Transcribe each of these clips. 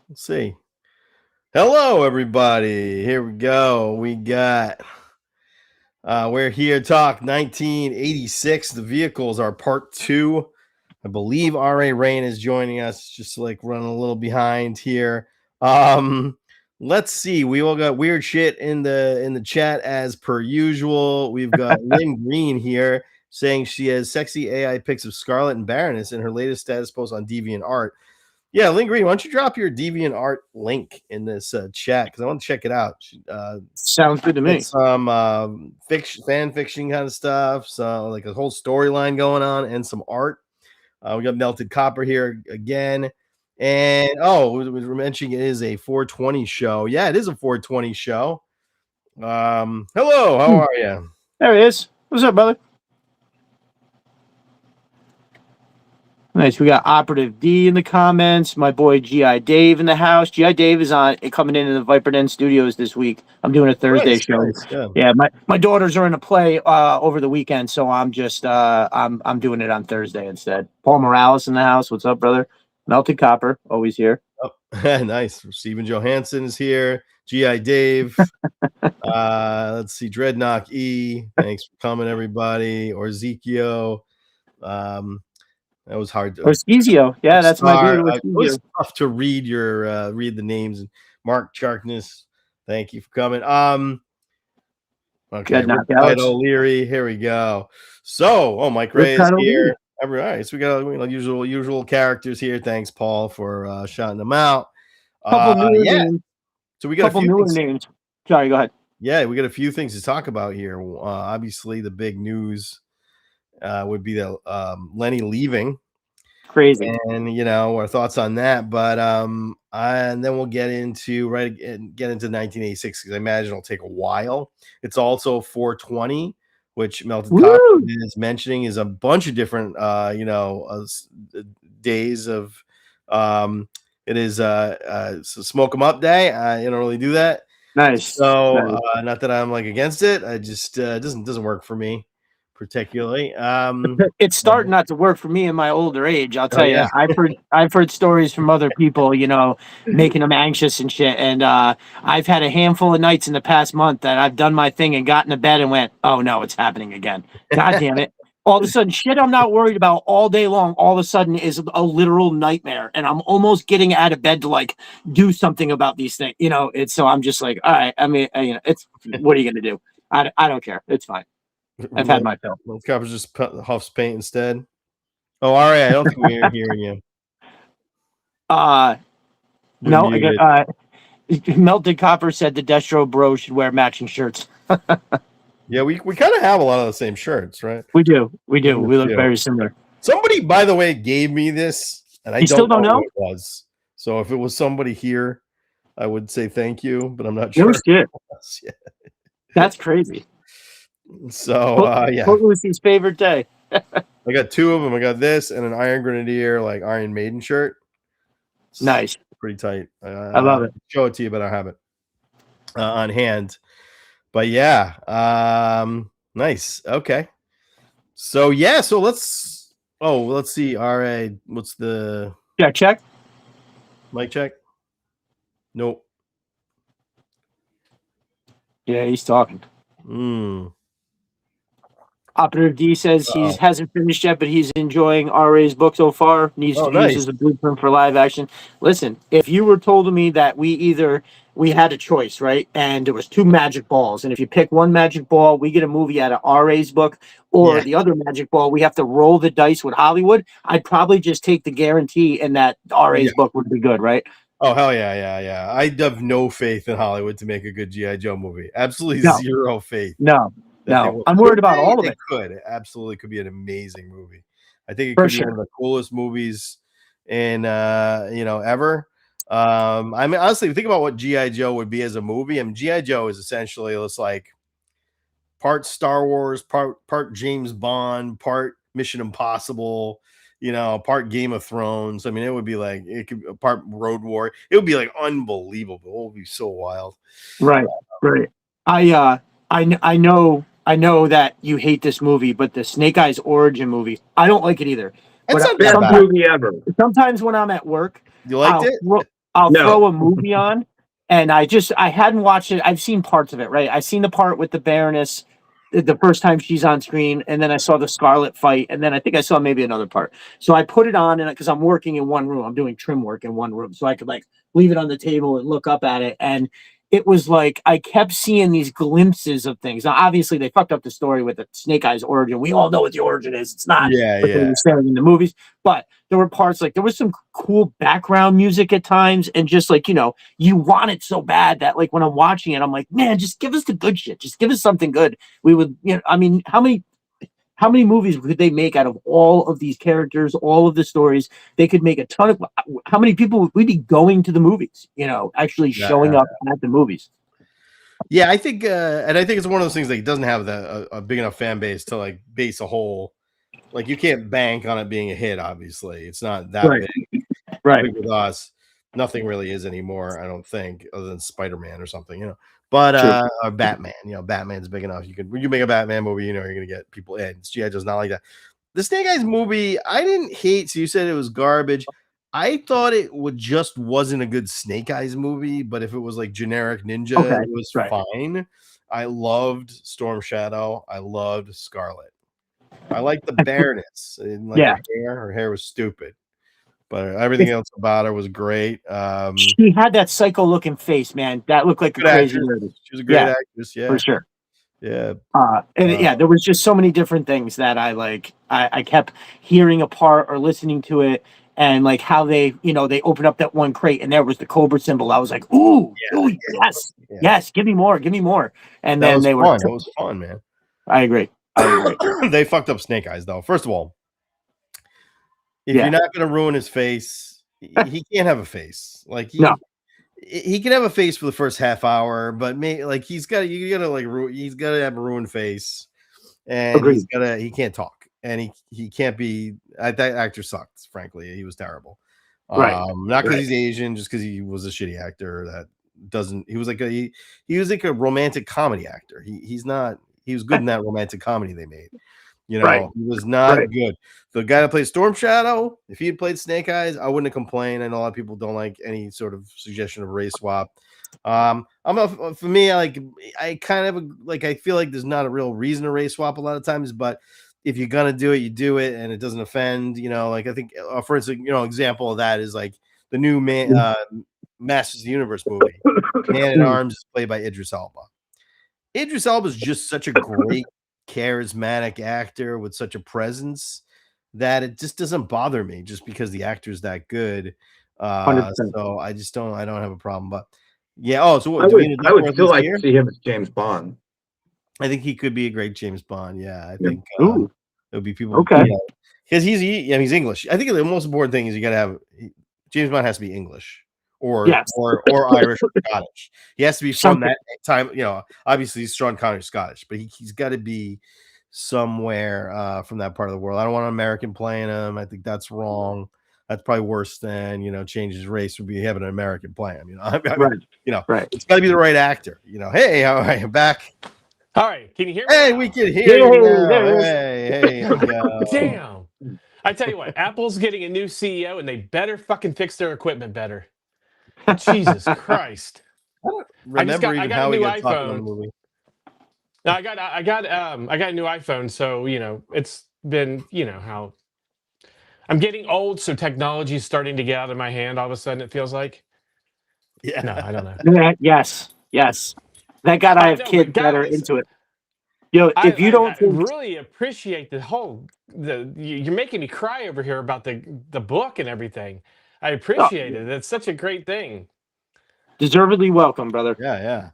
Let's see. Hello, everybody. Here we go. We got. We're here to talk 1986. The vehicles are part 2. I believe R.A. Rayne is joining us. Just like running a little behind here. Let's see. We all got weird shit in the chat as per usual. We've got Lynn Green here saying she has sexy AI pics of Scarlet and Baroness in her latest status post on DeviantArt. Yeah, Lynn Green, why don't you drop your DeviantArt link in this chat because I want to check it out. Sounds good to me. Some fan fiction kind of stuff, so like a whole storyline going on, and some art. We got Melted Copper here again, and we were mentioning it is a 420 show. Yeah, it is a 420 show. Hello, how are you? There he is. What's up, brother? Nice. We got Operative D in the comments. My boy G.I. Dave in the house. G.I. Dave is coming into the Viper Den Studios this week. I'm doing a Thursday show. Nice, yeah, my daughters are in a play over the weekend, so I'm just I'm doing it on Thursday instead. Paul Morales in the house. What's up, brother? Melted Copper, always here. Oh, nice. Stephen Johansson is here. G.I. Dave. Let's see. Dreadnok E. Thanks for coming, everybody. Or Ezekiel. That was hard to. Orzizio. Yeah, that's my dude. It was tough to read your read the names. Mark Charkness, thank you for coming. Okay, Ed O'Leary. Here we go. So, Mike Ray is here. All right, so we got usual characters here. Thanks, Paul, for shouting them out. Names. So we got a few newer names. Sorry, go ahead. Yeah, we got a few things to talk about here. Obviously, the big news would be that Lenny leaving. Crazy. And our thoughts on that, but and then we'll get into 1986 because I imagine it'll take a while. It's also 420, which Melted Copper is mentioning is a bunch of different days of it is Smoke 'em Up Day. I don't really do that. Nice. So not that I'm like against it. I just doesn't work for me particularly. It's starting not to work for me in my older age. I'll tell you. I've heard stories from other people, making them anxious and shit. And I've had a handful of nights in the past month that I've done my thing and gotten to bed and went, "Oh no, it's happening again." God damn it! All of a sudden, shit I'm not worried about all day long, all of a sudden is a literal nightmare, and I'm almost getting out of bed to like do something about these things. It's so I'm just like, all right. I mean, it's what are you gonna do? I don't care. It's fine. I've had my fill. Melted Copper just huffs paint instead. Oh, all right. I don't think we're hearing you. No. Melted Copper said the Destro Bro should wear matching shirts. Yeah, we kind of have a lot of the same shirts, right? We do. We look very similar. Somebody, by the way, gave me this, and I still don't know who it was. So if it was somebody here, I would say thank you, but I'm not sure. No shit. Yeah. That's crazy. So yeah, what was his favorite day? I got 2 of them. I got this and an Iron Grenadier, like Iron Maiden shirt. It's nice, pretty tight. I love it. Show it to you, but I don't have it on hand. But yeah, nice. Okay, so yeah, so let's see. R.A. What's the check? Mic check. Nope. Yeah, he's talking. Operative D says he hasn't finished yet, but he's enjoying R.A.'s book so far. Needs to use as a blueprint for live action. Listen, if you were told to me that we had a choice, right, and there was 2 magic balls, and if you pick one magic ball, we get a movie out of R.A.'s book, or the other magic ball, we have to roll the dice with Hollywood, I'd probably just take the guarantee in that R.A.'s book would be good, right? Oh, hell yeah. I have no faith in Hollywood to make a good G.I. Joe movie. Absolutely zero faith. No, I'm worried about all of it. It absolutely could be an amazing movie. I think it could be one of the coolest movies in ever. I mean, honestly, think about what G.I. Joe would be as a movie. I mean, G.I. Joe is essentially it's like part Star Wars, part James Bond, part Mission Impossible, part Game of Thrones. I mean, it would be like part Road War. It would be like unbelievable. It would be so wild. Right. I know that you hate this movie, but the Snake Eyes origin movie, I don't like it either. It's not the best movie ever. Sometimes when I'm at work, you liked it. I'll throw a movie on, and I hadn't watched it. I've seen parts of it, right? I've seen the part with the Baroness the first time she's on screen, and then I saw the Scarlet fight, and then I think I saw maybe another part. So I put it on, and because I'm working in one room, I'm doing trim work in one room, so I could like leave it on the table and look up at it, and it was like I kept seeing these glimpses of things. Now, obviously, they fucked up the story with the Snake Eyes origin. We all know what the origin is. It's not what they were saying in the movies, but there were parts like there was some cool background music at times, and just like you want it so bad that like when I'm watching it, I'm like, man, just give us the good shit. Just give us something good. We would, I mean, how many movies could they make out of all of these characters, all of the stories? They could make a ton of. How many people would we be going to the movies? Actually showing up at the movies. Yeah, I think, and I think it's one of those things that doesn't have a big enough fan base to like base a whole. Like you can't bank on it being a hit. Obviously, it's not that big. Right. With us, nothing really is anymore. I don't think, other than Spider-Man or something, But or Batman, Batman's big enough. When you make a Batman movie, you're gonna get people in. G.I. Joe's not like that. The Snake Eyes movie, I didn't hate. So you said it was garbage. I thought it wasn't a good Snake Eyes movie, but if it was like generic ninja, it was fine. I loved Storm Shadow. I loved Scarlet. I liked the Baroness. I didn't like her hair. Her hair was stupid. But everything else about her was great. She had that psycho-looking face, man. That looked like a crazy actress. She was a great actress, for sure. Yeah. There was just so many different things that I kept hearing apart or listening to it, and like how they opened up that one crate and there was the Cobra symbol. I was like, yes, give me more. And then they were. It was fun, man. I agree. They fucked up Snake Eyes, though. First of all, if you're not going to ruin his face, he can't have a face. Like he can have a face for the first half hour, but he's got to have a ruined face, and he can't talk, and he can't be. That actor sucked. Frankly, he was terrible. Not because he's Asian, just because he was a shitty actor that doesn't. He was like a romantic comedy actor. He was good in that romantic comedy they made. He was not good. The guy that played Storm Shadow, if he had played Snake Eyes, I wouldn't have complained. I know a lot of people don't like any sort of suggestion of race swap. For me, I feel like there's not a real reason to race swap a lot of times, but if you're gonna do it, you do it, and it doesn't offend. I think, for instance, example of that is like the new Masters of the Universe movie, Man at Arms, is played by Idris Elba. Idris Elba is just such a great, charismatic actor with such a presence that it just doesn't bother me just because the actor's that good. So I don't have a problem. But yeah, so I would still like to see him as James Bond. I think he could be a great James Bond. Yeah, I think it would be people. Okay, because he's English. I think the most important thing is you got to have James Bond has to be English. Or Irish or Scottish. He has to be from that time. Obviously Sean Connery's Scottish, but he's got to be somewhere from that part of the world. I don't want an American playing him. I think that's wrong. That's probably worse than change his race would be having an American play him. It's got to be the right actor. Hey, how are you? Back. All right, can you hear me? Hey, we can hear you. Hey, damn. I tell you what, Apple's getting a new CEO, and they better fucking fix their equipment better. Jesus Christ! I got a new iPhone. No, I got a new iPhone, so it's been how I'm getting old, so technology is starting to get out of my hand. All of a sudden, it feels like. Yeah. No, I don't know. Yes. Thank God I have kids that are into it. If you don't really appreciate you're making me cry over here about the book and everything. I appreciate it. It's such a great thing. Deservedly welcome, brother. Yeah.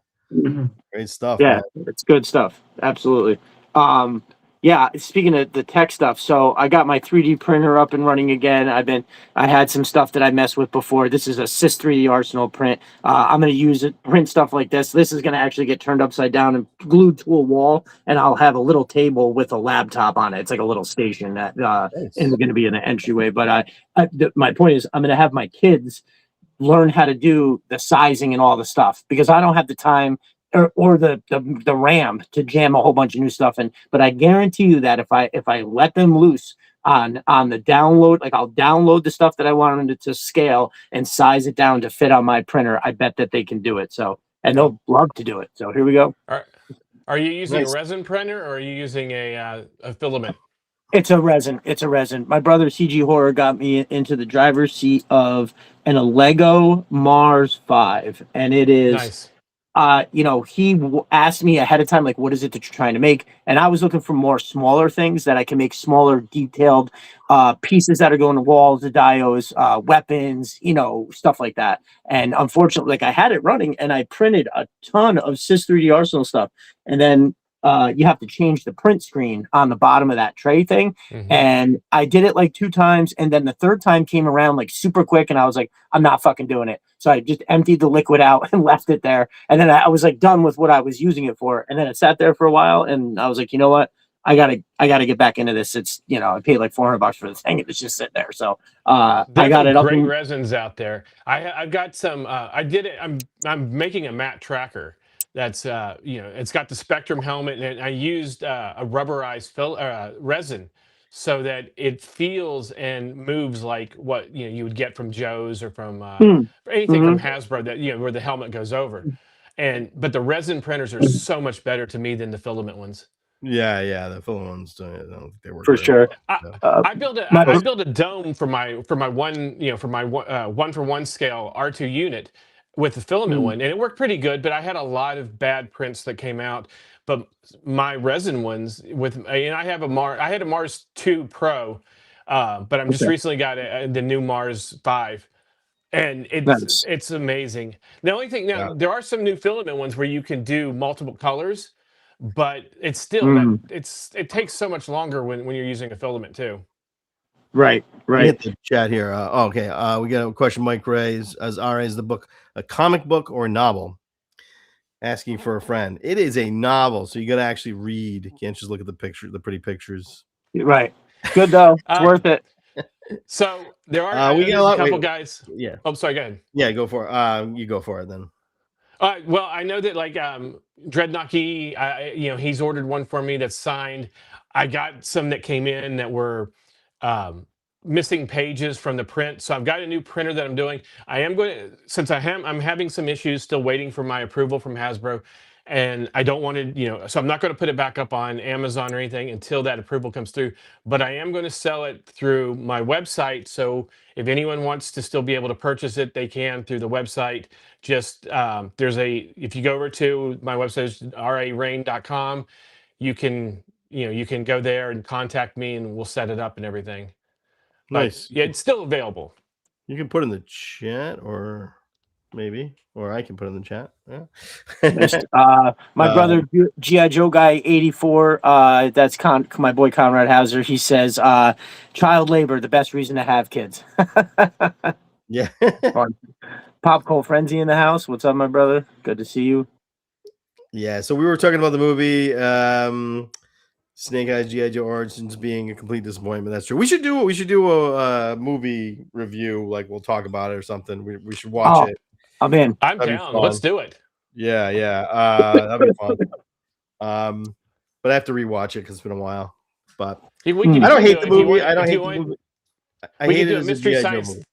Great stuff. Yeah, man. It's good stuff. Absolutely. Speaking of the tech stuff, so I got my 3D printer up and running again. I had some stuff that I messed with before. This is a Sys 3D Arsenal print. I'm going to use it, print stuff like this. This is going to actually get turned upside down and glued to a wall, and I'll have a little table with a laptop on it. It's like a little station that is going to be in the entryway. But my point is, I'm going to have my kids learn how to do the sizing and all the stuff because I don't have the time or the RAM to jam a whole bunch of new stuff in. But I guarantee you that if I let them loose on the download. Like I'll download the stuff that I wanted to scale and size it down to fit on my printer. I bet that they can do it. So, and they'll love to do it. So here we go. Are you using a resin printer or are you using a filament? It's a resin. It's a resin. My brother CG Horror got me into the driver's seat of a Lego Mars 5, and it is nice. He asked me ahead of time, like, what is it that you're trying to make? And I was looking for more smaller things that I can make, smaller, detailed pieces that are going to walls, the diodes, weapons, stuff like that. And unfortunately, like I had it running and I printed a ton of Sys 3D Arsenal stuff. And then you have to change the print screen on the bottom of that tray thing. Mm-hmm. And I did it like 2 times. And then the third time came around like super quick. And I was like, I'm not fucking doing it. So I just emptied the liquid out and left it there. And then I was like done with what I was using it for. And then it sat there for a while. And I was like, you know what? I gotta get back into this. It's, I paid like $400 for the thing. It's just sitting there. So I got it up. Great resins out there. I've got some, I did it. I'm making a matte tracker. That's it's got the Spectrum helmet, and I used a rubberized resin so that it feels and moves like what you would get from Joe's or from anything from Hasbro that where the helmet goes over. But the resin printers are so much better to me than the filament ones. Yeah, the filament ones they work for sure. I built a dome for my one one for one scale R2 unit with the filament one, and it worked pretty good, but I had a lot of bad prints that came out. But my resin ones and I had a Mars 2 Pro, but I'm just recently got the new Mars 5, and it's amazing. The only thing now, there are some new filament ones where you can do multiple colors, but it's still it takes so much longer when you're using a filament too. Right. Hit the chat here. Okay. We got a question. Mike Ray's as R.A. is the book a comic book or a novel? Asking for a friend. It is a novel, so you got to actually read. You can't just look at the pretty pictures. Right. Good though. It's worth it. So there are we got a couple guys. Yeah. Oh, sorry. Go ahead. Yeah, go for it. You go for it then. Well, I know that like Dreadnok he's ordered one for me that's signed. I got some that came in that were missing pages from the print, so I've got a new printer that I'm doing. I am going to, since I'm having some issues, still waiting for my approval from Hasbro, and I don't want to, so I'm not going to put it back up on Amazon or anything until that approval comes through. But I am going to sell it through my website. So if anyone wants to still be able to purchase it, they can through the website. Just if you go over to my website, rarayne.com, you can go there and contact me, and we'll set it up and everything. Nice. But, yeah, it's still available. You can put in the chat, or I can put in the chat. Yeah. My brother G.I. Joe guy 84. That's my boy Conrad Hauser. He says, "Child labor, the best reason to have kids." Yeah. Pop Cole Frenzy in the house. What's up, my brother? Good to see you. Yeah. So we were talking about the movie. Snake Eyes G.I. Joe Origins being a complete disappointment. That's true. We should do a movie review. Like we'll talk about it or something. We should watch it. I'm in. I'm down. Let's do it. Yeah. That'd be fun. But I have to rewatch it because it's been a while. But I don't hate the movie. I don't hate the movie. I hate it as a G.I. Joe movie.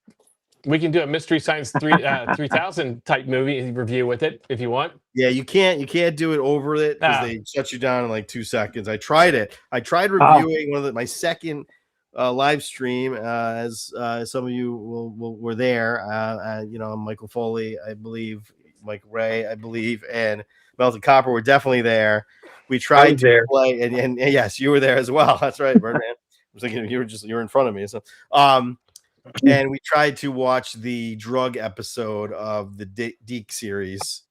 We can do a Mystery Science 3000 type movie review with it if you want. Yeah, you can't do it over it because they shut you down in like 2 seconds. I tried it. I tried reviewing my second live stream as some of you were there. Michael Foley, I believe, Mike Ray, I believe, and Melted Copper were definitely there. We tried to play, and yes, you were there as well. That's right, Birdman. I was thinking you were in front of me. So, and we tried to watch the drug episode of the Deke series,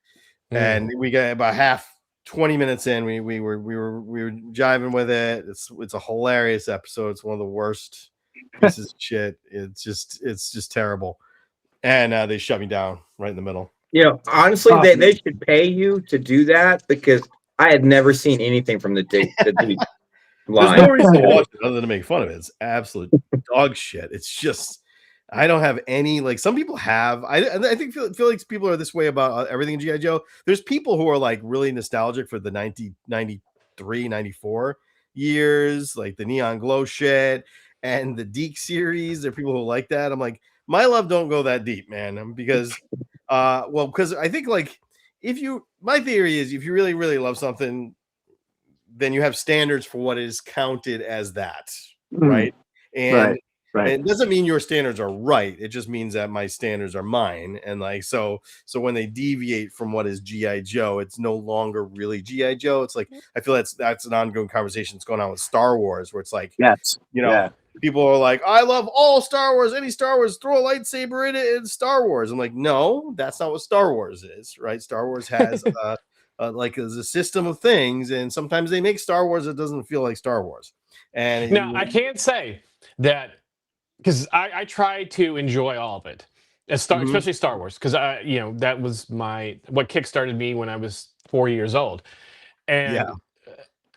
and we got about 20 minutes in. We were jiving with it. It's a hilarious episode. It's one of the worst pieces of shit. It's just terrible, and they shut me down right in the middle. Honestly, they should pay you to do that because I had never seen anything from the Deke line. There's no reason to watch it other than to make fun of it. It's absolute dog shit. It's just. I don't have any, like some people have. I feel like people are this way about everything in G.I. Joe. There's people who are like really nostalgic for the 93, 94 years, like the neon glow shit. and the Deke series. There are people who like that. I'm like, my love don't go that deep, man, because because I think like my theory is if you really, really love something, then you have standards for what is counted as that, right? And it doesn't mean your standards are right. It just means that my standards are mine. And like so when they deviate from what is G.I. Joe, it's no longer really G.I. Joe. It's like I feel that's an ongoing conversation that's going on with Star Wars, where it's like, people are like, I love all Star Wars, any Star Wars, throw a lightsaber in it in Star Wars. I'm like, no, that's not what Star Wars is, right? Star Wars has like there's a system of things, and sometimes they make Star Wars that doesn't feel like Star Wars. And now I can't say that because I try to enjoy all of it, especially Star Wars, because that was what kickstarted me when I was 4 years old, and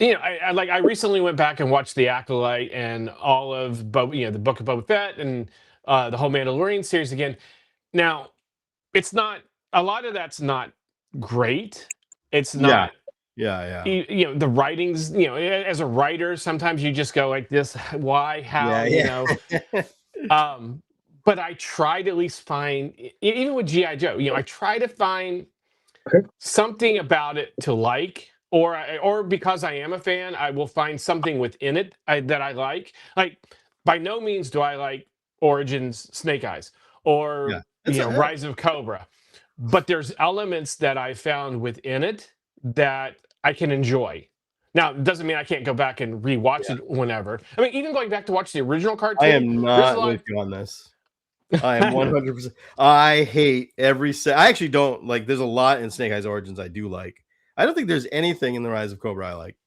I recently went back and watched The Acolyte and all of the Book of Boba Fett and the whole Mandalorian series again. Now, it's not a lot of that's not great. It's not. The writings, as a writer, sometimes you just go like this, why, how, but I try to at least find, even with G.I. Joe, I try to find something about it to like, or because I am a fan, I will find something within it that I like. Like, by no means do I like Origins Snake Eyes or Rise of Cobra, but there's elements that I found within it that I can enjoy. Now, it doesn't mean I can't go back and rewatch it whenever. I mean, even going back to watch the original cartoon. I am not with you on this. I am 100%. I hate I actually don't like. There's a lot in Snake Eyes Origins I do like. I don't think there's anything in the Rise of Cobra I like.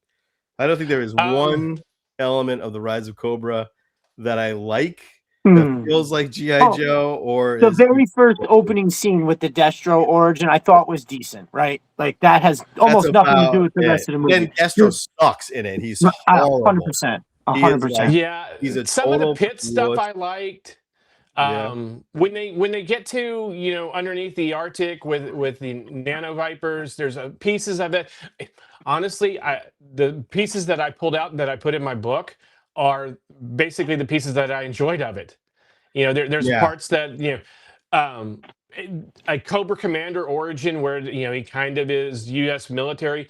I don't think there is one element of the Rise of Cobra that I like. That feels like G.I. Joe or the very first opening scene with the Destro origin I thought was decent, right? Like that has almost nothing to do with the rest of the movie. Then Destro sucks in it. He's 100%. 100%. Yeah, he's a some of the pit stuff I liked. When they get to underneath the Arctic with the nano vipers, there's pieces of it. Honestly, the pieces that I pulled out and that I put in my book are basically the pieces that I enjoyed of it. There's parts that a Cobra Commander origin where he kind of is U.S. military.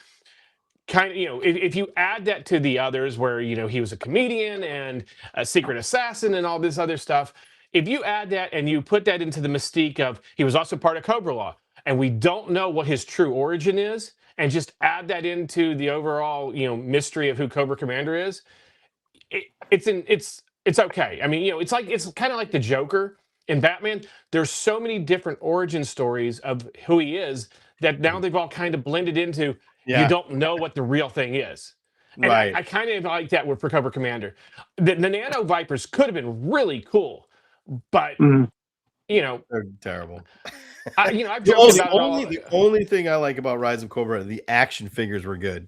Kind of, if you add that to the others where he was a comedian and a secret assassin and all this other stuff. If you add that and you put that into the mystique of he was also part of Cobra Law, and we don't know what his true origin is, and just add that into the overall mystery of who Cobra Commander is, it's okay. I mean, it's kind of like the Joker in Batman. There's so many different origin stories of who he is that now they've all kind of blended into. You don't know what the real thing is. And I kind of like that for Cobra Commander. The Nano Vipers could have been really cool, but they're terrible. I've joked about the only thing I like about Rise of Cobra, the action figures were good.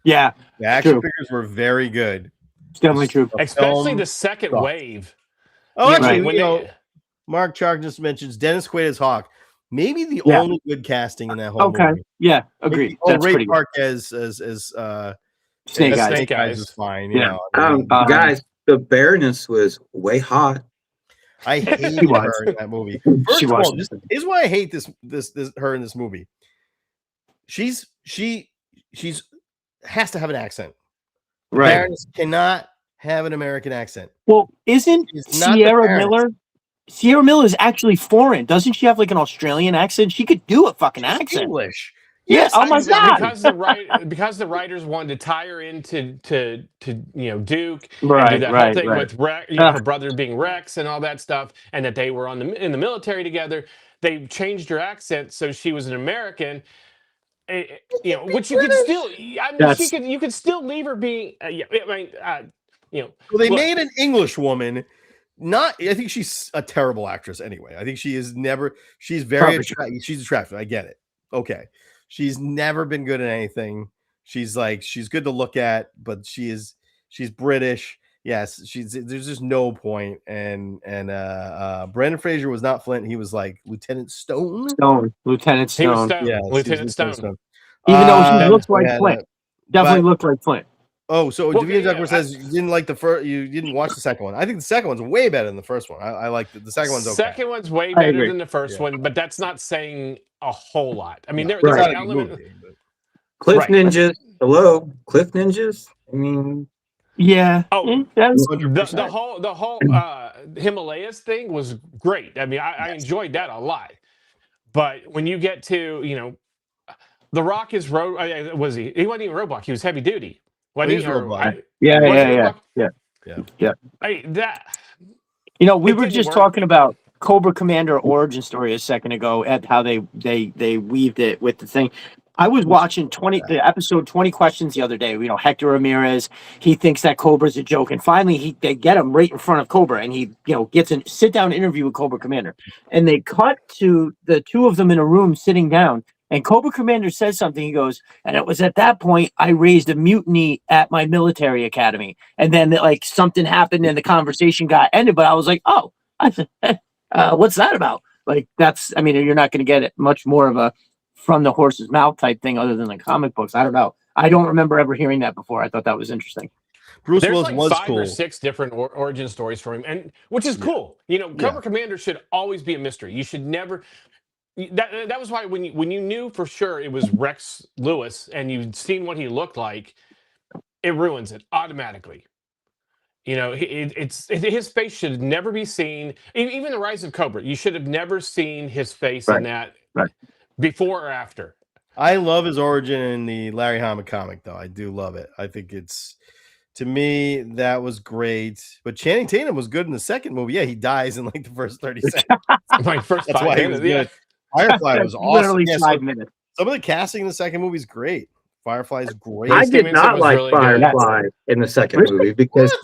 Yeah, the action figures were very good. It's definitely true, especially the second wave. Oh, actually, Mark Chark just mentions Dennis Quaid's Hawk. Maybe the only good casting in that whole movie. Yeah, agreed. That's Ray Park as Snake Eyes is fine. Guys, the Baroness was way hot. I hated her in that movie. First of all, this is why I hate this her in this movie. She's has to have an accent. Right. Baroness cannot have an American accent. Well, isn't Sierra Miller? Sierra Miller is actually foreign. Doesn't she have like an Australian accent? She could do a fucking accent. English. Yes. Oh my god. Because the writers wanted to tie her into Duke, right? And do that whole thing with her brother being Rex and all that stuff, and that they were in the military together. They changed her accent so she was an American. Which you could still. You could still leave her being. Well, they made an English woman. I think she's a terrible actress anyway. I think she's very attractive. She's attractive. I get it. Okay. She's never been good at anything. She's good to look at, but she's British. Yes. There's just no point. And Brendan Fraser was not Flint. He was like Lieutenant Stone. Lieutenant Stone. Yeah, Lieutenant Stone. Even though he looked like Flint. Definitely looked like Flint. Oh, so Well, Davina yeah, Duckworth says you didn't like the first. You didn't watch the second one. I think the second one's way better than the first one. I like the second one's okay. Second one's way I better agree. than the first one, but that's not saying a whole lot. I mean, No, there it's are not a good elements. movie, but- Cliff Right. Ninjas. Hello, Cliff Ninjas. I mean, Yeah. Oh, That's 100%. the whole Himalayas thing was great. I mean, I enjoyed that a lot. But when you get to The Rock is was he? He wasn't even Roadblock. He was heavy duty. Wasn't He's he? Or, Roadblock. yeah. was he Roadblock? Yeah. That We it were didn't just work. talking about Cobra Commander origin story a second ago at how they weaved it with the thing. I was watching the episode 20 Questions the other day. Hector Ramirez, he thinks that Cobra's a joke, and finally they get him right in front of Cobra, and he gets a sit down interview with Cobra Commander, and they cut to the two of them in a room sitting down, and Cobra Commander says something. He goes, and it was at that point I raised a mutiny at my military academy, and then something happened and the conversation got ended. But I was like, oh, what's that about? You're not going to get it much more of a from the horse's mouth type thing other than the comic books. I don't know. I don't remember ever hearing that before. I thought that was interesting. Bruce There's Willis was 5 cool. or 6 different origin stories for him, and which is cool. Cobra Commander should always be a mystery. You should never. That was why when you knew for sure it was Rex Lewis and you'd seen what he looked like, it ruins it automatically. His face should never be seen. Even the Rise of Cobra, you should have never seen his face in that before or after. I love his origin in the Larry Hama comic, though. I do love it. I think to me, that was great. But Channing Tatum was good in the second movie. Yeah, he dies in the first 30 seconds. First That's 5 why minutes, he was good. Firefly was awesome. Literally 5 minutes. Some of the casting in the second movie is great. Firefly's great. I did not like really Firefly in the second movie because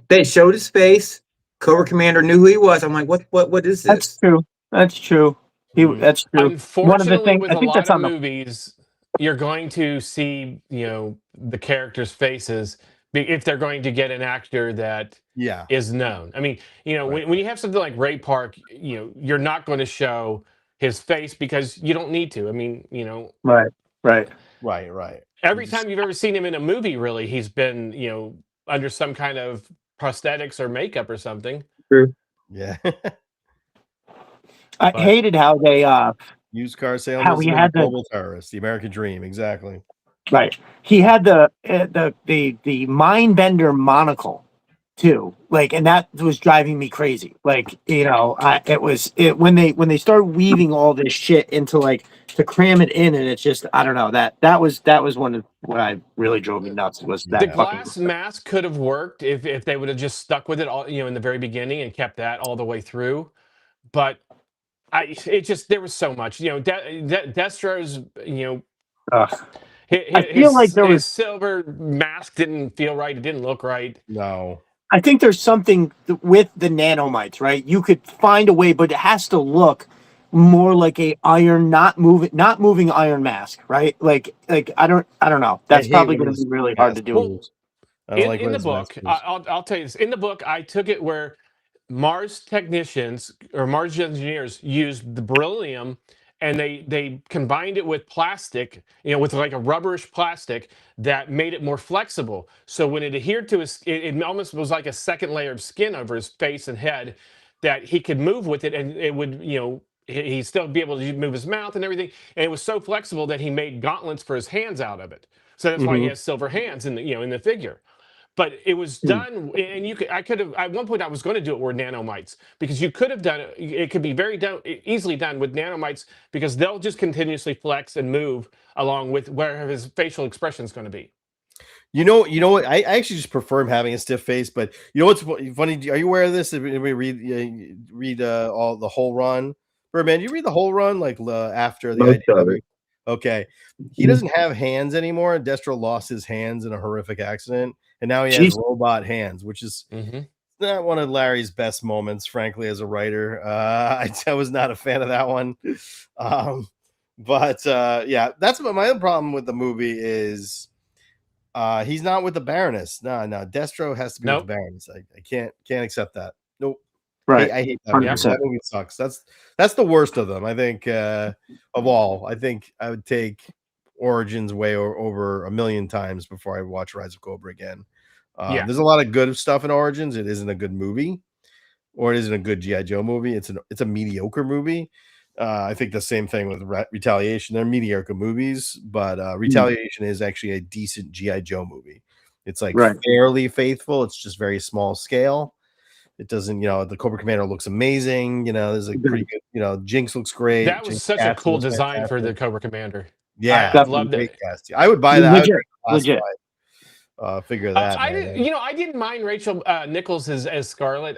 they showed his face. Cobra Commander knew who he was. I'm like, what is this? That's true. That's true. Unfortunately, with a lot of movies, you're going to see the characters' faces if they're going to get an actor that is known. I mean, when you have something like Ray Park, you're not going to show his face because you don't need to. I mean, Right. Every time you've ever seen him in a movie, really, he's been, under some kind of prosthetics or makeup or something. True. Yeah. I hated how they used car salesman, he had global terrorist, the American dream, exactly. Right. He had the mind bender monocle too, and that was driving me crazy. When they started weaving all this shit into to cram it in, and it's just I don't know that was one of what I really drove me nuts was that the glass mask could have worked if they would have just stuck with it all in the very beginning and kept that all the way through, but there was so much Destro's I feel like his silver mask didn't feel right. It didn't look right. No. I think there's something with the nanomites, right? You could find a way, but it has to look more like a iron, not moving iron mask, right? I don't know. That's probably going to be really hard to do. In the book, I'll tell you this. In the book, I took it where Mars technicians or Mars engineers used the beryllium and they combined it with plastic, with a rubberish plastic that made it more flexible. So when it adhered to his, it almost was like a second layer of skin over his face and head that he could move with it, and it would, he'd still be able to move his mouth and everything. And it was so flexible that he made gauntlets for his hands out of it. So that's why he has silver hands in the figure. But it was done, and I could have, at one point I was going to do it with nanomites, because you could have done it. It could be easily done with nanomites, because they'll just continuously flex and move along with where his facial expression is going to be. You know what? I actually just prefer him having a stiff face, but what's funny? Are you aware of this? If anybody read all the whole run, Birdman, you read the whole run after the IDW? Okay, he doesn't have hands anymore. Destro lost his hands in a horrific accident, and now he has robot hands, which is not one of Larry's best moments, frankly, as a writer. I was not a fan of that one. But that's what my other problem with the movie is. He's not with the Baroness. No, Destro has to be with the Baroness. I can't accept that. Nope. Right. I hate that movie. That movie sucks. That's the worst of them, I think, of all. I think I would take Origins way over a million times before I watch Rise of Cobra again. Yeah. There's a lot of good stuff in Origins. It isn't a good movie, or it isn't a good G.I. Joe movie. It's a mediocre movie. I think the same thing with Retaliation. They're mediocre movies, but Retaliation is actually a decent G.I. Joe movie. It's like fairly faithful. It's just very small scale. It doesn't, the Cobra Commander looks amazing. There's a pretty good, Jinx looks great. That was Jinx such a cool looks design fantastic. for the Cobra Commander. Yeah, I loved it. I would buy that. Legit. Figure that. I didn't mind Rachel Nichols as Scarlet.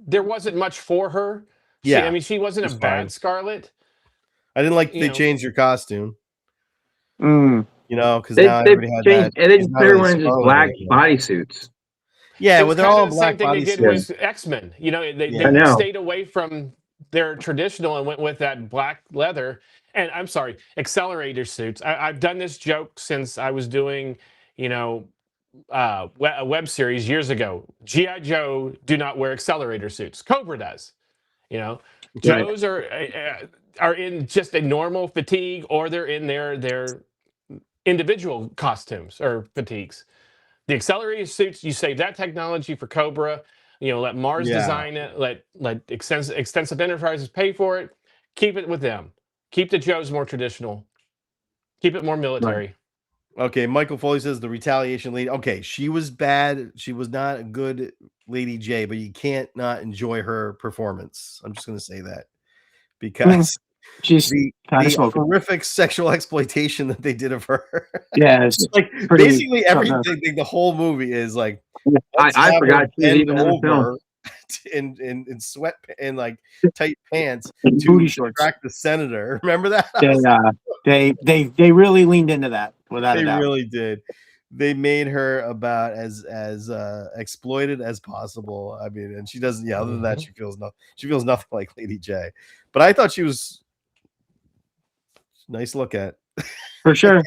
There wasn't much for her. She wasn't a bad Scarlet. I didn't like they changed your costume. Because they now everybody had changed, that. and they just wearing just black bodysuits. Yeah, well, they're all the black same thing they did with X-Men. They stayed away from their traditional and went with that black leather. And I'm sorry, accelerator suits. I've done this joke since I was doing, a web series years ago. G.I. Joe do not wear accelerator suits. Cobra does. Joes are in just a normal fatigue, or they're in their individual costumes or fatigues. The accelerator suits, you save that technology for Cobra. Let Mars design it. Let extensive enterprises pay for it. Keep it with them. Keep the Joes more traditional. Keep it more military. Right. Okay, Michael Foley says the Retaliation lady. Okay, she was bad. She was not a good Lady J, but you can't not enjoy her performance. I'm just going to say that because she's the horrific sexual exploitation that they did of her. Yeah, it's like basically everything. The whole movie is like. I forgot she was even in the film. In sweat and like tight pants to booty shorts. Distract the senator. Remember that? They really leaned into that without a doubt. They really did. They made her about as exploited as possible. I mean, and she doesn't. Yeah, other than that, she feels nothing like Lady J. But I thought she was nice to look at. For sure.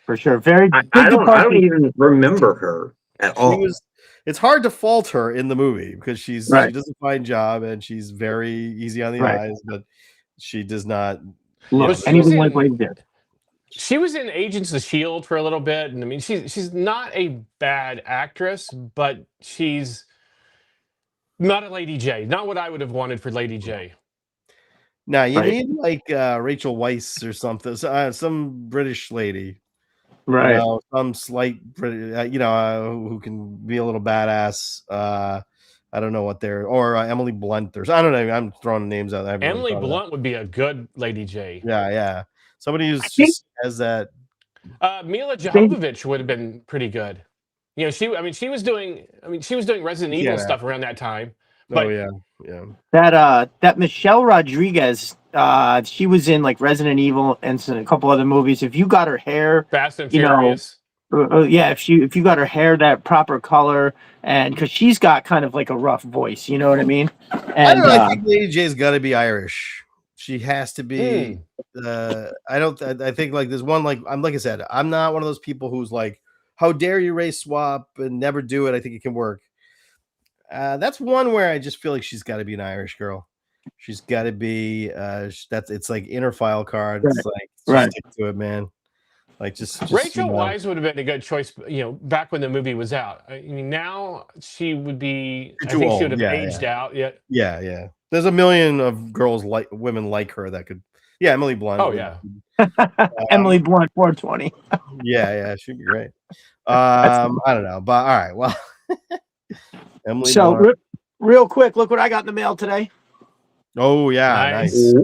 Very. I don't even remember her at all. It's hard to fault her in the movie because she does a fine job and she's very easy on the eyes, but she does not look anything like Lady J. She was in Agents of S.H.I.E.L.D. for a little bit, and I mean, she's not a bad actress, but she's not a Lady J. Not what I would have wanted for Lady J. Now you need like Rachel Weisz or something, some British lady. Right, some slight, who can be a little badass. I don't know what they're or Emily Blunt or I don't know. I'm throwing names out there. Emily Blunt would be a good Lady J. Yeah. Somebody who's just has that. Mila Jovovich would have been pretty good. She was doing Resident Evil stuff around that time. But that Michelle Rodriguez, she was in like Resident Evil and a couple other movies. If you got her hair, Fast and Furious. If you got her hair that proper color, and because she's got kind of like a rough voice, you know what I mean? And, I don't know. I think Lady J's got to be Irish. She has to be. I think like there's one like I said, I'm not one of those people who's like, how dare you race swap and never do it. I think it can work. That's one where I just feel like she's got to be an Irish girl. She's got to be. It's like inner file card. It's like stick to it, man. Like just Rachel Weisz would have been a good choice. Back when the movie was out. I mean, now she would be. I think she would have aged out yet. Yeah. There's a million of women like her that could. Yeah, Emily Blunt. Oh yeah. Emily Blunt 420. Yeah, she'd be great. I don't know, but all right. Well, Emily. So real quick, look what I got in the mail today. Oh yeah, nice.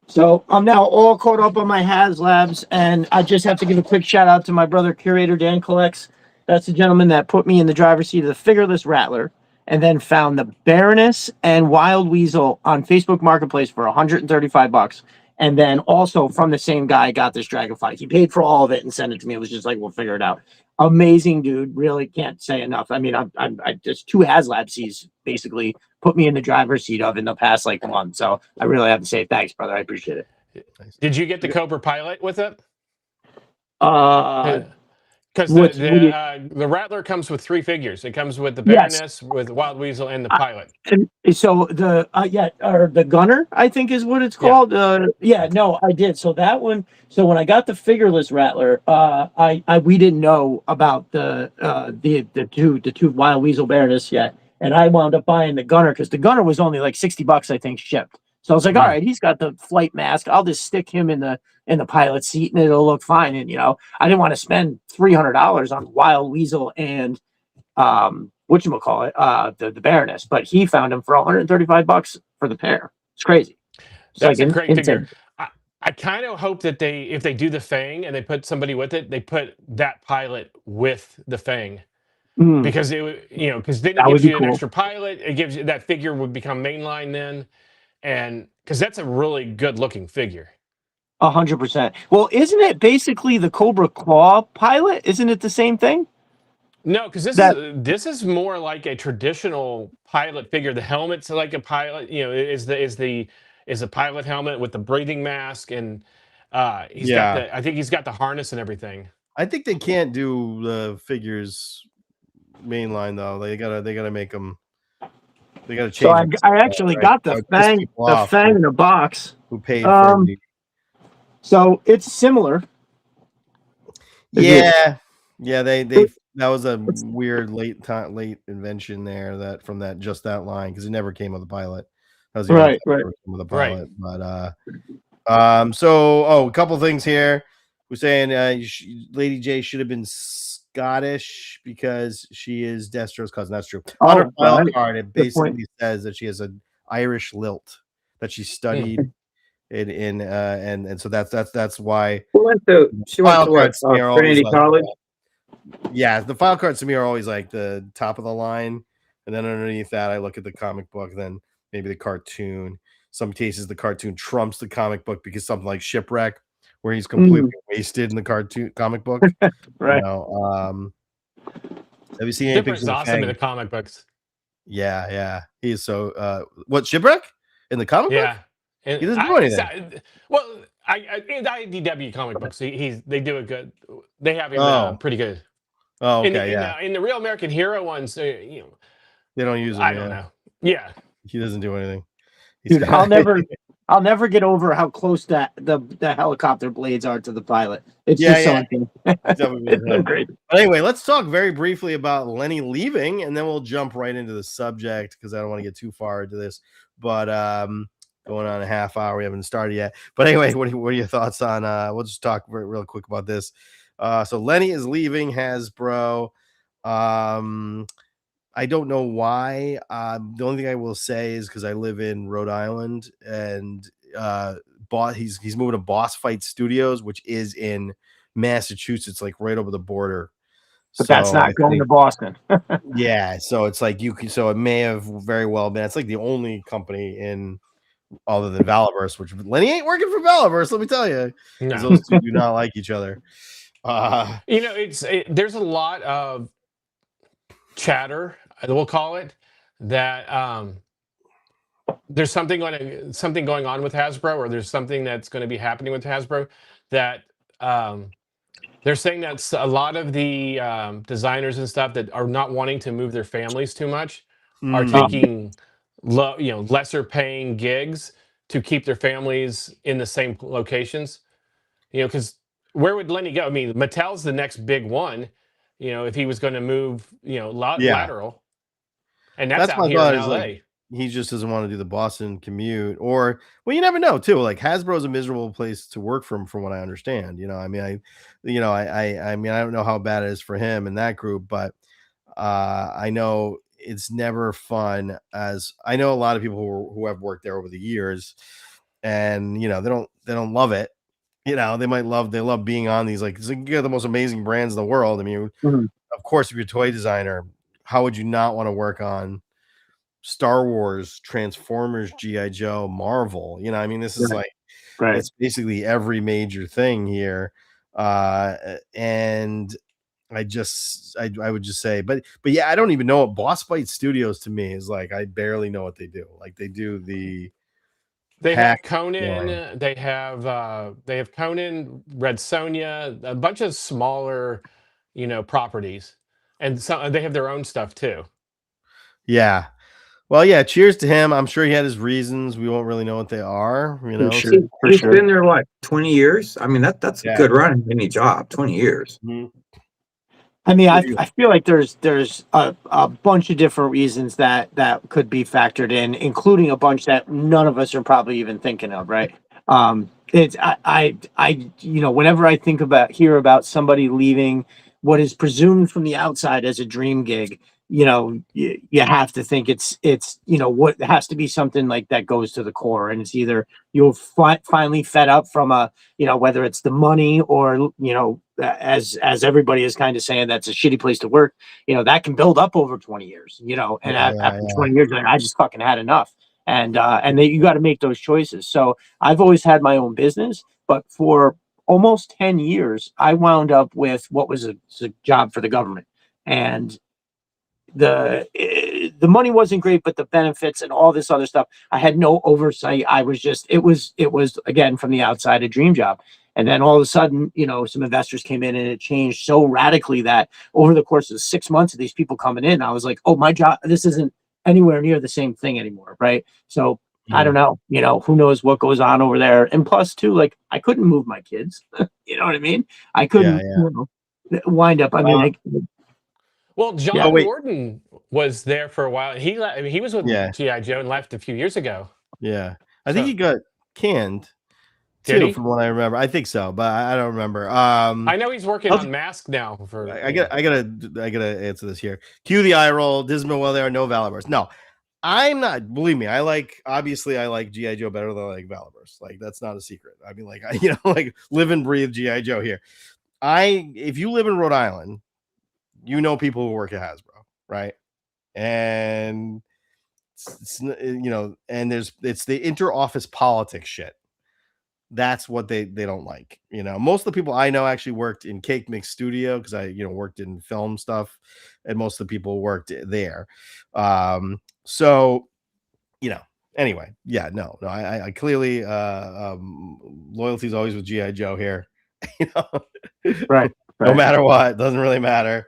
So I'm now all caught up on my Haslabs, and I just have to give a quick shout out to my brother curator Dan Collects. That's the gentleman that put me in the driver's seat of the Figureless Rattler, and then found the Baroness and Wild Weasel on Facebook Marketplace for $135. And then also from the same guy got this Dragonfly. He paid for all of it and sent it to me. It was just like, we'll figure it out. Amazing dude. Really can't say enough. I mean, I just 2 Haslabs he's basically put me in the driver's seat of in the past like month. So I really have to say thanks, brother. I appreciate it. Did you get the Cobra pilot with it? Because the Rattler comes with 3 figures. It comes with the Baroness, with Wild Weasel, and the pilot. And so the Gunner, I think is what it's called. No, I did. So that one. So when I got the figureless Rattler, we didn't know about the two Wild Weasel Baroness yet, and I wound up buying the Gunner because the Gunner was only like $60, I think, shipped. So I was like, all right, he's got the flight mask. I'll just stick him in the pilot seat, and it'll look fine. And I didn't want to spend $300 on Wild Weasel and whatchamacallit, the Baroness, but he found him for $135 for the pair. It's crazy. That's a great figure. I kind of hope that if they do the Fang and they put somebody with it, they put that pilot with the Fang. Because because then it gives you an extra pilot. It gives you that figure would become mainline then. And because that's a really good looking figure. 100%. Well, isn't it basically the Cobra Claw pilot? Isn't it the same thing? No, because this is more like a traditional pilot figure. The helmet's like a pilot. Is the pilot helmet with the breathing mask, and he's got I think he's got the harness and everything. I think they can't do the figures mainline though. They gotta make them. They gotta change. So I actually got the Fang in a box. Who paid for me? So it's similar. Yeah. That was a weird late invention there just that line because it never came with a pilot. That was right. With a pilot, but a couple things here. We're saying Lady J should have been Scottish because she is Destro's cousin. That's true. On her file card, it basically says that she has an Irish lilt that she studied and so that's why. She went to what? Trinity College. Yeah, the file cards to me are always like the top of the line, and then underneath that, I look at the comic book, then maybe the cartoon. Some cases, the cartoon trumps the comic book because something like Shipwreck, where he's completely wasted in the comic book. Right. Have you seen any pictures? Awesome in the comic books. Yeah. He's so. What, Shipwreck in the comic book? And he doesn't do anything. Well, in the IDW comic books, they do a good. They have him pretty good. Oh, okay, in the Real American Hero ones, they don't use him. I don't know. Yeah, he doesn't do anything. Dude, I'll never get over how close that the helicopter blades are to the pilot. It's just something. It's so great. But anyway, let's talk very briefly about Lenny leaving, and then we'll jump right into the subject because I don't want to get too far into this. But going on a half hour, we haven't started yet. But anyway, what are your thoughts on? We'll just talk real quick about this. So Lenny is leaving Hasbro. I don't know why. The only thing I will say is because I live in Rhode Island, and he's moving to Boss Fight Studios, which is in Massachusetts, like right over the border. But that's not going to Boston. Yeah, so it's like so it may have very well been. It's like the only company in other than Valaverse, which Lenny ain't working for Valaverse. Let me tell you, because those two do not like each other. There's a lot of chatter, we'll call it, that there's something going on with Hasbro, or there's something that's going to be happening with Hasbro that they're saying that a lot of the designers and stuff that are not wanting to move their families too much are taking lesser paying gigs to keep their families in the same locations. Because where would Lenny go? I mean, Mattel's the next big one. If he was going to move, lateral, and that's out here in LA. Like, he just doesn't want to do the Boston commute, or you never know too. Like Hasbro's a miserable place to work from what I understand. I don't know how bad it is for him and that group, but I know it's never fun. As I know a lot of people who have worked there over the years, and they don't love it. They love being on these, like, you're the most amazing brands in the world. I mean, of course, if you're a toy designer, how would you not want to work on Star Wars, Transformers, G.I. Joe, Marvel? This is it's basically every major thing here. And I would just say, but yeah, I don't even know what Boss Fight Studios to me is like. I barely know what they do. Like they do They have Conan. They have Conan, Red Sonja, a bunch of smaller properties, and they have their own stuff too. Yeah. Well, yeah, cheers to him. I'm sure he had his reasons. We won't really know what they are, He's been there, what, 20 years? I mean, that's a good run in any job, 20 years. Mm-hmm. I mean, I feel like there's a bunch of different reasons that could be factored in, including a bunch that none of us are probably even thinking of, right? It's I whenever I hear about somebody leaving what is presumed from the outside as a dream gig, you have to think it's what has to be something like that goes to the core, and it's either you're finally fed up from whether it's the money or as everybody is kind of saying that's a shitty place to work, that can build up over 20 years, and after 20 years, I just fucking had enough. And you got to make those choices. So I've always had my own business, but for almost 10 years, I wound up with what was a job for the government. And the money wasn't great, but the benefits and all this other stuff, I had no oversight. I was just, it was again, from the outside, a dream job. And then all of a sudden, some investors came in and it changed so radically that over the course of 6 months of these people coming in, I was like, oh, my job, this isn't anywhere near the same thing anymore. Right. So I don't know, who knows what goes on over there. And plus too, like I couldn't move my kids. You know what I mean? I couldn't wind up. I mean, well, John Warden was there for a while. He was with G.I. Joe and left a few years ago. Yeah. I think he got canned too, from what I remember. I think so, but I don't remember. I know he's working on Mask now. I gotta answer this here. Cue the eye roll. Dismal. Well, there are no Valorverse. No, I'm not. Believe me, I like G.I. Joe better than I like Valorverse. Like that's not a secret. I mean, like live and breathe G.I. Joe here. If you live in Rhode Island, people who work at Hasbro, right? And and it's the inter-office politics shit. That's what they don't like. Most of the people I know actually worked in Cake Mix Studio because I worked in film stuff, and most of the people worked there. So anyway, I clearly loyalty is always with G.I. Joe here. Right. No matter what, doesn't really matter.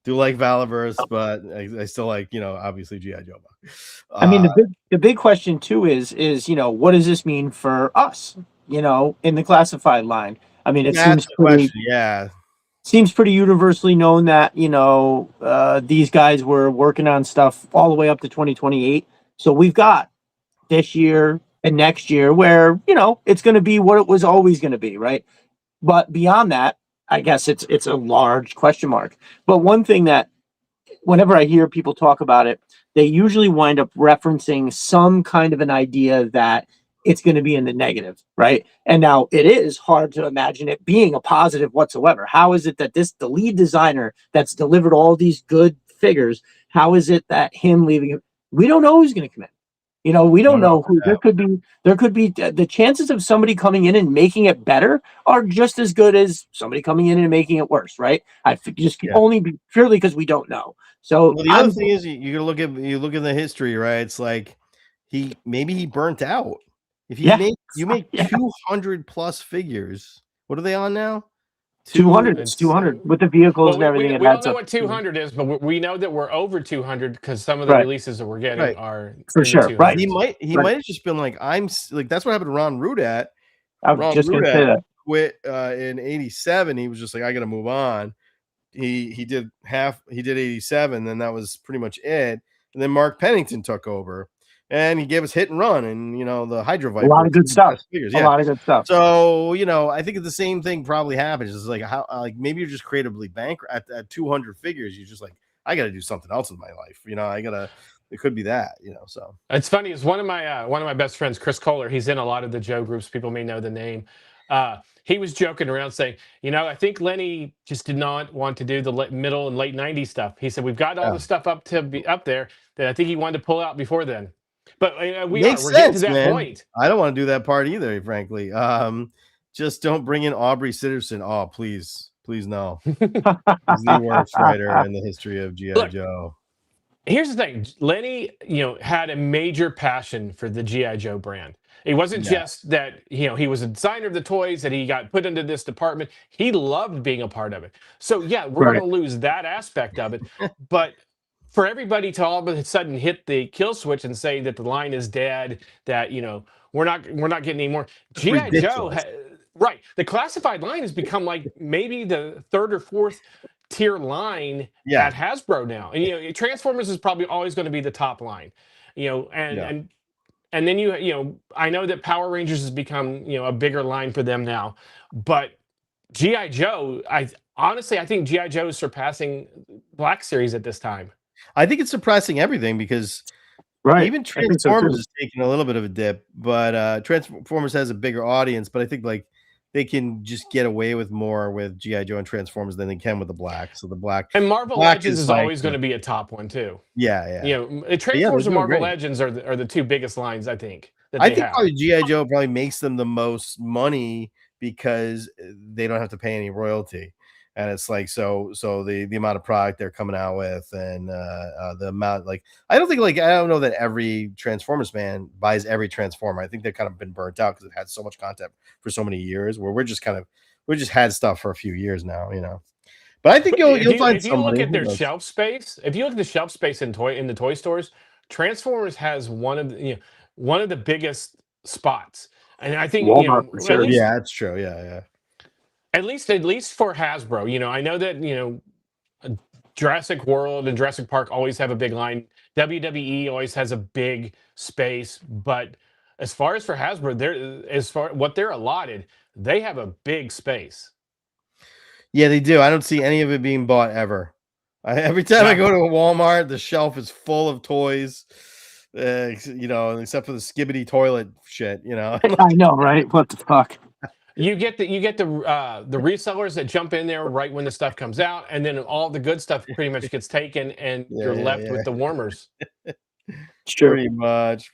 Do like Valorverse, but I still like obviously G.I. Joe. I mean, the big question too is what does this mean for us? In the classified line. I mean, it seems pretty universally known that these guys were working on stuff all the way up to 2028. So we've got this year and next year where it's going to be what it was always going to be, right? But beyond that, I guess it's a large question mark. But one thing that whenever I hear people talk about it, they usually wind up referencing some kind of an idea that it's going to be in the negative, right? And now it is hard to imagine it being a positive whatsoever. How is it that the lead designer that's delivered all these good figures, how is it that him leaving, we don't know who's going to come in. We don't know who. There could be the chances of somebody coming in and making it better are just as good as somebody coming in and making it worse, right? I just can only be purely because we don't know. So the other thing is you look at the history, right? It's like maybe he burnt out. If you make 200 plus figures, what are they on now? 200. It's 200 with the vehicles and everything. We don't know what 200 is, but we know that we're over 200 because some of the releases that we're getting are for sure. Right. He might have just been like, that's what happened to Ron Rudat. I was just going to say that. Quit in '87. He was just like, I got to move on. He did 87, then that was pretty much it. And then Mark Pennington took over. And he gave us Hit and Run and the Hydro Viper. A lot of good stuff. A lot of good stuff. So I think the same thing probably happens. It's like maybe you're just creatively bankrupt at 200 figures. You're just like, I got to do something else in my life. It could be that. So it's funny. It's one of my best friends, Chris Kohler. He's in a lot of the Joe groups. People may know the name. He was joking around saying, I think Lenny just did not want to do the middle and late '90s stuff. He said we've got all the stuff up there that I think he wanted to pull out before then. But we're getting to that point. I don't want to do that part either, frankly. Just don't bring in Aubrey Sitterson. Oh, please no. He's the worst writer in the history of G.I. Joe. Here's the thing, Lenny, had a major passion for the GI Joe brand. It wasn't just that he was a designer of the toys, that he got put into this department. He loved being a part of it. So yeah, we're going to lose that aspect of it. But for everybody to all of a sudden hit the kill switch and say that the line is dead, that we're not getting any more GI Joe. Right, the classified line has become like maybe the third or fourth tier line at Hasbro now, and Transformers is probably always going to be the top line, and then I know that Power Rangers has become a bigger line for them now, but GI Joe, I think GI Joe is surpassing Black Series at this time. I think it's surpassing everything because even Transformers is taking a little bit of a dip, but Transformers has a bigger audience, but I think like they can just get away with more with GI Joe and Transformers than they can with the Black. So the Black and Marvel Legends is always going to be a top one too. Transformers and Marvel Legends are the two biggest lines I think. I think probably GI Joe probably makes them the most money because they don't have to pay any royalty, and it's like so the amount of product they're coming out with, and the amount, like I don't know that every Transformers fan buys every Transformer. I think they've kind of been burnt out because it had so much content for so many years, where we just had stuff for a few years now, But I think you'll find somebody. If you look at their shelf space, if you look at the shelf space in the toy stores, Transformers has one of the biggest spots, and I think Walmart for sure. Yeah, that's true. Yeah. At least for Hasbro, I know that Jurassic World and Jurassic Park always have a big line. WWE always has a big space, but as far as for Hasbro, what they're allotted, they have a big space. Yeah, they do. I don't see any of it being bought ever. Every time I go to a Walmart, the shelf is full of toys. Except for the skibbity toilet shit. I know, right? What the fuck? You get the resellers that jump in there right when the stuff comes out, and then all the good stuff pretty much gets taken, and you're left with the warmers. Pretty much.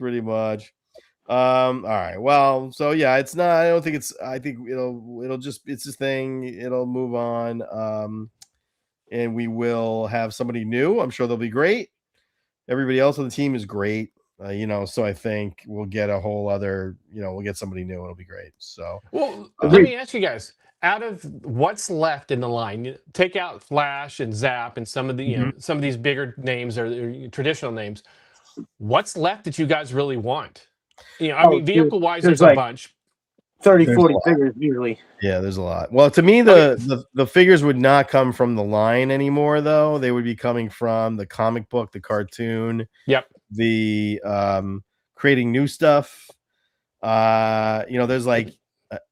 All right. Well, so yeah, it's not. I don't think it's. I think it'll just. It's this thing. It'll move on. And we will have somebody new. I'm sure they'll be great. Everybody else on the team is great. So I think we'll get a whole other, we'll get somebody new. It'll be great. So, well, let me ask you guys, out of what's left in the line, take out Flash and Zap and some of the, some of these bigger names or traditional names. What's left that you guys really want? Vehicle wise, there's a bunch. 30, 40 figures usually. Yeah, there's a lot. Well, to me, the figures would not come from the line anymore, though. They would be coming from the comic book, the cartoon. Yep. The creating new stuff. There's like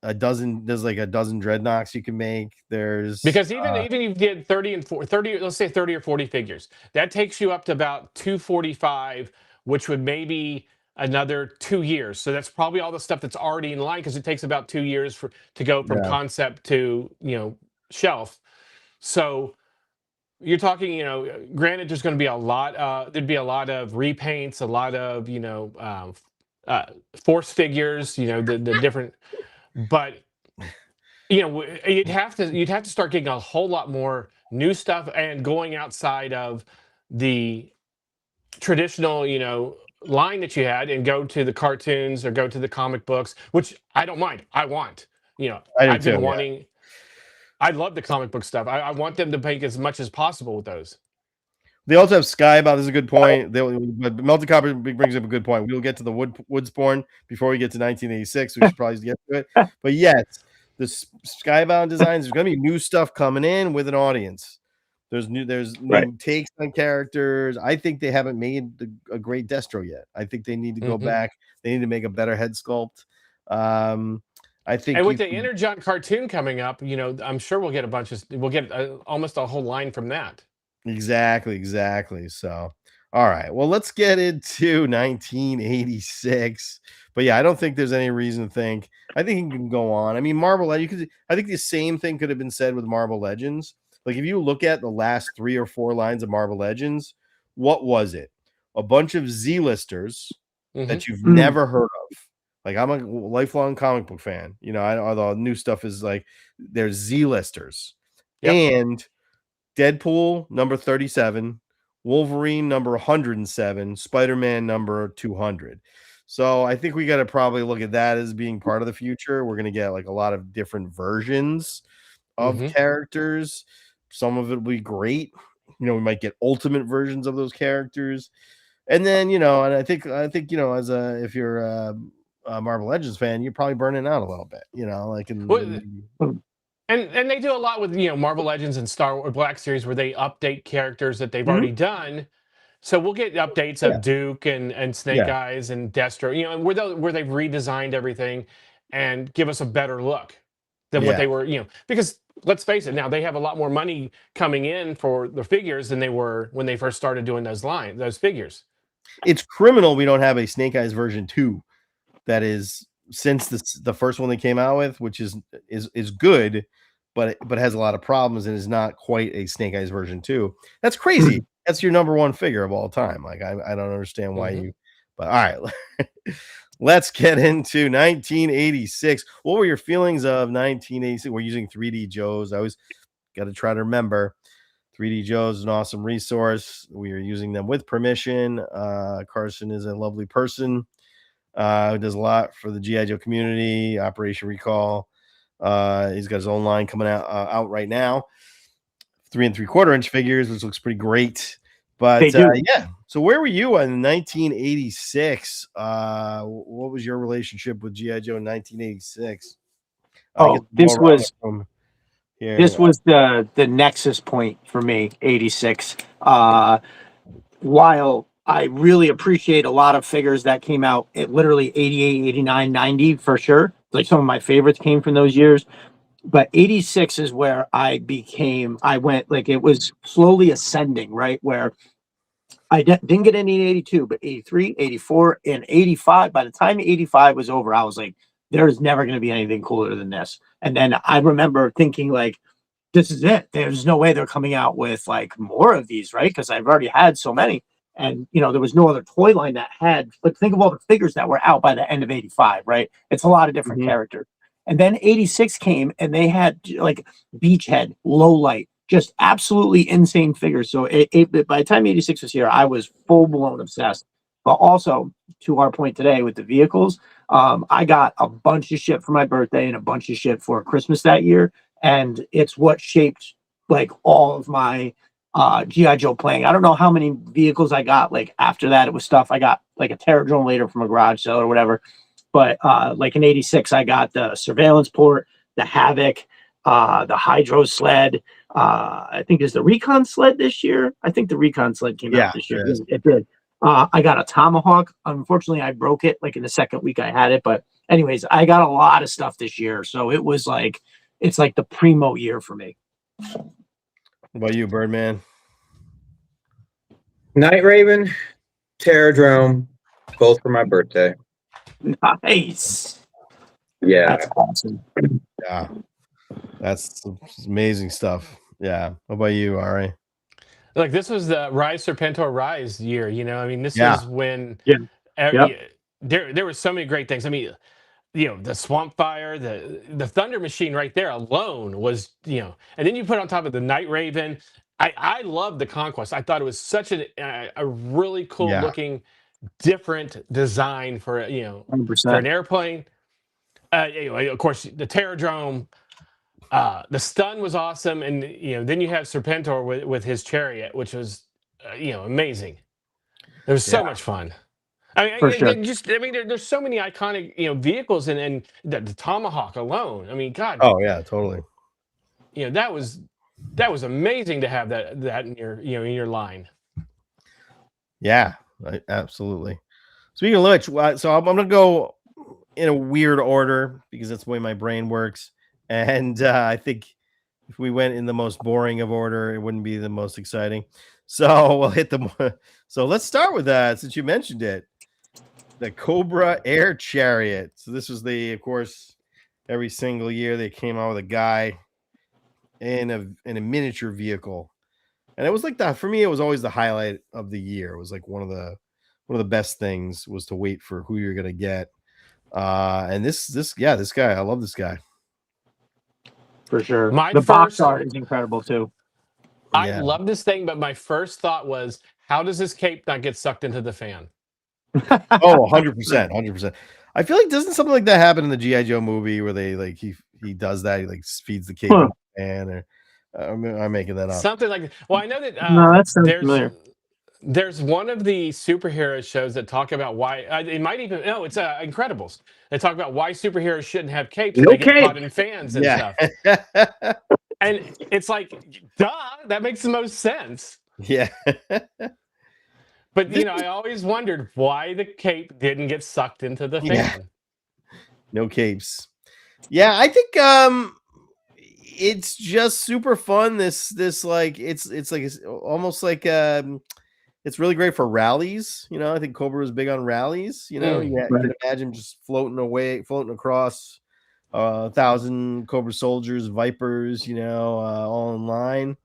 a dozen Dreadnoks you can make. Because even if you get 30 and 30, let's say 30 or 40 figures, that takes you up to about 245, which would maybe another 2 years. So that's probably all the stuff that's already in line, because it takes about 2 years to go from concept to shelf. So you're talking, granted, there's going to be a lot. There'd be a lot of repaints, a lot of force figures, the different. But you'd have to start getting a whole lot more new stuff and going outside of the traditional, line that you had, and go to the cartoons or go to the comic books, which I don't mind. I want, I've been wanting. Yeah. I love the comic book stuff. I want them to make as much as possible with those. They also have Skybound. This is a good point. But Melted Copper brings up a good point. We'll get to the Woodspawn before we get to 1986. We should probably get to it. But yes, the Skybound designs, there's going to be new stuff coming in with an audience. There's new takes on characters. I think they haven't made a great Destro yet. I think they need to go back. They need to make a better head sculpt. I think, and with the Energon cartoon coming up, I'm sure we'll get almost a whole line from that. Exactly. So, all right. Well, let's get into 1986. But yeah, I don't think there's any reason to think. I think it can go on. I mean, I think the same thing could have been said with Marvel Legends. Like, if you look at the last 3 or 4 lines of Marvel Legends, what was it? A bunch of Z-listers that you've never heard of. Like, I'm a lifelong comic book fan. Although new stuff is like, there's Z-listers. Yep. And Deadpool number 37 Wolverine number 107, Spider-Man number 200. So I think we got to probably look at that as being part of the future. We're going to get like a lot of different versions of characters. Some of it will be great. We might get ultimate versions of those characters. And then, and I think, as if you're a Marvel Legends fan, you're probably burning out a little bit, like and they do a lot with Marvel Legends and Star Wars Black Series where they update characters that they've already done. So we'll get updates of Duke and Snake Eyes and Destro, where they've redesigned everything and give us a better look than what they were, because let's face it, now they have a lot more money coming in for the figures than they were when they first started doing those figures. It's criminal we don't have a Snake Eyes version 2 that is since the first one they came out with, which is good, but has a lot of problems and is not quite a Snake Eyes version 2. That's crazy. That's your number one figure of all time. Like I don't understand why you. But all right, let's get into 1986. What were your feelings of 1986? We're using 3D Joes. I always got to try to remember. 3D Joe's is an awesome resource. We are using them with permission. Carson is a lovely person who does a lot for the G.I. Joe community, Operation Recall. He's got his own line coming out right now. 3 3/4 inch figures, which looks pretty great. But yeah. So where were you in 1986? What was your relationship with G.I. Joe in 1986? This was the nexus point for me, 86. While I really appreciate a lot of figures that came out at literally 88, 89, 90 for sure. Like some of my favorites came from those years. But 86 is where I went, like it was slowly ascending, right? Where I didn't get any in 82, but 83, 84, and 85. By the time 85 was over, I was like, there's never going to be anything cooler than this. And then I remember thinking like, this is it. There's no way they're coming out with like more of these, right? Because I've already had so many. And, there was no other toy line that had, like, think of all the figures that were out by the end of 85, right? It's a lot of different characters. And then 86 came and they had like Beachhead, Low Light, just absolutely insane figures. So by the time 86 was here, I was full blown obsessed. But also to our point today with the vehicles, I got a bunch of shit for my birthday and a bunch of shit for Christmas that year. And it's what shaped like all of my G.I. Joe playing. I don't know how many vehicles I got like after that. It was stuff I got like a Terradrome later from a garage sale or whatever. But like in 86, I got the Surveillance Port, the Havoc, the Hydro Sled. I think is the Recon Sled this year. I think the Recon Sled came out this year. It did. I got a Tomahawk. Unfortunately, I broke it like in the second week I had it. But anyways, I got a lot of stuff this year. So it was like, it's like the primo year for me. What about you, Birdman? Night Raven, Terradrome, both for my birthday. Nice. Yeah. That's awesome. Yeah. That's amazing stuff. Yeah. What about you, R.A.? Like this was the Serpentor Rise year, this is when there were so many great things. I mean, the Swamp Fire, the Thunder Machine right there alone was, and then you put on top of the Night Raven. I love the Conquest. I thought it was such a really cool looking, different design for, 100%. for an airplane. Of course, the Terradrome, the Stun was awesome. And, then you have Serpentor with his Chariot, which was, amazing. It was so much fun. I mean, there's so many iconic, vehicles and the Tomahawk alone. I mean, God. Oh yeah, totally. That was amazing to have that in your line. Yeah, absolutely. Speaking of which, so I'm gonna go in a weird order because that's the way my brain works, and I think if we went in the most boring of order, it wouldn't be the most exciting. So we'll hit the. So let's start with that since you mentioned it. The Cobra Air Chariot. So this was of course, every single year they came out with a guy in a miniature vehicle, and it was like that for me. It was always the highlight of the year. It was like one of the best things was to wait for who you're gonna get. And this guy, I love this guy for sure. The box art is incredible too. I love this thing, but my first thought was, how does this cape not get sucked into the fan? Oh, 100%, 100%. I feel like doesn't something like that happen in the G.I. Joe movie where they like he does that, he like feeds the cape in the fan, or I'm making that up. Something like that. Well, I know that No, that sounds familiar. There's one of the superhero shows that talk about why it might even it's Incredibles. They talk about why superheroes shouldn't have capes. No They get cape. caught in fans and stuff. And it's like, duh, that makes the most sense. Yeah. But you know, I always wondered why the cape didn't get sucked into the fan. No capes. Yeah, I think it's just super fun. This like it's like almost like it's really great for rallies. You know, I think Cobra was big on rallies. You know, you can imagine just floating across 1,000 Cobra soldiers, Vipers. You know, all in line.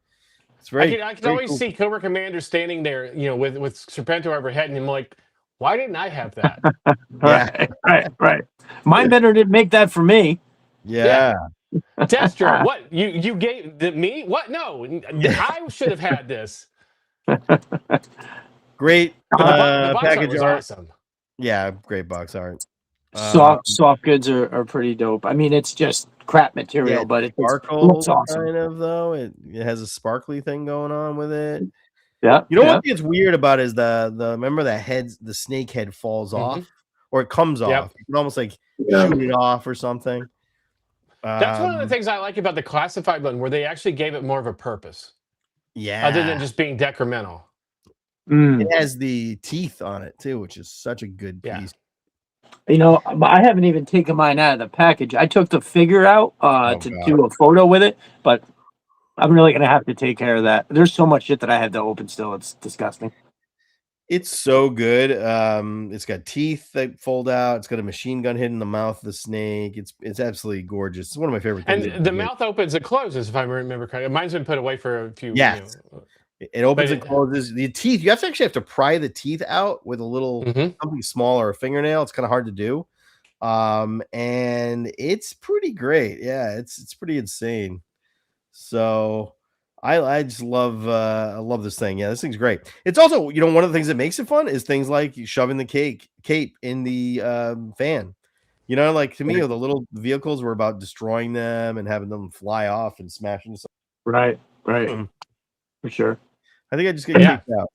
It's very. I can always see Cobra Commander standing there, you know, with Serpentor overhead, and I'm like, why didn't I have that? Right. Mine better didn't make that for me. Yeah. Destro, what you gave me? What? No, I should have had this. Great The box package was art. awesome. Yeah, great box art. Soft goods are pretty dope. I mean, it's just crap material, but it looks awesome. Kind of though. It has a sparkly thing going on with it. Yeah. You know what gets weird about is the remember the snake head falls off or it comes off. You can almost like shoot it off or something. That's one of the things I like about the classified one, where they actually gave it more of a purpose. Yeah. Other than just being decremental. It has the teeth on it too, which is such a good piece. You know, I haven't even taken mine out of the package. I took the figure out to do a photo with it, but I'm really going to have to take care of that. There's so much shit that I had to open still. It's disgusting. It's so good. It's got teeth that fold out. It's got a machine gun hidden in the mouth of the snake. It's absolutely gorgeous. It's one of my favorite things. And the mouth opens and closes, if I remember correctly. Mine's been put away for a few. Yes. It opens and closes. The teeth, you have to actually pry the teeth out with a little something small or a fingernail. It's kind of hard to do. And it's pretty great. Yeah, it's pretty insane. So I just love I love this thing. Yeah, this thing's great. It's also, you know, one of the things that makes it fun is things like shoving the cape in the fan. You know, like to me, the little vehicles were about destroying them and having them fly off and smash into something. Right. For sure. I think I just get kicked out.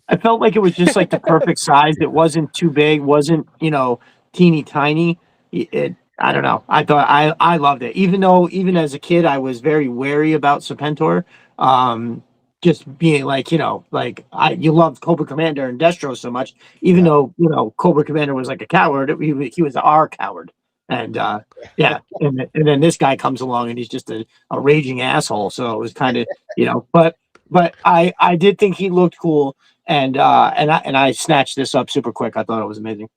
I felt like it was just like the perfect size. It wasn't too big, wasn't, you know, teeny tiny. I don't know. I thought I loved it. Even as a kid, I was very wary about Serpentor. Just being like, you know, like you loved Cobra Commander and Destro so much, even though, you know, Cobra Commander was like a coward, he was our coward. And and then this guy comes along and he's just a raging asshole. So it was kind of, you know, but I did think he looked cool, and I snatched this up super quick. I thought it was amazing.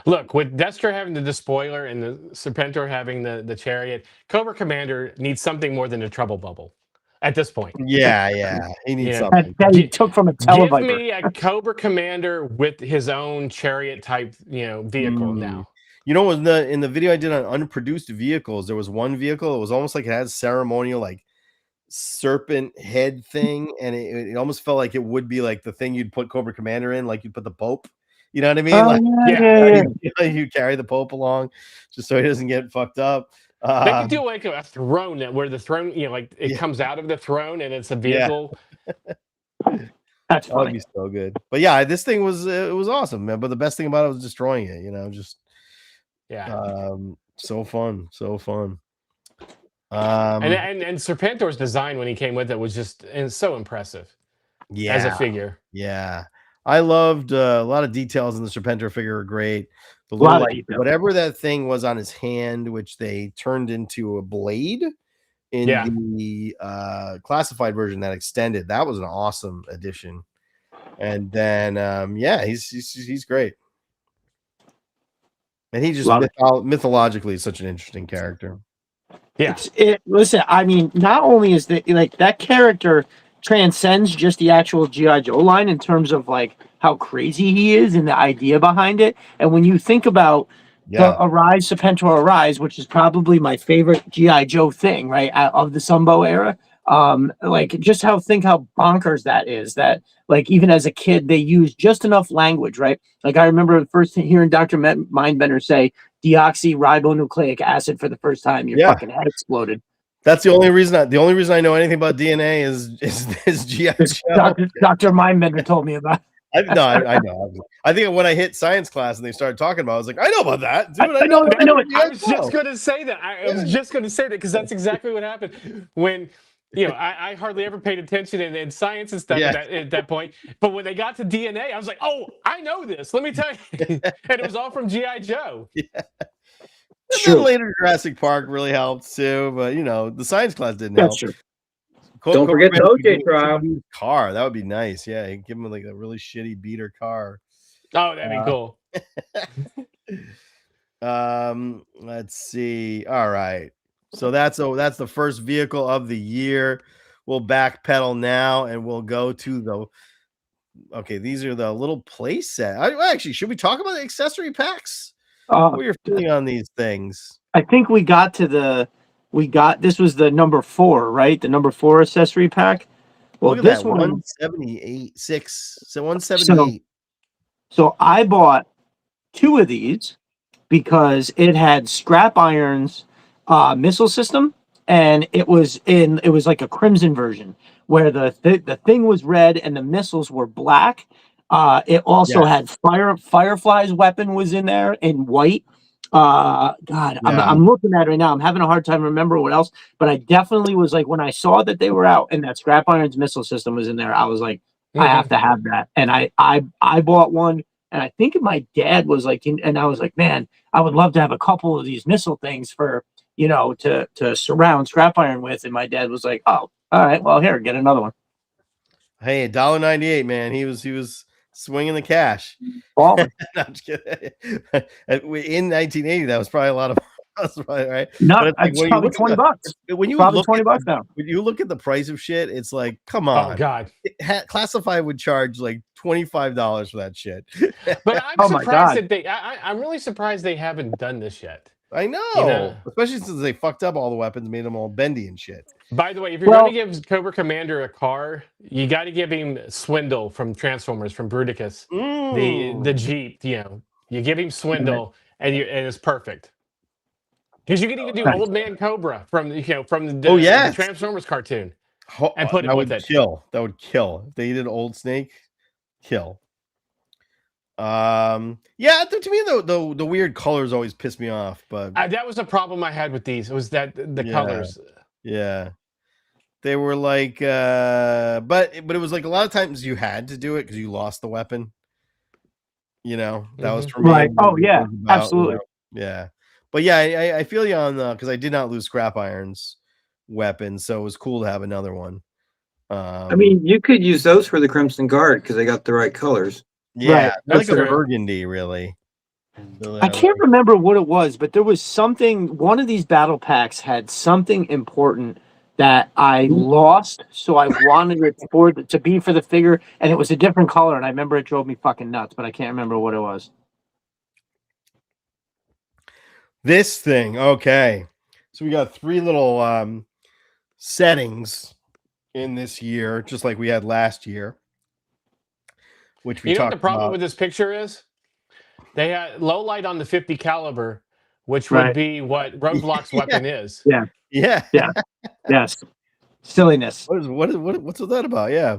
Look, with Destro having the despoiler and the Serpentor having the chariot, Cobra Commander needs something more than a trouble bubble at this point. Yeah. He needs something. That he took from a Televiper. Give me a Cobra Commander with his own chariot type, you know, vehicle now. You know, in the video I did on unproduced vehicles, there was one vehicle. It was almost like it had ceremonial like serpent head thing, and it almost felt like it would be like the thing you'd put Cobra Commander in, like you'd put the Pope. You know what I mean? You carry the Pope along just so he doesn't get fucked up. They could do like a throne where the throne, you know, like it comes out of the throne and it's a vehicle. That's that would be so good. But yeah, this thing was it was awesome, man. But the best thing about it was destroying it. You know, just so fun. And Serpentor's design when he came with it was just so impressive. Yeah, as a figure. Yeah, I loved a lot of details in the Serpentor figure. Are great. The little, like, whatever that thing was on his hand, which they turned into a blade in the classified version that extended. That was an awesome addition. And then he's great. And he just mythologically is such an interesting character. Yeah. Listen, I mean, not only is that character transcends just the actual G.I. Joe line in terms of like how crazy he is and the idea behind it. And when you think about the Serpentor Arise, which is probably my favorite G.I. Joe thing, right, of the Sumbo era, Like just think how bonkers that is. That like even as a kid they use just enough language, right? Like I remember first hearing Dr. Mindbender say deoxyribonucleic acid for the first time. Your fucking head exploded. That's the only reason. The only reason I know anything about DNA is GI Joe. Dr. Mindbender told me about. I know. I think when I hit science class and they started talking about it, I was like, I know about that. Dude, I know. I was just going to say that. I was just going to say that because that's exactly what happened when, I hardly ever paid attention in science and stuff at that point. But when they got to DNA, I was like, oh, I know this. Let me tell you. And it was all from G.I. Joe. Yeah. And then later Jurassic Park really helped too. But, the science class didn't help. True. Don't forget the OJ trial. Car. That would be nice. Yeah. You give him like a really shitty beater car. Oh, that'd be cool. Let's see. All right. So that's the first vehicle of the year. We'll backpedal now and we'll go to these are the little play set. Actually, should we talk about the accessory packs? What are you feeling on these things? I think this was the number 4, right? The number 4 accessory pack. Well, look at this that, one 178, 6. So 178. So I bought 2 of these because it had Scrap Iron's missile system, and it was like a crimson version where the thing was red and the missiles were black. It also had Firefly's weapon was in there in white. I'm looking at it right now. I'm having a hard time remembering what else, but I definitely was like, when I saw that they were out and that Scrap Iron's missile system was in there, I was like, I have to have that. And I bought one, and I think my dad was like, and I was like, man, I would love to have a couple of these missile things for, to surround Scrap Iron with. And my dad was like, oh, all right, well, here, get another one. Hey, $1.98, man. He was swinging the cash. No, I'm just kidding. In 1980, that was probably a lot of right. No, it's like, probably $20. When you probably look $20 now. When you look at the price of shit, it's like, come on. Oh God. Classified would charge like $25 for that shit. But I'm surprised that I'm really surprised they haven't done this yet. I know. Especially since they fucked up all the weapons, made them all bendy and shit. By the way, if you're going to give Cobra Commander a car, you got to give him Swindle from Transformers, from Bruticus, the Jeep. You give him Swindle, and it's perfect. Because you can even do Old Man Cobra from the Transformers cartoon, and put it with it. That would kill. If they did Old Snake, kill. To me the weird colors always piss me off, but that was the problem I had with these. It was that the colors. Yeah. They were like but it was like a lot of times you had to do it because you lost the weapon. That was for me. Right. Oh yeah, absolutely. Yeah. But yeah, I feel you on because I did not lose Scrap Iron's weapon, so it was cool to have another one. I mean, you could use those for the Crimson Guard because they got the right colors. Yeah, right. like a burgundy, really. I can't remember what it was, but there was something. One of these battle packs had something important that I lost, so I wanted it to be for the figure, and it was a different color, and I remember it drove me fucking nuts, but I can't remember what it was. This thing, okay. So we got 3 little settings in this year, just like we had last year. Which we talked about. What the problem with this picture is? They had low light on the 50 caliber, which would be what Roadblock's weapon is. Yeah. Yes. Silliness. What's with that about? Yeah.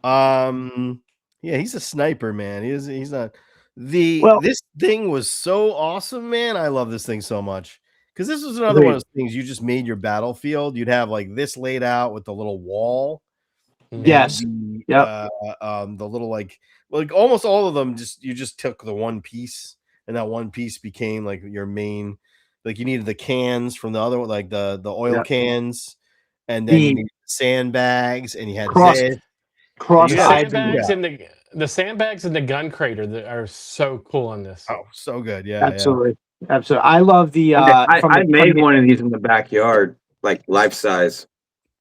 Yeah, he's a sniper, man. He's not this thing was so awesome, man. I love this thing so much. Because this was another one of those things you just made your battlefield. You'd have like this laid out with the little wall. Yes. The little like almost all of them you just took the one piece, and that one piece became like your main. Like you needed the cans from the other one, like the oil cans, and then you needed sandbags, and you had sandbags and the sandbags and the gun crater that are so cool on this. Oh, so good, yeah, absolutely. I love the. I made one of these in the backyard, like life size.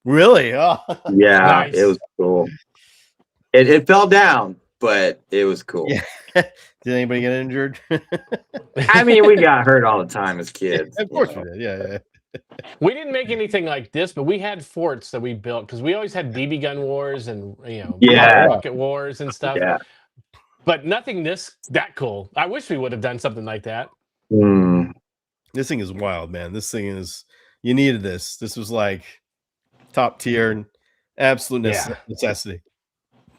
Really? Oh. Yeah, nice. It was cool. It fell down, but it was cool. Yeah. Did anybody get injured? I mean, we got hurt all the time as kids. Of course we did. Yeah. We didn't make anything like this, but we had forts that we built because we always had BB gun wars and bottle rocket wars and stuff. Yeah. But nothing that cool. I wish we would have done something like that. This thing is wild, man. This thing is, you needed this. This was like top tier, absolute necessity.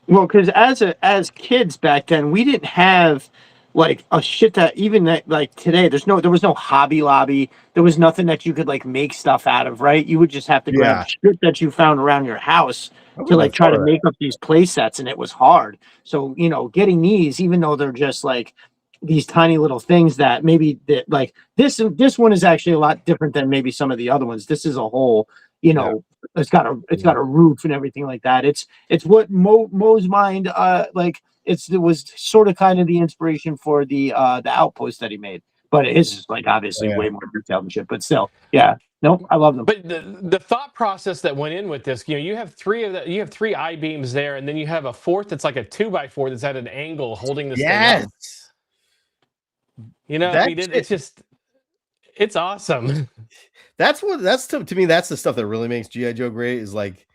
Well, because as kids back then, we didn't have like a shit that even that like today. There was no Hobby Lobby. There was nothing that you could like make stuff out of, right? You would just have to grab shit that you found around your house to like try to make up these play sets, and it was hard. So getting these, even though they're just like these tiny little things that maybe that like this one is actually a lot different than maybe some of the other ones. This is a whole, it's got a roof and everything like that. It's what Mo's mind like it was sort of kind of the inspiration for the Outpost that he made, but it is like obviously way more detailed and shit, but still, no, I love them. But the thought process that went in with this, you have three I-beams there, and then you have a fourth that's like a 2x4 that's at an angle holding this thing up. I mean, it's awesome. To me, that's the stuff that really makes G.I. Joe great, is like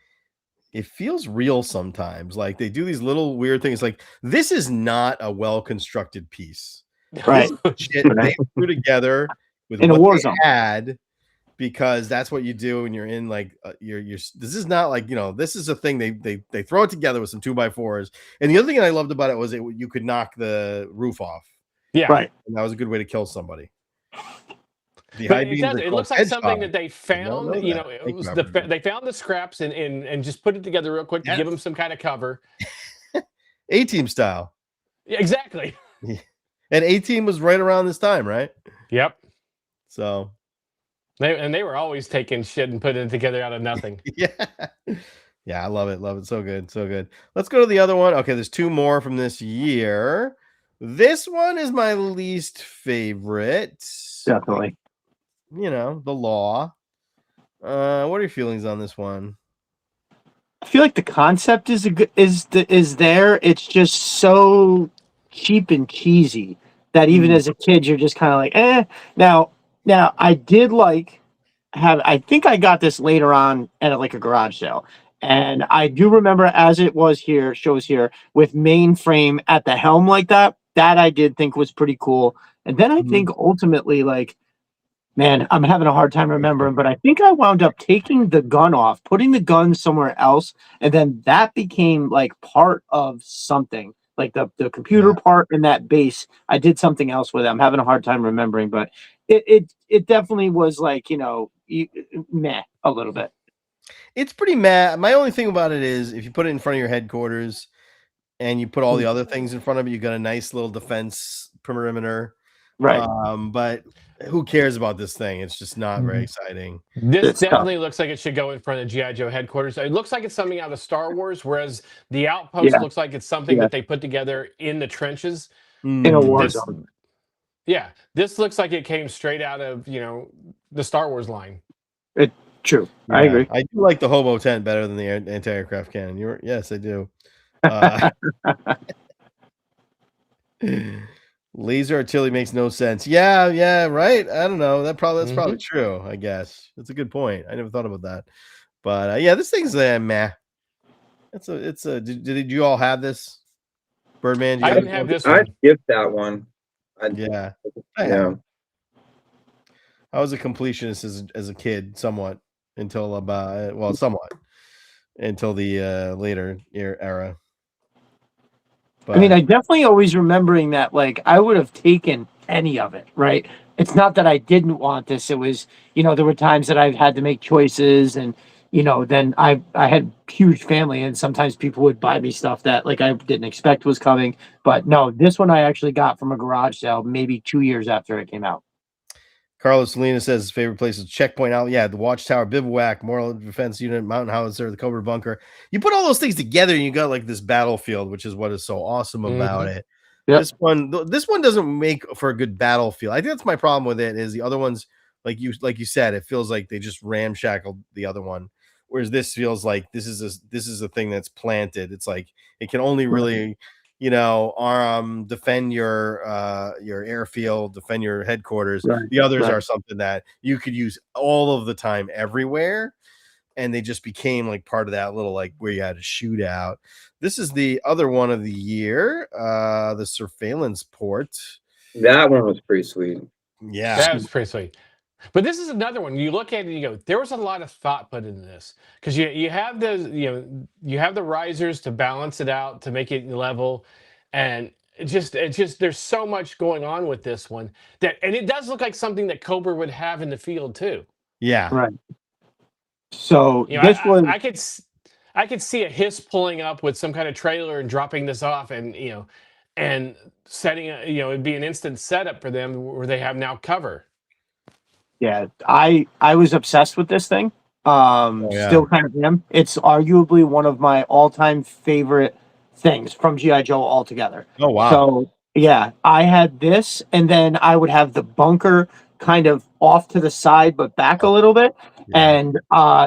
it feels real sometimes. Like they do these little weird things. Like this is not a well-constructed piece. Right. Shit they threw together with in what a war they zone. had, because that's what you do when you're in like you're this is not like this is a thing they throw it together with some 2x4s. And the other thing I loved about it was you could knock the roof off. Yeah, right. And that was a good way to kill somebody. It looks like something that they found. They found the scraps and just put it together real quick to give them some kind of cover. A-Team style. Yeah, exactly. And A-Team was right around this time, right? Yep. So they were always taking shit and putting it together out of nothing. Yeah, I love it. Love it. So good. So good. Let's go to the other one. Okay, there's two more from this year. This one is my least favorite. Definitely. The Law. What are your feelings on this one? I feel like the concept is there. It's just so cheap and cheesy that even as a kid, you're just kind of like, eh. Now I did I think I got this later on at like a garage sale. And I do remember as it shows here with mainframe at the helm like that I did think was pretty cool. And then I think ultimately, like, man, I'm having a hard time remembering, but I think I wound up taking the gun off, putting the gun somewhere else, and then that became like part of something, like the computer part in that base. I did something else with it. I'm having a hard time remembering, but it definitely was like, meh a little bit. It's pretty mad. My only thing about it is if you put it in front of your headquarters and you put all the other things in front of it, you got a nice little defense perimeter. Right. But who cares about this thing? It's just not very exciting. This definitely looks like it should go in front of G.I. Joe headquarters. It looks like it's something out of Star Wars, whereas the Outpost looks like it's something that they put together in the trenches. In a war zone. Yeah, this looks like it came straight out of, the Star Wars line. True. Yeah, I agree. I do like the hobo tent better than the anti-aircraft cannon. Yes, I do. Laser artillery makes no sense. Yeah, right. I don't know. That's probably true. I guess that's a good point. I never thought about that. But this thing's meh. Did you all have this? Birdman? I didn't have this one. I skipped that one. Yeah. I was a completionist as a kid, somewhat until until the later era. But, I mean, I definitely always remembering that, like, I would have taken any of it, right? It's not that I didn't want this. It was, there were times that I've had to make choices, and, then I had huge family, and sometimes people would buy me stuff that, like, I didn't expect was coming. But no, this one I actually got from a garage sale maybe 2 years after it came out. Carlos Salinas says his favorite place is Checkpoint Out. Yeah, the Watchtower, Bivouac, Moral Defense Unit, Mountain Howitzer, the Cobra Bunker. You put all those things together and you got like this battlefield, which is what is so awesome about it. Yep. This one doesn't make for a good battlefield. I think that's my problem with it. Is the other ones, like you said, it feels like they just ramshackled the other one, whereas this feels like this is a thing that's planted. It's like it can only really defend your airfield, defend your headquarters. Right, The others right. are something that you could use all of the time everywhere, and they just became like part of that little like where you had a shootout. This is the other one of the year, the surveillance port. That one was pretty sweet. Yeah, That was pretty sweet. But this is another one. You look at it and you go, there was a lot of thought put into this, because you have those, you have the risers to balance it out, to make it level, and it just there's so much going on with this one, and it does look like something that Cobra would have in the field too. yeah, Right. So this was I could see a Hiss pulling up with some kind of trailer and dropping this off, and and setting it'd be an instant setup for them where they have now cover. Yeah, I was obsessed with this thing. Still kind of am. It's arguably one of my all-time favorite things from G.I. Joe altogether. Oh wow. So yeah, I had this, and then I would have the bunker kind of off to the side but back a little bit. Yeah. And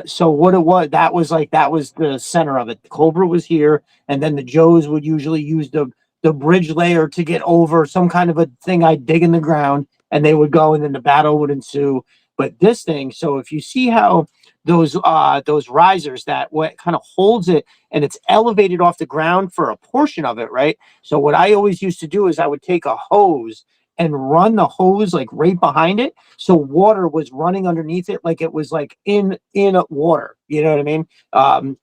so what it was, that was the center of it. The Cobra was here, and then the Joes would usually use the bridge layer to get over some kind of a thing I'd dig in the ground, and they would go, and then the battle would ensue. But this thing, so if you see how those risers, that what kind of holds it, and it's elevated off the ground for a portion of it, right? So what I always used to do is I would take a hose and run the hose like right behind it, so water was running underneath it, like it was like in water, you know what I mean?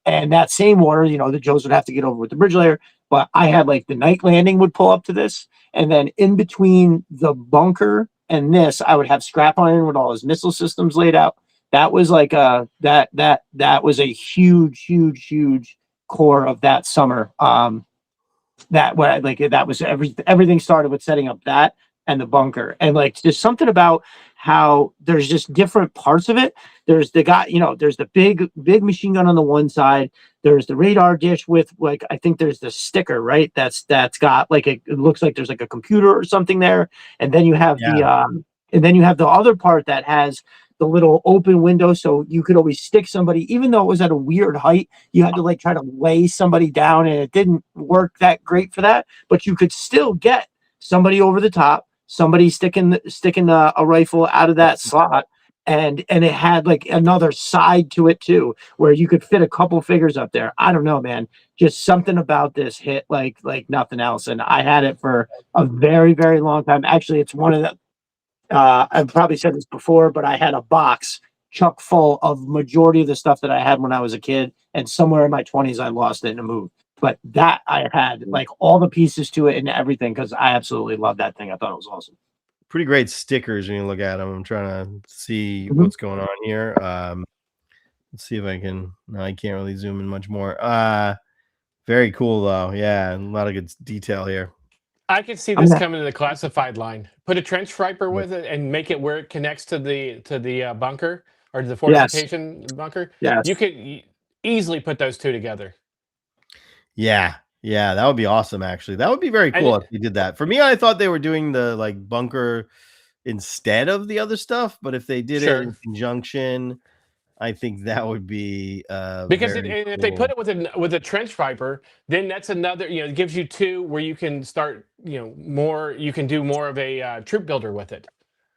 And that same water, the Joes would have to get over with the bridge layer, but I had like the night landing would pull up to this, and then in between the bunker and this, I would have Scrap Iron with all his missile systems laid out. That was like that was a huge core of that summer. That was everything started with setting up that and the bunker, and like there's something about how there's just different parts of it. There's the guy, there's the big machine gun on the one side. There's the radar dish with like, I think there's the sticker, right? That's got like it looks like there's like a computer or something there. And then you have the other part that has the little open window, so you could always stick somebody, even though it was at a weird height. You had to like try to lay somebody down, and it didn't work that great for that, but you could still get somebody over the top, somebody sticking a rifle out of that slot, and it had like another side to it too, where you could fit a couple figures up there. I don't know, man, just something about this hit like nothing else, and I had it for a very, very long time. Actually, it's one of the I've probably said this before, but I had a box chock full of majority of the stuff that I had when I was a kid, and somewhere in my 20s I lost it in a move. But that I had like all the pieces to it and everything, because I absolutely love that thing. I thought it was awesome. Pretty great stickers when you look at them. I'm trying to see what's going on here. Let's see if I can. No, I can't really zoom in much more. Very cool though. Yeah, a lot of good detail here. I could see this coming to the classified line. Put a trench striper with it and make it where it connects to the bunker, or the fortification bunker. Yes. You could easily put those two together. Yeah, that would be awesome. Actually, that would be very cool if you did that. For me, I thought they were doing the like bunker instead of the other stuff, but if they did it in conjunction, I think that would be because if they put it with a trench viper, then that's another, it gives you two where you can start, more. You can do more of a troop builder with it.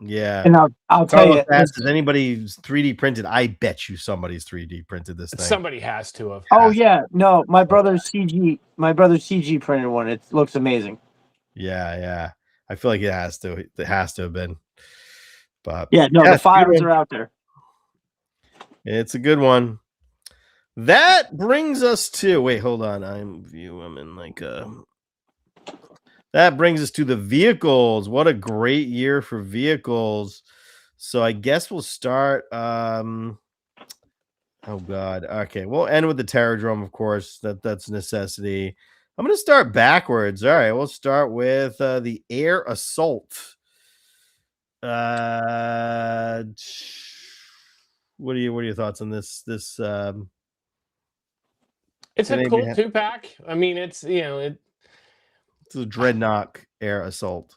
Yeah, and I'll tell you, has anybody's 3D printed? I bet you somebody's 3D printed this thing. Somebody has to have. Oh yeah, no, my brother's CG printed one. It looks amazing. Yeah. I feel like it has to. It has to have been. But yeah, no, the files are out there. It's a good one. That brings us to hold on. That brings us to the vehicles. What a great year for vehicles. So I guess we'll start. Oh God. Okay, we'll end with the Terradrome, of course. That's a necessity. I'm gonna start backwards. All right, we'll start with the Air Assault. What are your thoughts on this? It's a cool 2-pack. I mean, it's it's a Dreadnok Air Assault.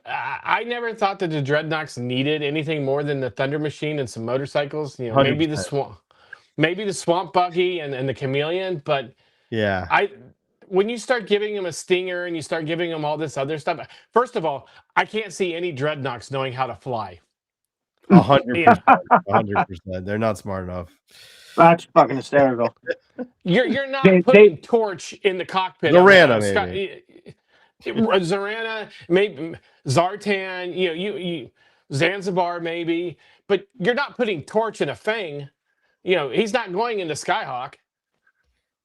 I never thought that the Dreadnoks needed anything more than the Thunder Machine and some motorcycles. Maybe the swamp buggy and the Chameleon, but yeah, when you start giving him a stinger and you start giving him all this other stuff, first of all, I can't see any Dreadnoks knowing how to fly. 100%. 100%. They're not smart enough. That's fucking hysterical. You're not They- putting Torch in the cockpit. Zorana, Zorana, maybe Zartan, you Zanzibar maybe, but you're not putting Torch in a Fang. He's not going into Skyhawk.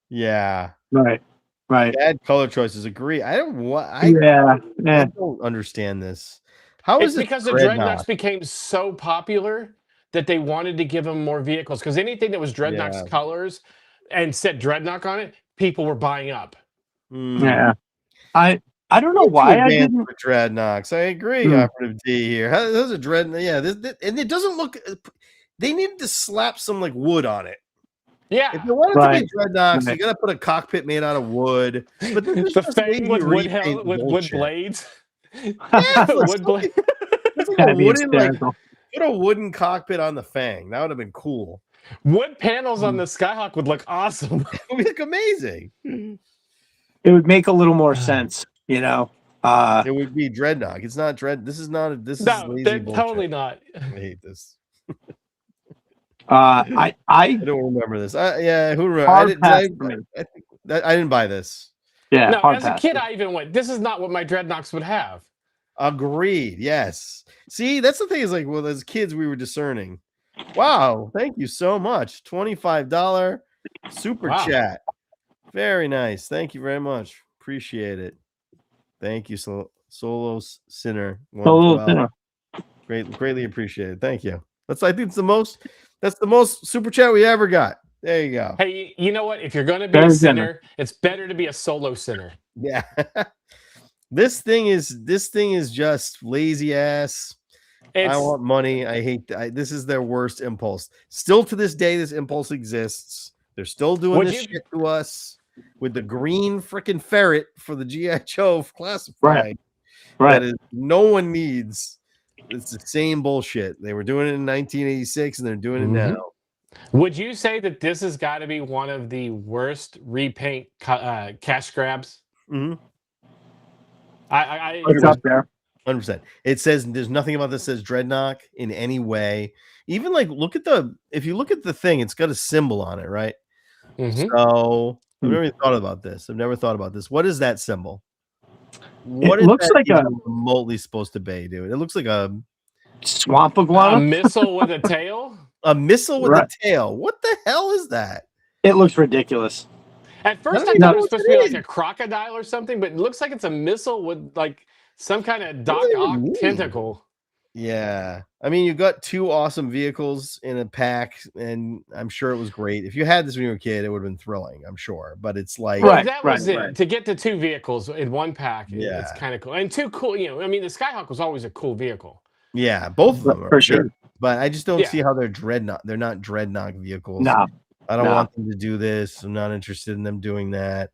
Yeah. Right. Bad color choices. Agree. I don't understand this. How is It's it because the Dreadnoks became so popular that they wanted to give them more vehicles, because anything that was Dreadnok's colors and said Dreadnok on it, people were buying up. Yeah. I don't know why I didn't. Dreadnoks. I agree. Operative D here. Those are Dreadnok. Yeah. And it doesn't look. They needed to slap some like wood on it. Yeah. If you wanted to be Dreadnoks, you got to put a cockpit made out of wood. But the Fang with wood blades. Yeah, wood blades. Put a wooden cockpit on the Fang. That would have been cool. Wood panels on the Skyhawk would look awesome. It would look amazing. It would make a little more sense, It would be Dreadnok. It's not Dread. This is lazy they're bullshit. Totally not. I hate this. I don't remember this. Who remember? I didn't buy this. Yeah. No, as a kid, I even went, this is not what my Dreadnoks would have. Agreed. Yes. See, that's the thing is like, well, as kids, we were discerning. Wow. Thank you so much. $25 super chat. Very nice. Thank you very much. Appreciate it. Thank you, Solo Sinner. Greatly appreciated. Thank you. I think it's the most super chat we ever got. There you go. Hey, you know what? If you're going to be a sinner, it's better to be a solo sinner. Yeah. This thing is just lazy ass. I want money. I hate this is their worst impulse. Still to this day, this impulse exists. They're still doing this shit to us with the green freaking ferret for the GI Joe classified. Right. That is no one needs. It's the same bullshit. They were doing it in 1986 and they're doing it now. Would you say that this has got to be one of the worst repaint cash grabs? Mm-hmm. It's up there. 100%. It says there's nothing about this says Dreadnok in any way. Even like if you look at the thing, it's got a symbol on it, right? So I've never even thought about this. What is that symbol? What it looks like remotely supposed to be, dude? It looks like a swamp iguana. A missile with a tail? A missile with a tail. What the hell is that? It looks ridiculous. At first, I thought it was supposed to be like a crocodile or something, but it looks like it's a missile with like some kind of Doc Ock tentacle. Yeah. I mean, you got two awesome vehicles in a pack, and I'm sure it was great. If you had this when you were a kid, it would have been thrilling, I'm sure. But it's like... that was it. To get the two vehicles in one pack, it's kind of cool. And two cool, the Skyhawk was always a cool vehicle. Yeah, both of them are. For sure. But I just don't see how they're Dreadnok. They're not Dreadnok vehicles. No. I don't want them to do this. I'm not interested in them doing that.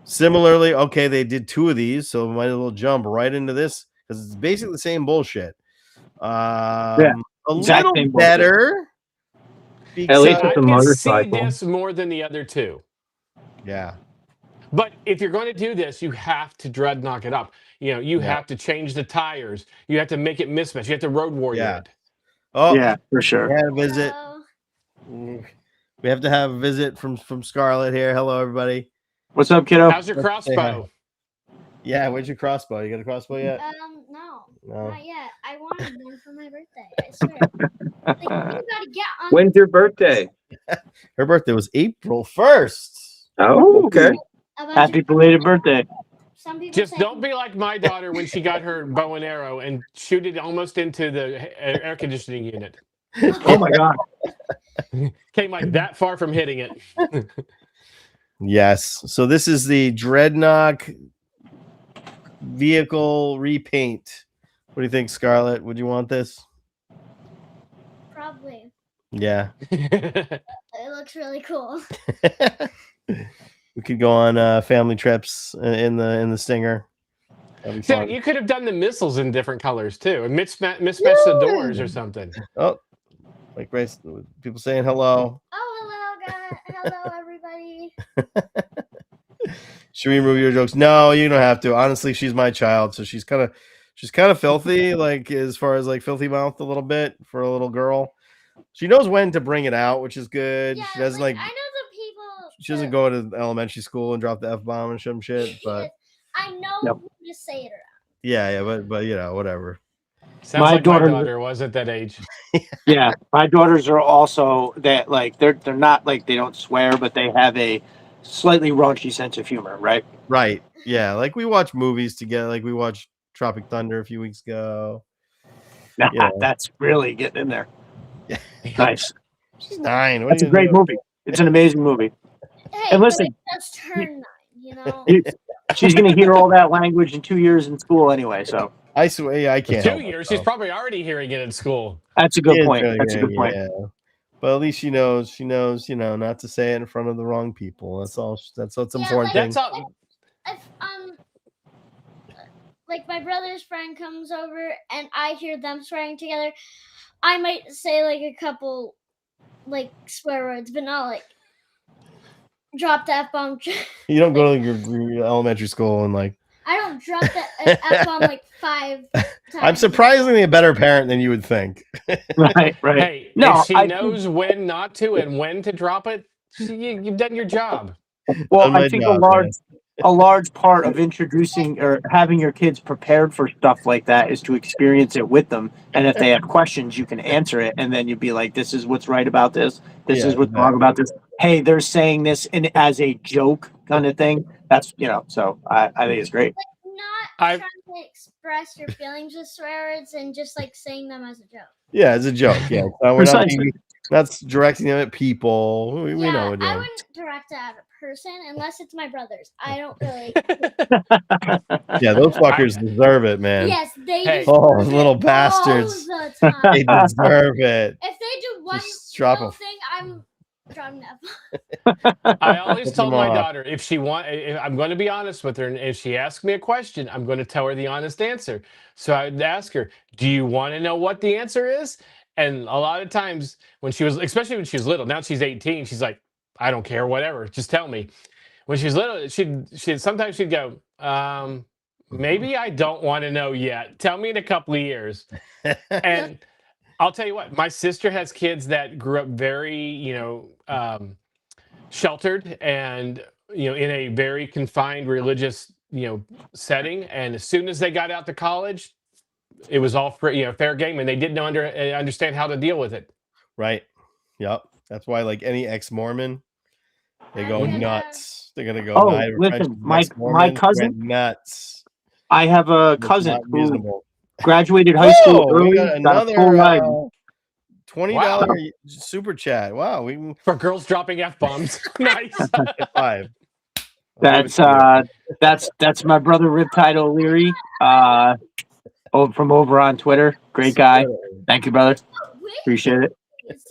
Similarly, okay, they did two of these, so we might as well jump right into this because it's basically the same bullshit. A little better. At least it's a motorcycle. I can see this more than the other two. Yeah. But if you're going to do this, you have to Dreadnok it up. You have to change the tires. You have to make it mismatch. You have to road warrior it. Oh, yeah, for sure. We had a visit. We have to have a visit from Scarlett here. Hello, everybody. What's up, kiddo? How's your crossbow? Yeah, where's your crossbow? You got a crossbow yet? No, not yet. I wanted one for my birthday. I swear. Like, you gotta get on. When's your birthday? Her birthday was April 1st. Oh, okay. Happy belated birthday. Just don't be like my daughter when she got her bow and arrow and shoot it almost into the air conditioning unit. Oh my god. Came like that far from hitting it. Yes. So this is the Dreadnok vehicle repaint. What do you think, Scarlett? Would you want this? Probably. Yeah. It looks really cool. We could go on family trips in the Stinger. So you could have done the missiles in different colors too, and mismatch the doors or something. Oh, like Grace, people saying hello. Oh, hello, guys. Hello, everybody. Should we remove your jokes? No, you don't have to. Honestly, she's my child, so she's kind of filthy, like as far as like filthy mouth a little bit for a little girl. She knows when to bring it out, which is good. Yeah, She doesn't like. I know the people. She doesn't go to elementary school and drop the F-bomb and some shit, but I know who to say it around. yeah, but you know, whatever. Sounds like my daughter was at that age. Yeah, my daughters are also that like they're not like they don't swear, but they have a slightly raunchy sense of humor, right? Right. Yeah, like we watch movies together. Like we watched Tropic Thunder a few weeks ago. Yeah. That's really getting in there. Yeah. Nice. She's 9. That's a great movie. It's an amazing movie. Hey, And listen, just turned 9. You know. She's gonna hear all that language in 2 years in school anyway. So I swear, I can't. 2 years. She's probably already hearing it in school. that's a good point. That's a good point. Yeah. But at least she knows, you know, not to say it in front of the wrong people. That's all. That's what's important thing. That's all. If like my brother's friend comes over and I hear them swearing together, I might say like a couple like swear words, but not like drop the F-bomb. You don't go to your elementary school and like. I don't drop the F-bomb like 5 times. I'm surprisingly a better parent than you would think. Right. Hey, No, if she knows when not to and when to drop it, you've done your job. Well, I think a large part of introducing or having your kids prepared for stuff like that is to experience it with them. And if they have questions, you can answer it. And then you'd be like, this is what's right about this. This is what's wrong about this. Hey, they're saying this as a joke kind of thing. That's, so I think it's great. Like not trying to express your feelings with swear words and just like saying them as a joke. Yeah, it's a joke. Yeah. We're not directing them at people. We know what I wouldn't direct it at a person unless it's my brothers. I don't really. Yeah, those fuckers deserve it, man. Yes, they deserve those little bastards. All the time. They deserve it. If they do one little thing, I'm dropping that. I always told my daughter if I'm going to be honest with her, and if she asks me a question, I'm going to tell her the honest answer. So I would ask her, "Do you want to know what the answer is?" And a lot of times especially when she was little, now she's 18, she's like, I don't care, whatever, just tell me. When she was little, sometimes she'd go, maybe I don't want to know yet. Tell me in a couple of years. And I'll tell you what, my sister has kids that grew up very, sheltered and, in a very confined religious, setting. And as soon as they got out to college, it was all fair game, and they didn't understand how to deal with it. Right. Yep. That's why, like any ex-Mormon, they go nuts. They're gonna go. Oh, listen, my cousin nuts. I have a cousin who graduated high school early. Got another $20 super chat. Wow, for girls dropping F-bombs. Nice. 5. That's my brother Riptide O'Leary. From over on Twitter. Great guy. Thank you, brother. Appreciate it. Seriously?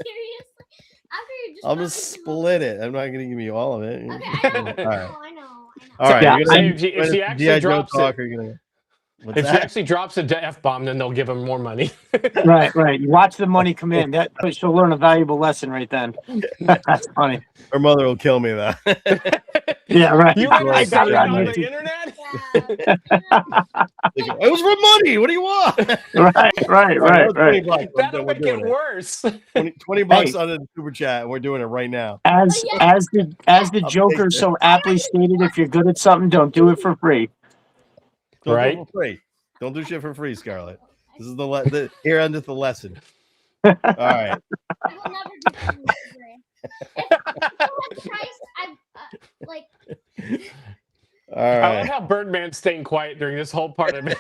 I'll just split it. I'm not going to give you all of it. Okay. I know. All right. Yeah, if she actually drops If she actually drops a F-bomb, then they'll give him more money. Right. You watch the money come in. She'll learn a valuable lesson right then. That's funny. Her mother will kill me, though. Yeah, right. You I got it on the internet? It was for money. What do you want? Right. That'll make it worse. $20 on the super chat. We're doing it right now. As the Joker so aptly stated, if you're good at something, don't do it for free. Don't do it for free. Don't do shit for free, Scarlett. This is here endeth the lesson. All right. I will never do something for free. If all right. I love how Birdman's staying quiet during this whole part of it.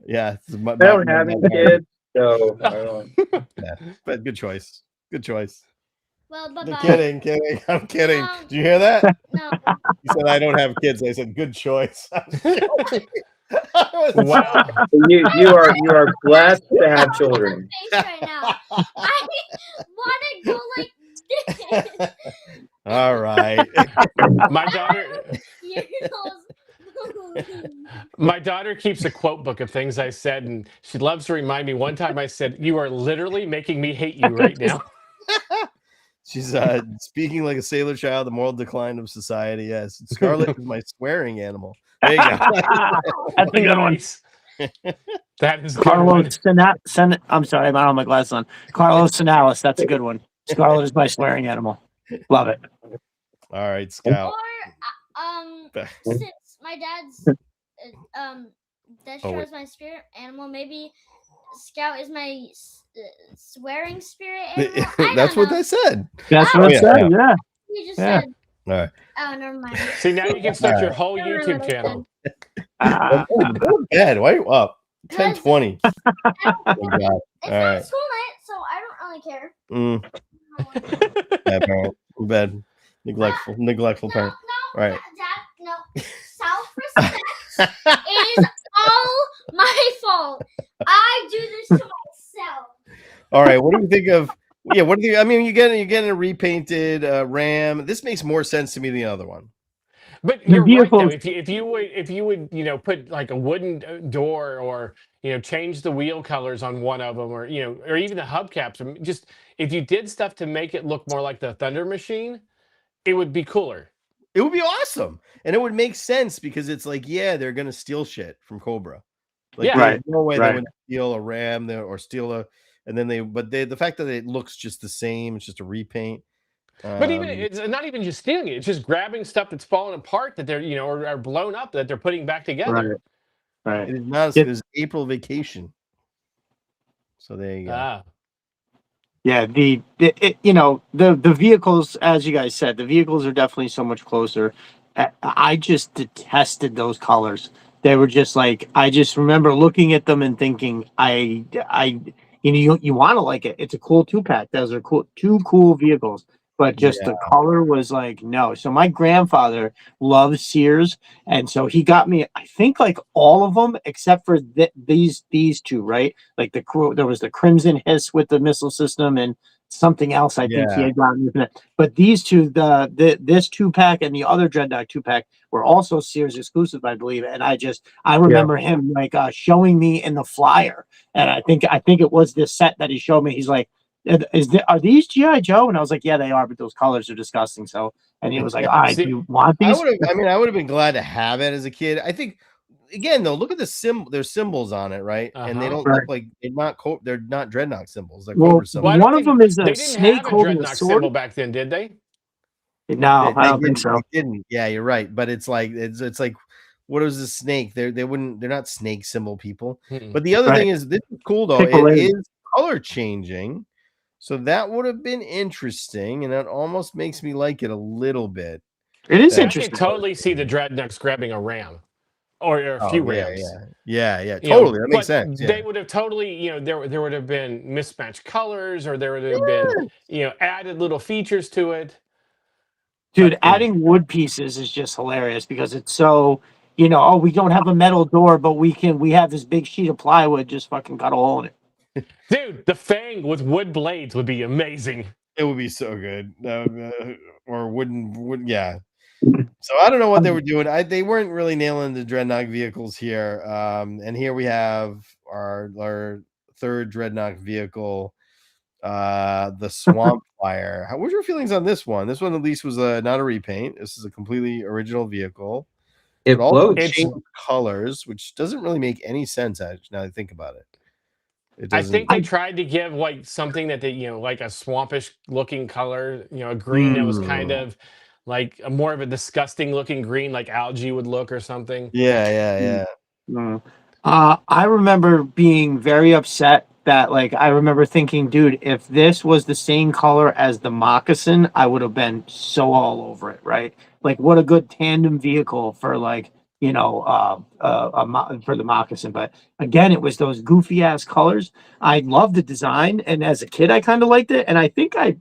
Yeah. I don't have any kids, so I don't. Yeah, but good choice. Well, I'm kidding. I'm kidding. Did you hear that? No. You said I don't have kids. I said good choice. Wow. You are blessed to have children. Right now. I want to go like this. All right. My daughter keeps a quote book of things I said, and she loves to remind me. One time I said, "You are literally making me hate you right now." She's speaking like a sailor child, the moral decline of society. Yes. Scarlet is my swearing animal. There you go. That's a good one. Nice. That is a good Carlos one. I'm sorry, I don't have my glasses on. Carlos Sinalis, that's a good one. Scarlet is my swearing animal. Love it. All right, Scout. Or since my dad's Destro is my spirit animal, maybe Scout is my swearing spirit animal. That's what they said. That's what it said. Yeah. You just Yeah. said. All right. Oh, never mind. See, now you can start your whole Don't remember YouTube what I channel. Go to bed. Why are you up? 10:20. It's All right. not school night, so I don't really care. Bad parent. Bad. Neglectful parent. No, Right. Dad, no. Self-respect. It is all my fault. I do this to myself. All right. What do you think of? Yeah. What do you? I mean, you're getting a repainted Ram. This makes more sense to me than the other one. But you're right though. If you would put like a wooden door, or change the wheel colors on one of them, or or even the hubcaps, or just if you did stuff to make it look more like the Thunder Machine, it would be cooler. It would be awesome, and it would make sense because it's like, yeah, they're gonna steal shit from Cobra. Like, Yeah, there's no way they would steal a Ram there or steal a, and then the fact that it looks just the same, it's just a repaint. But even it's not even just stealing it; it's just grabbing stuff that's fallen apart that they're or are blown up that they're putting back together. Right. It is not. It was April vacation. So there you go. Yeah, the vehicles, as you guys said, the vehicles are definitely so much closer. I just detested those colors. They were just like, I just remember looking at them and thinking, you want to like it. It's a cool 2-pack. Those are cool, two cool vehicles. But just the color was like, no. So my grandfather loves Sears, and so he got me, I think, like all of them except for these two, right? Like there was the Crimson Hiss with the missile system and something else. I think he had gotten. But these two, this 2-pack and the other Dreadnok 2-pack were also Sears exclusive, I believe. And I remember him like showing me in the flyer, and I think it was this set that he showed me. He's like, are these G.I. Joe? And I was like, yeah, they are, but those colors are disgusting. So, and he was like, all right, do you want these? I would have been glad to have it as a kid. I think, again, though, look at the symbol. There's symbols on it, right? And they don't look like they're not Dreadnok symbols. They're Cobra symbols. One of them is a they didn't snake have a holding Dreadnok a sword symbol back then, did they? No, I don't think so. They didn't. Yeah, you're right. But it's like what is a snake? They're not snake symbol people. But the other thing is, this is cool though. It is color changing. So that would have been interesting, and that almost makes me like it a little bit. It is interesting. I can totally see the Dreadnoks grabbing a Ram, or a few Rams. Yeah, totally. That makes sense. They would have totally, there would have been mismatched colors, or there would have been, added little features to it. Dude, adding wood pieces is just hilarious because it's so, we don't have a metal door, but we have this big sheet of plywood, just fucking cut a hole in it. Dude, the Fang with wood blades would be amazing. It would be so good. Or wooden, yeah. So I don't know what they were doing. They weren't really nailing the Dreadnok vehicles here. And here we have our third Dreadnok vehicle, the Swamp Fire. What's your feelings on this one? This one at least was not a repaint. This is a completely original vehicle. It all changed colors, which doesn't really make any sense actually, now that I think about it. I think they tried to give like something that they, like a swampish looking color, a green that was kind of like more of a disgusting looking green, like algae would look or something. Yeah. I remember being very upset that, like, I remember thinking, dude, if this was the same color as the Moccasin, I would have been so all over it, right? Like, what a good tandem vehicle for, like, for the Moccasin. But again, it was those goofy ass colors. I loved the design, and as a kid, I kind of liked it. And I think I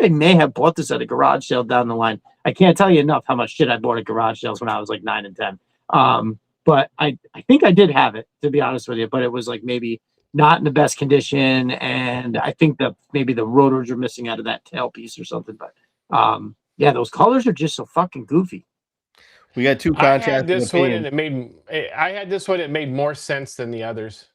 may have bought this at a garage sale down the line. I can't tell you enough how much shit I bought at garage sales when I was like 9 and 10. But I think I did have it, to be honest with you. But it was like maybe not in the best condition, and I think that maybe the rotors are missing out of that tailpiece or something. But yeah, those colors are just so fucking goofy. We got two contrasts. I had this one, and it made more sense than the others.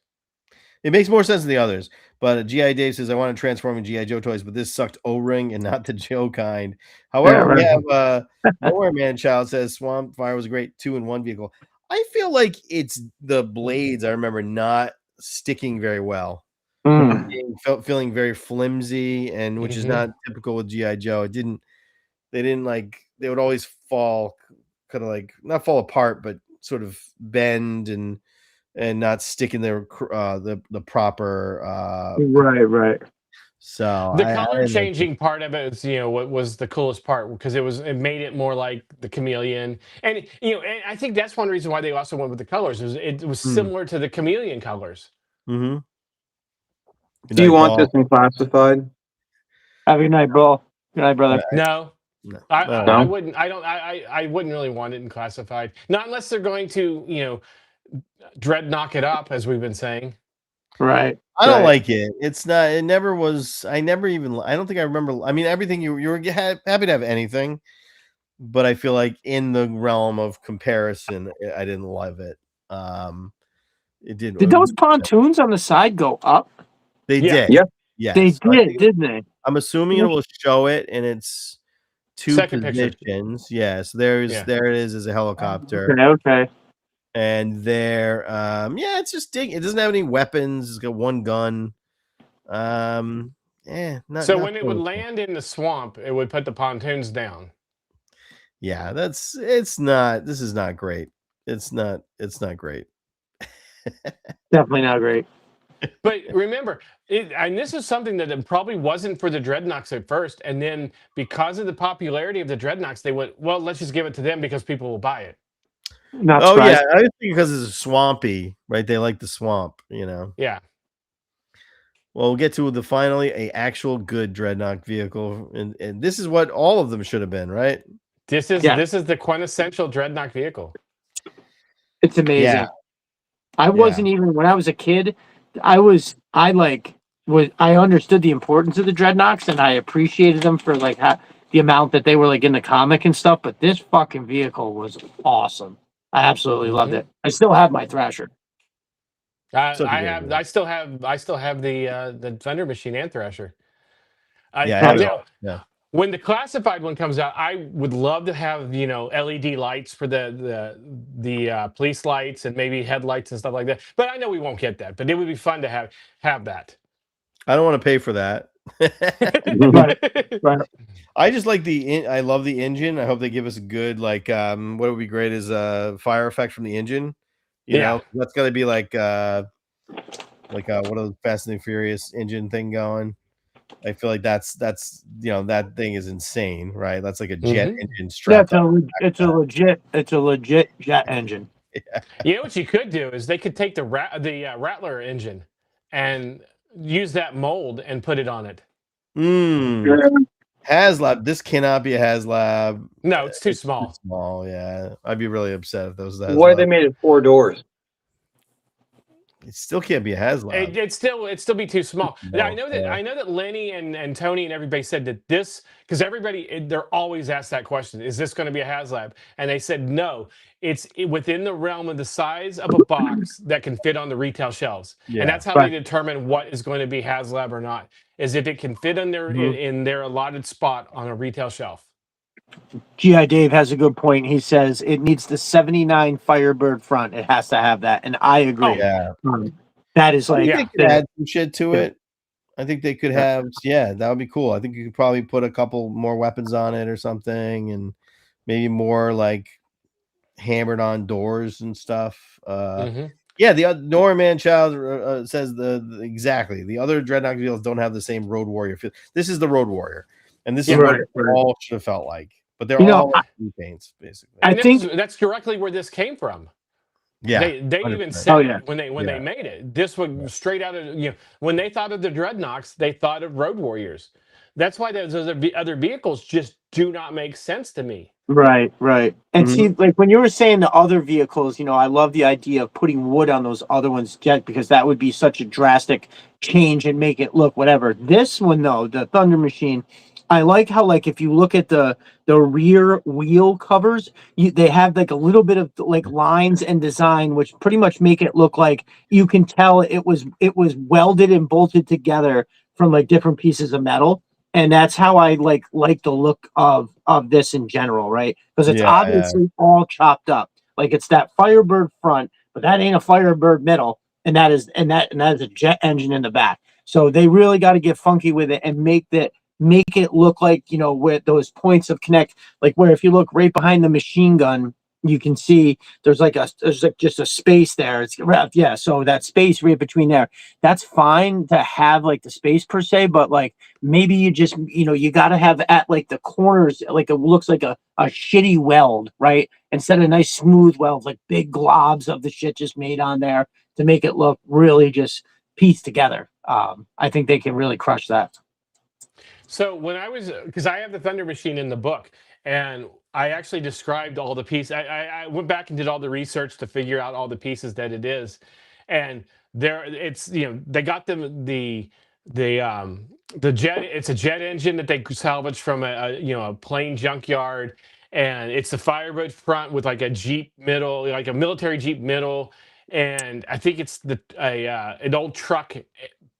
It makes more sense than the others, But GI Dave says I want to transform in GI Joe toys, but this sucked O-ring and not the Joe kind. However, we have Nowhere Man Child says Swamp Fire was a great 2-in-1 vehicle. I feel like it's the blades. I remember not sticking very well, feeling very flimsy, and which is not typical with GI Joe. They didn't like. They would always fall, kind of like not fall apart, but sort of bend and not stick in their the proper right. So the color changing part of it is, what was the coolest part, because it made it more like the Chameleon, and and I think that's one reason why they also went with the colors. It was similar to the Chameleon colors. Do you want this in classified? Have a good night, bro. Good night, brother. No. I wouldn't. I wouldn't really want it in classified. Not unless they're going to, Dreadnok it up, as we've been saying. Right. I don't like it. It's not. It never was. I don't think I remember. I mean, everything you were happy to have anything, but I feel like in the realm of comparison, I didn't love it. It did. Did those pontoons on the side go up? They did. Yeah. Yes. They did, didn't they? I'm assuming it will show it, and it's two Second positions. Picture. Yes. There it is as a helicopter. Okay. And there, it's just it doesn't have any weapons. It's got one gun. So when it would land in the swamp, it would put the pontoons down. Yeah, this is not great. It's not great. Definitely not great. But remember, and this is something that it probably wasn't for the Dreadnoks at first, and then because of the popularity of the Dreadnoks, they went, well, let's just give it to them because people will buy it. Not yeah, I think because it's swampy, right? They like the swamp, Yeah. Well, we'll get to finally a actual good Dreadnok vehicle, and this is what all of them should have been, right? This is the quintessential Dreadnok vehicle. It's amazing. Yeah. I wasn't even when I was a kid. I understood the importance of the Dreadnoks, and I appreciated them for the amount that they were in the comic and stuff. But this fucking vehicle was awesome. I absolutely loved it. I still have my Thrasher. I still have the Thunder Machine and Thrasher. When the classified one comes out, I would love to have LED lights for the police lights and maybe headlights and stuff like that. But I know we won't get that. But it would be fun to have that. I don't want to pay for that. Right. I just like I love the engine. I hope they give us a good what would be great is a fire effect from the engine. You know, that's got to be like what a Fast and Furious engine thing going. I feel like that's that thing is insane, right? That's like a jet engine strap. It's a legit jet engine. Yeah. You know what you could do is they could take the Rattler engine and use that mold and put it on it. Haslab. This cannot be a Haslab. No, it's too small. Too small, yeah. I'd be really upset if those. Why they made it 4 doors? It still can't be a Haslab. It'd still be too small. I know that Lenny and Tony and everybody said that this, because they're always asked that question: is this going to be a Haslab? And they said no. It's within the realm of the size of a box that can fit on the retail shelves, and that's how they determine what is going to be Haslab or not. Is if it can fit in their allotted spot on a retail shelf. G.I. Dave has a good point. He says it needs the 79 Firebird front. It has to have that, and I agree. Yeah, that is they could add some shit to it. I think they could have. Yeah, that would be cool. I think you could probably put a couple more weapons on it or something, and maybe more hammered on doors and stuff. Yeah, the Nora Manchild says exactly. The other Dreadnok vehicles don't have the same Road Warrior feel. This is the Road Warrior, and this is what it all should have felt like. But they're all repaints, basically. I think that's directly where this came from. Yeah, they even said when they made it. This was straight out of when they thought of the Dreadnoks, they thought of Road Warriors. That's why those other vehicles just do not make sense to me. Right. And see, when you were saying the other vehicles, I love the idea of putting wood on those other ones, because that would be such a drastic change and make it look whatever. This one, though, the Thunder Machine, I like how, like, if you look at the rear wheel covers, they have like a little bit of like lines and design, which pretty much make it look like you can tell it was welded and bolted together from like different pieces of metal. And that's how I like the look of this in general, right? Because it's Yeah, obviously all chopped up. Like it's that Firebird front, but that ain't a Firebird middle, and that is a jet engine in the back. So they really got to get funky with it and make it look like, you know, where those points of connect, like where if you look right behind the machine gun, you can see there's like just a space there. It's yeah, so that space right between there, that's fine to have like the space per se, but like maybe you just, you know, you got to have at like the corners, like it looks like a shitty weld, right? Instead of nice smooth welds, like big globs of the shit just made on there to make it look really just pieced together. I think they can really crush that. So when I was, because I have the Thunder Machine in the book, and I actually described all the pieces. I went back and did all the research to figure out all the pieces that it is, and there it's, you know, they got them the jet. It's a jet engine that they salvaged from a plane junkyard, and it's the Firebird front with like a Jeep middle, like a military Jeep middle, and I think it's an old truck,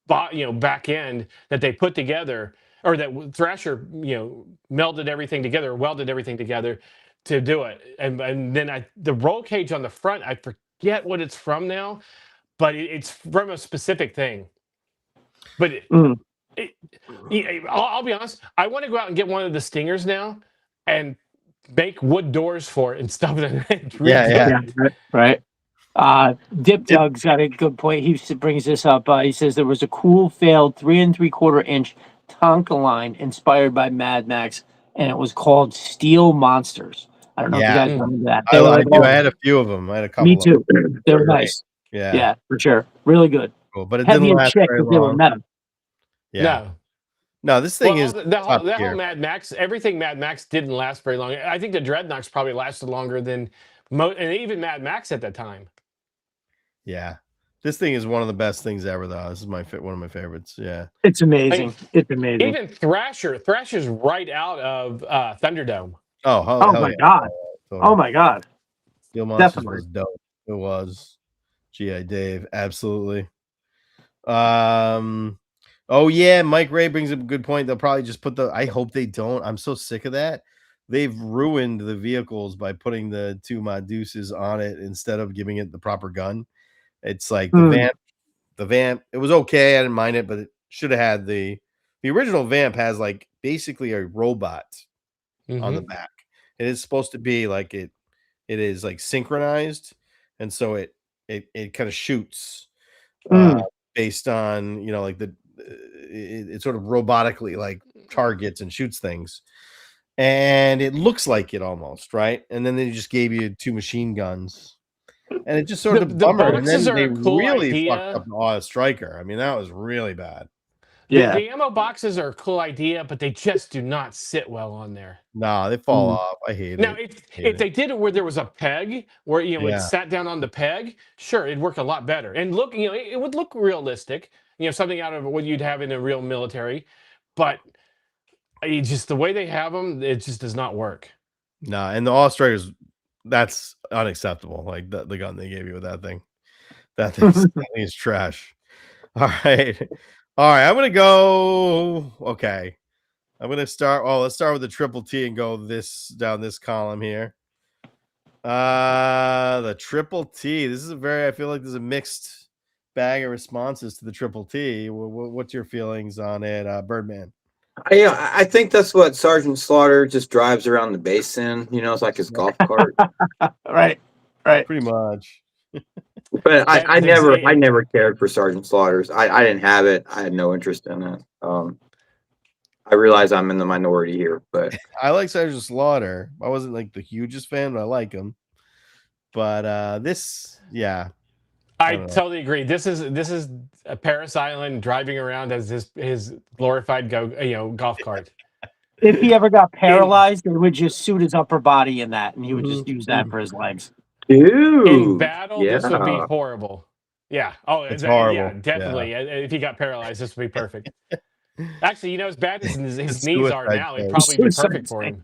back end that they put together, or that Thrasher, melded everything together, welded everything together to do it. And then the roll cage on the front, I forget what it's from now, but it's from a specific thing. But I'll be honest, I want to go out and get one of the Stingers now and make wood doors for it and stuff. Yeah. Right. Dip Doug's got a good point. He brings this up. He says there was a cool failed 3 3/4 inch Tonka line inspired by Mad Max, and it was called Steel Monsters. I don't know if you guys remember that. I had a few of them. I had a couple. Me too. They were nice. Yeah, for sure. Really good. Cool. But it Heavy didn't and last chick, very but they were long. metal. Yeah. No, this thing is that whole Mad Max. Everything Mad Max didn't last very long. I think the Dreadnoks probably lasted longer than and even Mad Max at that time. Yeah, this thing is one of the best things ever, though. This is one of my favorites. Yeah, it's amazing. It's amazing. Even Thrasher's right out of Thunderdome. Oh my god! Oh my god! Steel Monsters was dope. It was. G.I. Dave, absolutely. Oh yeah, Mike Ray brings up a good point. They'll probably just put I hope they don't. I'm so sick of that. They've ruined the vehicles by putting the 2 Meduses on it instead of giving it the proper gun. It's like the vamp. It was okay. I didn't mind it, but it should have had the original vamp has like basically a robot on the back. It is supposed to be like it is like synchronized, and so it kind of shoots based on, like it sort of robotically like targets and shoots things, and it looks like it almost, right? And then they just gave you 2 machine guns. And it just sort of bummer. And then they really fucked up the Striker. I mean, that was really bad. Yeah. The ammo boxes are a cool idea, but they just do not sit well on there. No, they fall off. I hate it. Now, if they did it where there was a peg, where it sat down on the peg, sure, it'd work a lot better. And look, it would look realistic. Something out of what you'd have in a real military. But just the way they have them, it just does not work. No, and the All Strikers, that's unacceptable. Like the gun they gave you with that thing. That thing is trash. All right. I'm gonna go. Okay. I'm gonna start. Oh, let's start with the Triple T and go down this column here. The Triple T. This is I feel like there's a mixed bag of responses to the Triple T. What's your feelings on it, Birdman? I think that's what Sergeant Slaughter just drives around the base in. It's like his golf cart. Right. Pretty much. But I never cared for Sergeant Slaughters. I didn't have it. I had no interest in it. I realize I'm in the minority here, but I like Sergeant Slaughter. I wasn't like the hugest fan, but I like him. But this, yeah. I totally agree. This is a Paris Island driving around as his glorified golf cart. If he ever got paralyzed, they would just suit his upper body in that, and he would just use that for his legs. Dude, in battle, this would be horrible. Yeah. Oh, it's horrible. Yeah, definitely. Yeah. If he got paralyzed, this would be perfect. Actually, as bad as his knees are Suicide now, it'd tank. probably be Suicide perfect for tank.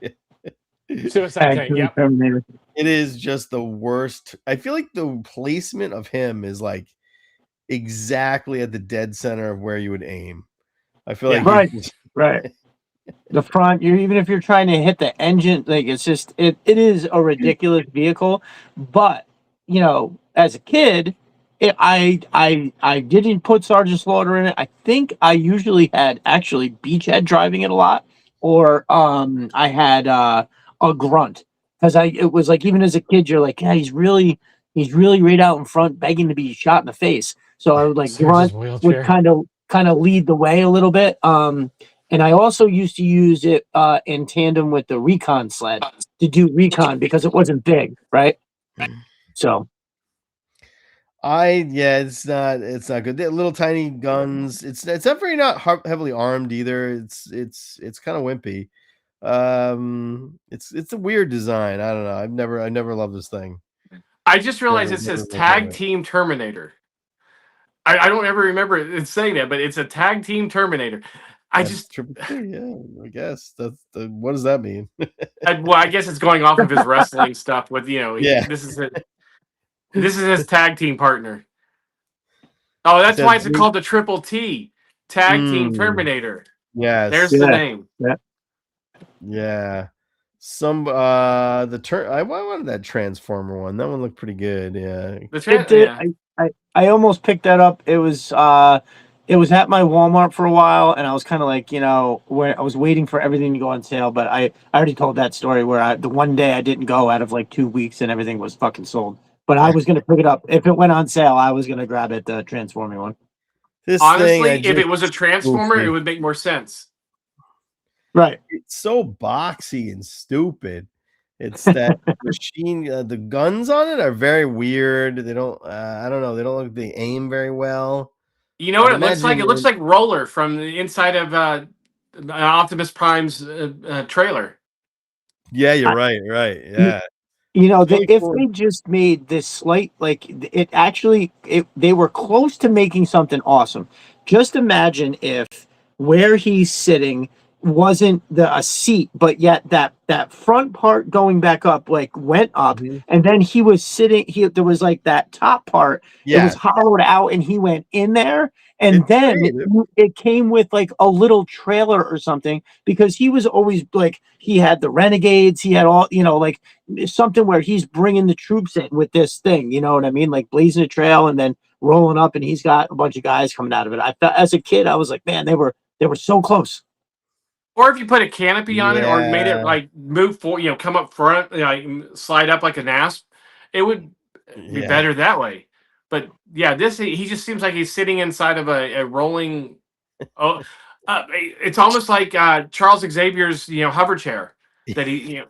him. Suicide tank. Yep. Terminator. It is just the worst. I feel like the placement of him is like exactly at the dead center of where you would aim. I feel like Right, he's just, right. The front, even if you're trying to hit the engine, like it's just it is a ridiculous vehicle. But as a kid, I didn't put Sergeant Slaughter in it. I think I usually had actually Beachhead driving it a lot, or I had a Grunt, because it was like, even as a kid you're like, yeah, he's really right out in front begging to be shot in the face. So I would like Surge's Grunt would wheelchair. kind of lead the way a little bit. And I also used to use it in tandem with the recon sled to do recon because it wasn't big, right? So it's not good. They're little tiny guns. It's definitely not heavily armed either. It's kind of wimpy. It's a weird design. I don't know. I never loved this thing. I just realized Never it says been a fan of Tag it. Team Terminator. I don't ever remember it saying that, but it's a Tag Team Terminator. That's Triple T, yeah. I guess what does that mean? I guess it's going off of his wrestling stuff with Yeah. this is his tag team partner. Oh, that's why it's called the Triple T, Tag Team Terminator. Yes. There's the name. Yeah. Some I wanted that Transformer one. That one looked pretty good. Yeah. I almost picked that up. It was at my Walmart for a while, and I was kind of like, where I was waiting for everything to go on sale. But I already told that story where the one day I didn't go out of like 2 weeks and everything was fucking sold. But I was gonna pick it up if it went on sale. I was gonna grab it, the Transforming one. Honestly, if it was a Transformer, it would make more sense. Right. It's so boxy and stupid. It's that machine. The guns on it are very weird. They don't. I don't know. They don't look. They aim very well. You know what it looks like? It looks like Roller from the inside of Optimus Prime's trailer. Yeah, you're right. Right. Yeah. If they just made this slight, like they were close to making something awesome. Just imagine if where he's sitting wasn't a seat, but yet that front part going back up like went up, and then he was sitting. There was like that top part. It was hollowed out, and he went in there. And then it came with like a little trailer or something, because he was always like, he had the Renegades, he had all, like something where he's bringing the troops in with this thing, you know what I mean? Like blazing a trail and then rolling up, and he's got a bunch of guys coming out of it. I thought, as a kid, I was like, man, they were so close. Or if you put a canopy on it, or made it like move forward, come up front, slide up like an asp, it would be better that way. But yeah, he just seems like he's sitting inside of a rolling. It's almost like Charles Xavier's hover chair that he.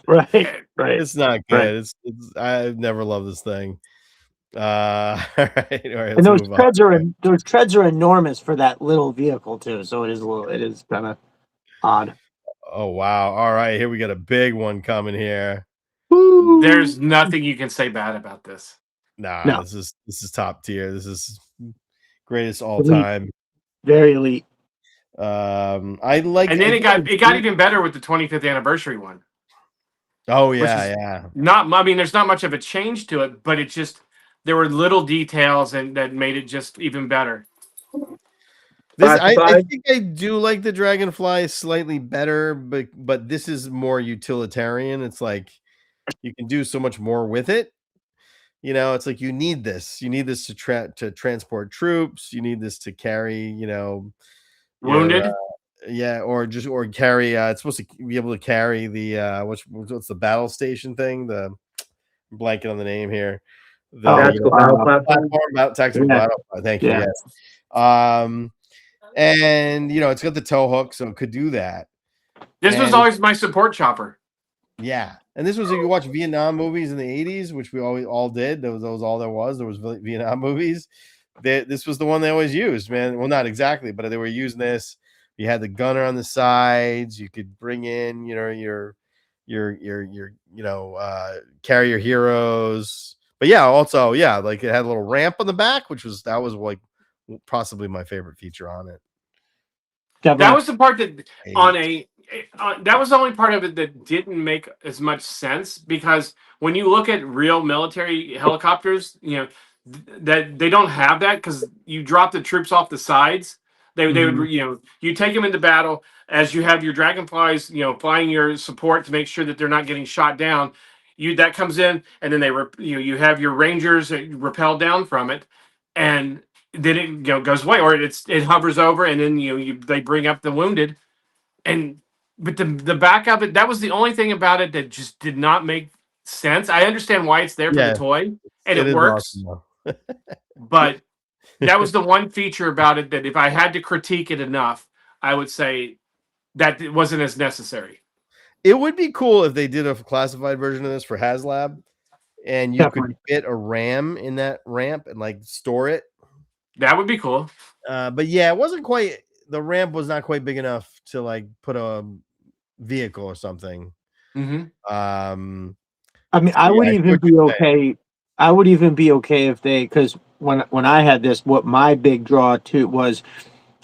Right. It's not good. Right. It's I've never loved this thing. All right. And those treads are enormous for that little vehicle too. So it is kind of odd. Oh wow! All right, here we got a big one coming here. Woo. There's nothing you can say bad about this. No. This is top tier. This is greatest all elite. Time. Very elite. I like. And then it got even better with the 25th anniversary one. Oh yeah. There's not much of a change to it, but there were little details that made it just even better. I think I do like the Dragonfly slightly better, but this is more utilitarian. It's like you can do so much more with it. It's like you need this. You need this to transport troops. You need this to carry, wounded. Or carry. It's supposed to be able to carry the what's the battle station thing? I'm blanking on the name here. Tactical battle platform. Tactical battle. Thank you. Yes. And it's got the tow hook, so it could do that. This was always my support chopper. Yeah, and this was if you watch Vietnam movies in the 80s, which we all did. That was all there was. There was Vietnam movies. This was the one they always used, man. Well, not exactly, but they were using this. You had the gunner on the sides. You could bring in, your carry your heroes. But yeah, also like it had a little ramp on the back, that was like possibly my favorite feature on it. Definitely. That was the part that that was the only part of it that didn't make as much sense, because when you look at real military helicopters, that they don't have that, because you drop the troops off the sides. They would, you take them into battle as you have your dragonflies, flying your support to make sure that they're not getting shot down. That comes in, and then you have your rangers that rappel down from it, and then it goes away, or it hovers over, and then they bring up the wounded, but the back of it, that was the only thing about it that just did not make sense. I understand why it's there for the toy, and it works, awesome, but that was the one feature about it that if I had to critique it enough, I would say that it wasn't as necessary. It would be cool if they did a classified version of this for HasLab, and you could fit a RAM in that ramp and like store it. That would be cool. But yeah, it wasn't quite. The ramp was not quite big enough to like put a vehicle or something. Mm-hmm. I mean, I would even be okay. I would even be okay if they, because when I had this, what my big draw to was,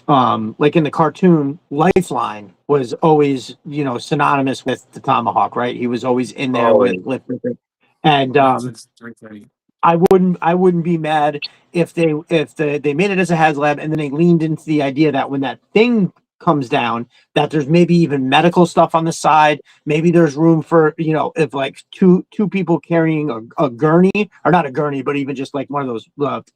like in the cartoon, Lifeline was always, synonymous with the Tomahawk, right? He was always in there with it. And I wouldn't be mad if they made it as a HasLab, and then they leaned into the idea that when that thing comes down, that there's maybe even medical stuff on the side. Maybe there's room for, if like two people carrying a gurney, or not a gurney, but even just like one of those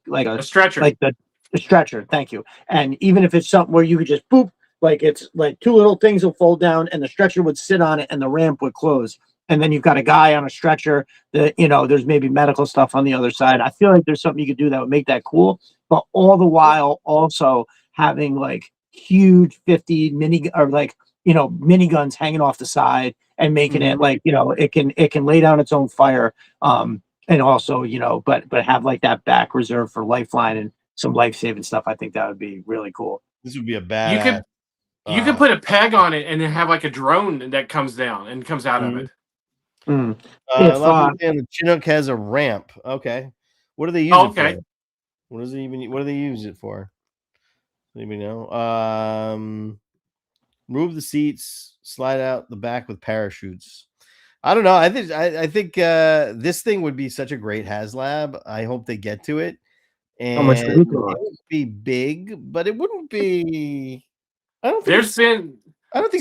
like a stretcher, like the stretcher. Thank you. And even if it's something where you could just boop, like it's like two little things will fold down, and the stretcher would sit on it, and the ramp would close. And then you've got a guy on a stretcher that, there's maybe medical stuff on the other side. I feel like there's something you could do that would make that cool, but all the while also having like huge 50 miniguns hanging off the side, and making it like, it can lay down its own fire. And also, but have like that back reserved for Lifeline and some life-saving stuff. I think that would be really cool. This would be a bad. You could put a peg on it and then have like a drone that comes down and comes out of it. A lot of people the Chinook has a ramp. Okay, what do they use it for? What does it even? What do they use it for? Anybody know? Move the seats, slide out the back with parachutes. I don't know. I think this thing would be such a great HasLab. I hope they get to it. And how much would it would be big, but it wouldn't be. I don't think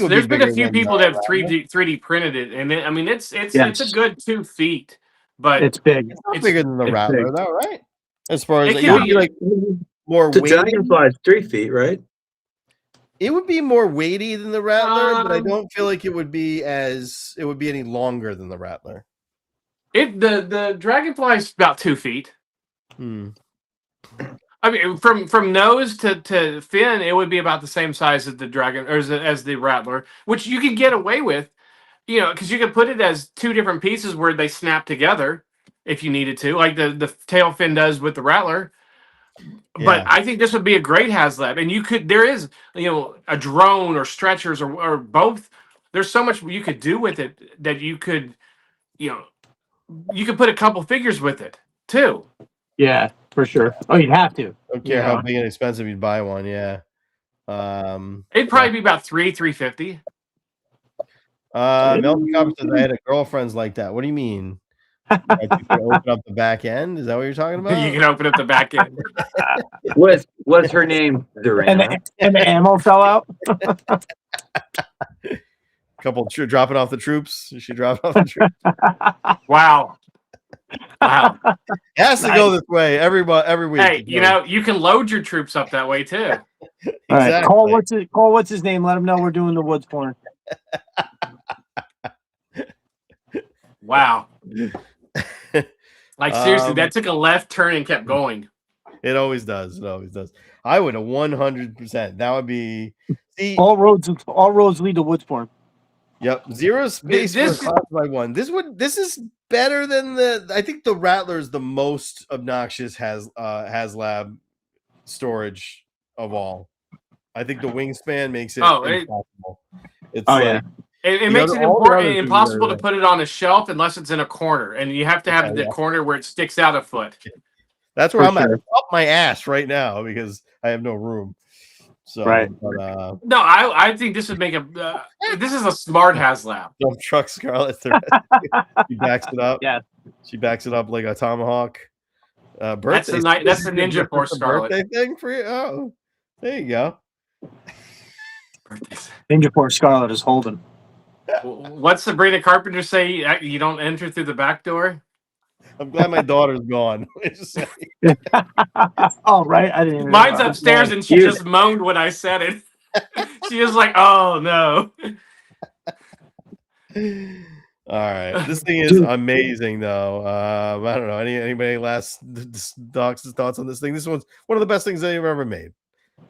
there's been a few people that have 3D printed it, and I mean it's a good 2 feet, but it's big. It's not bigger than the Rattler, though, right? As far as it would be like more the weighty. Dragonfly is 3 feet, right? It would be more weighty than the Rattler, but I don't feel like it would be any longer than the Rattler. The Dragonfly is about 2 feet. I mean, from nose to fin, it would be about the same size as the Dragon, or as the Rattler, which you could get away with, because you could put it as 2 different pieces where they snap together if you needed to, like the tail fin does with the Rattler. Yeah. But I think this would be a great HasLab, and there is a drone or stretchers or both. There's so much you could do with it that you could put a couple figures with it too. Yeah, for sure. Oh, you'd have to. I don't care how big and expensive you'd buy one. Yeah. It'd probably be about $350. Melvin Copper says I had a girlfriend's like that. What do you mean? You can open up the back end. Is that what you're talking about? You can open up the back end. What's her name? And the ammo fell out. Couple dropping off the troops. She dropped off the troops. Wow. It has to go this way every week. Hey, you can load your troops up that way too. Exactly. All right, call what's his name? Let him know we're doing the woods porn. Wow. Like seriously, that took a left turn and kept going. It always does. It always does. I would 100%. That would be all roads lead to woods porn. Yep, zero space for a classified one. This is better than I think the Rattler is the most obnoxious HasLab storage of all. I think the wingspan makes it impossible. It makes it impossible to put it on a shelf unless it's in a corner, and you have to have the corner where it sticks out a foot. That's where For I'm at, sure. up my ass right now because I have no room. So, Right. but, No, I think this would make a. This is a smart Haslab. dump truck Scarlet. She backs it up. Yeah. She backs it up like a Tomahawk. Birthday. That's the night. That's the Ninja Force Scarlet. Birthday thing for you. Oh, there you go. Ninja Force Scarlet is holding. What's Sabrina Carpenter say? You don't enter through the back door. I'm glad my daughter's gone. Oh, right. I didn't. Mine's upstairs, and she just moaned when I said it. She was like, "Oh no." All right, this thing is amazing, though. I don't know. Anybody last thoughts on this thing? This one's one of the best things they've ever made.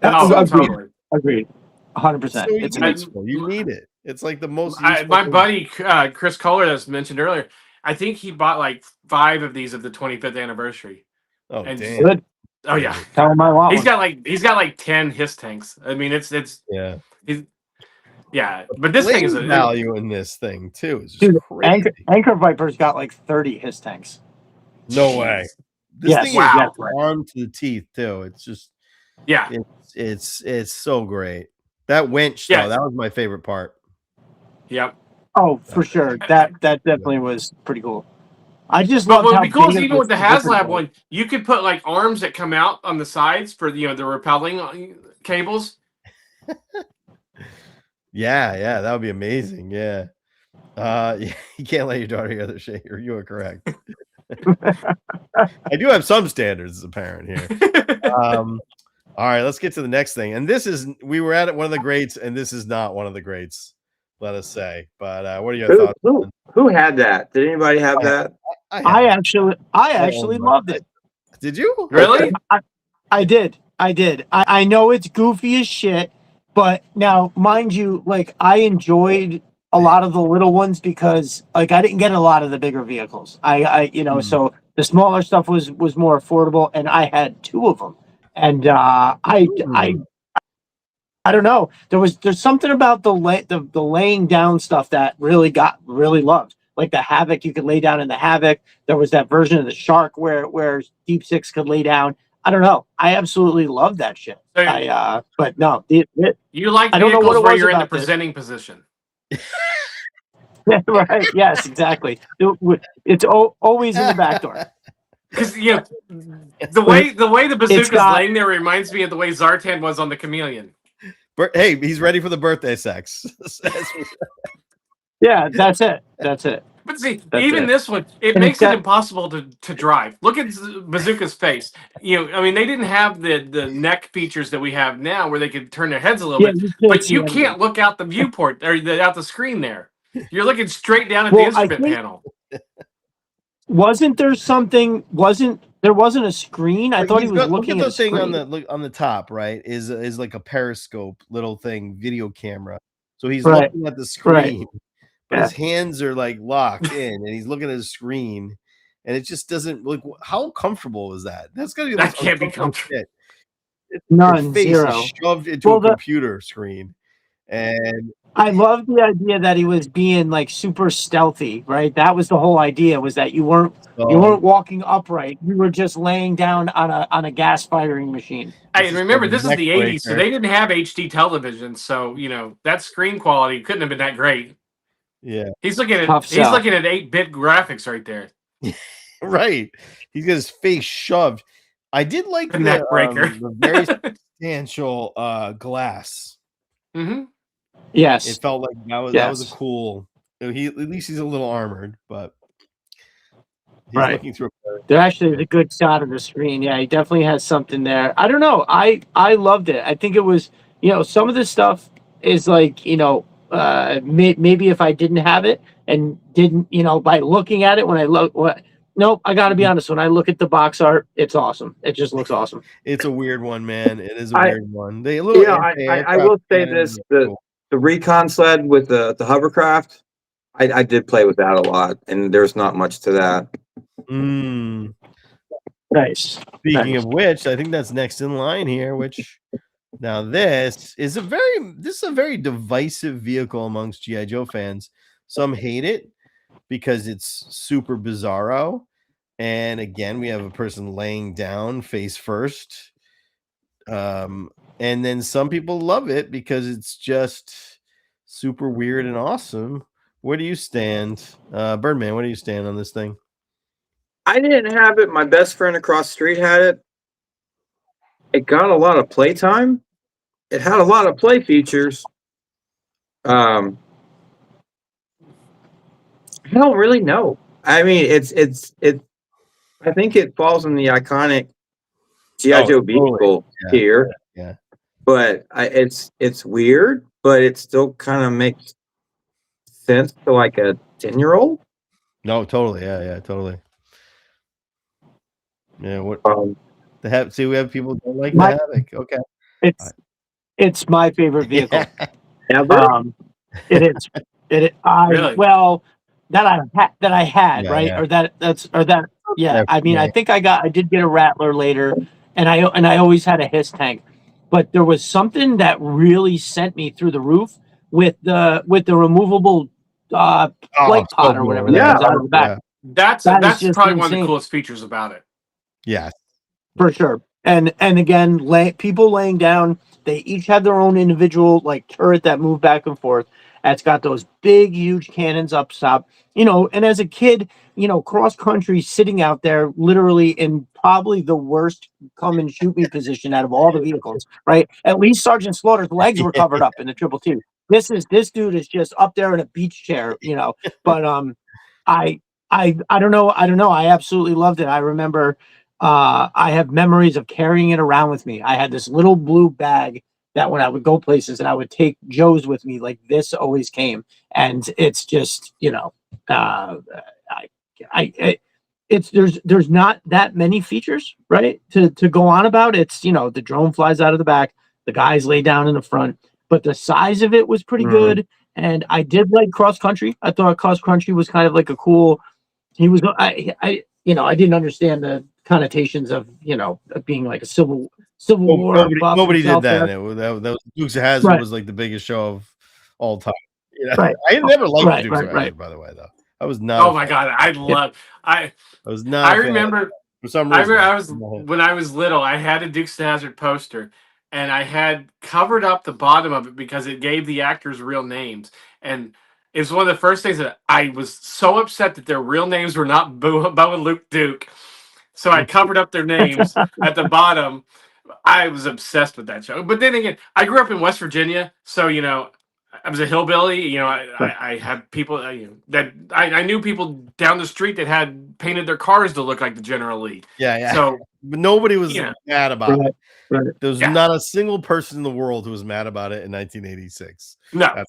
Totally agreed. 100%. It's useful. You need it. It's like the most. My buddy Chris Kohler, that's mentioned earlier, I think he bought like 5 of these of the 25th anniversary. Oh, and damn. Good. Oh yeah. Tell him I want He's got like 10 his tanks. I mean, it's yeah. Yeah, but this thing is a value in this thing too. It's just crazy. Anchor Viper's got like 30 his tanks. No way. This thing is armed to the teeth too. It's just it's so great. That winch though, that was my favorite part. Yep. Oh, for sure. That definitely was pretty cool. I just love how because even with the Haslab one, you could put like arms that come out on the sides for the repelling cables. Yeah, that would be amazing. Yeah. You can't let your daughter hear the shit. You are correct. I do have some standards, it's apparent here. All right, let's get to the next thing. And this is, we were at one of the greats, and this is not one of the greats, let us say. But what are your thoughts? Who had that? Did anybody have that? I actually loved it. Did you? Really? I did. I know it's goofy as shit, but now, mind you, like, I enjoyed a lot of the little ones because, like, I didn't get a lot of the bigger vehicles. So the smaller stuff was more affordable, and I had 2 of them. And I don't know. There's something about the laying down stuff that really loved. Like the Havoc, you could lay down in the Havoc. There was that version of the Shark where Deep Six could lay down. I don't know. I absolutely love that shit. But no, you like vehicles where you're in the presenting position. Right. Yes, exactly. It's always in the back door. Because the way the bazooka's laying there reminds me of the way Zartan was on the Chameleon. Hey, he's ready for the birthday sex. Yeah, that's it. But see, this one, it makes it impossible to drive. Look at Bazooka's face. I mean, they didn't have the neck features that we have now where they could turn their heads a little bit. But you can't look out the viewport or out the screen there. You're looking straight down at the instrument panel. Wasn't there wasn't a screen? I thought he was looking at the thing on the top, right? Is like a periscope little thing, video camera. So he's looking at the screen. But his hands are like locked in, and he's looking at his screen, and it just doesn't look. How comfortable is that? That's gonna be that can't be comfortable. None, face zero. Is shoved into a computer screen, and I love the idea that he was being like super stealthy. Right, that was the whole idea. Was that you weren't walking upright. You were just laying down on a gas firing machine. Hey, and remember, this is the '80s, so they didn't have HD television, so that screen quality couldn't have been that great. Yeah, he's looking at 8-bit graphics right there. Right, he's got his face shoved. I did like the neck breaker, the very substantial glass. Mm-hmm. Yes, it felt like that was a cool. At least he's a little armored, but he's looking through. There actually is a good shot of the screen. Yeah, he definitely has something there. I don't know. I loved it. I think it was some of this stuff is like maybe if I didn't have it and didn't, by looking at it when I look, nope, I got to be honest. When I look at the box art, it's awesome. It just looks awesome. It's a weird one, man. It is a weird one. I will say this: the recon sled with the hovercraft, I did play with that a lot, and there's not much to that. Nice. Speaking of which, I think that's next in line here. Which now this is a very divisive vehicle amongst G.I. Joe fans. Some hate it because it's super bizarro, And again, we have a person laying down face first. And then some people love it because it's just super weird and awesome. Where do you stand? Birdman, where do you stand on this thing? I didn't have it. My best friend across the street had it. It got a lot of playtime. It had a lot of play features. I don't really know. I mean, it's. I think it falls in the iconic G.I. Joe vehicle here. Yeah. But it's weird, but it still kind of makes sense to like a 10-year-old. No, totally. Yeah, totally. Yeah, what see, we have people who don't like the Havoc. Okay. It's my favorite vehicle. Ever? It is. Really? Well, that I had, Yeah, right? yeah. Or that. Yeah. I mean, Yeah. I think I did get a Rattler later, and I always had a Hiss tank, but there was something that really sent me through the roof with the removable flight pod or whatever that comes out of the back. That's just probably one of the insane. coolest features about it. Yeah, for sure. And again, people laying down, they each have their own individual like turret that move back and forth. And it's got those big, huge cannons up top. You know, and as a kid, you know, cross country sitting out there literally in probably the worst come and shoot me position out of all the vehicles, right? At least Sergeant Slaughter's legs were covered up in the 222. This dude is just up there in a beach chair, you know. But I don't know. I absolutely loved it. I remember I have memories of carrying it around with me. I had this little blue bag that when I would go places and I would take Joe's with me, like this always came. And it's just, you know, there's not that many features, right? To go on about. It's, you know, the drone flies out of the back, the guys lay down in the front, but the size of it was pretty good. And I did like cross country. I thought cross country was kind of like a cool. I didn't understand the connotations of, you know, of being like a civil war. Nobody did that. That was Dukes of Hazzard was like the biggest show of all time. You know? Right. I never liked Dukes of Hazzard, by the way, though. I was not. Oh my god, I was not. I remember for some reason. I was when I was little, I had a Dukes of Hazzard poster, and I had covered up the bottom of it because it gave the actors real names, and it was one of the first things that I was so upset that their real names were not Bo and Luke Duke. So I covered up their names at the bottom. I was obsessed with that show. But then again, I grew up in West Virginia, so you know, I was a hillbilly. You know, I had people that I knew people down the street that had painted their cars to look like the General Lee. Yeah. So, but nobody was mad about it. Right. There was not a single person in the world who was mad about it in 1986. No,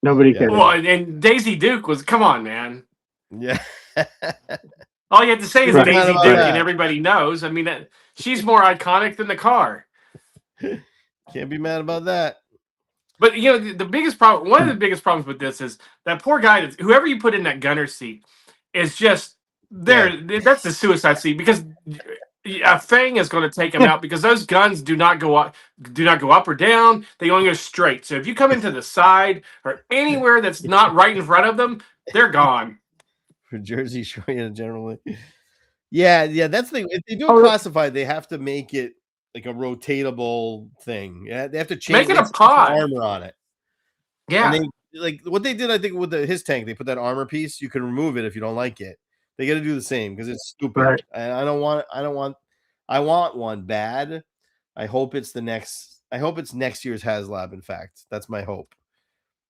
nobody cared. Well, and Daisy Duke was. Come on, man. Yeah. All you have to say is Daisy Duke, and everybody knows. I mean, she's more iconic than the car. Can't be mad about that. But you know, the biggest problem, one of the biggest problems with this is that poor guy, whoever you put in that gunner seat, is just there. Yeah. That's the suicide seat because a Fang is going to take him out because those guns do not go up or down. They only go straight. So if you come into the side or anywhere that's not right in front of them, they're gone. For Jersey Shore, generally. Yeah, that's the thing. If they do it classified, they have to make it like a rotatable thing. Yeah, they have to change it a pod armor on it. Yeah, and they, like what they did, I think with his tank, they put that armor piece. You can remove it if you don't like it. They got to do the same because it's stupid. Right. And I want one bad. I hope it's next year's Haslab. In fact, that's my hope.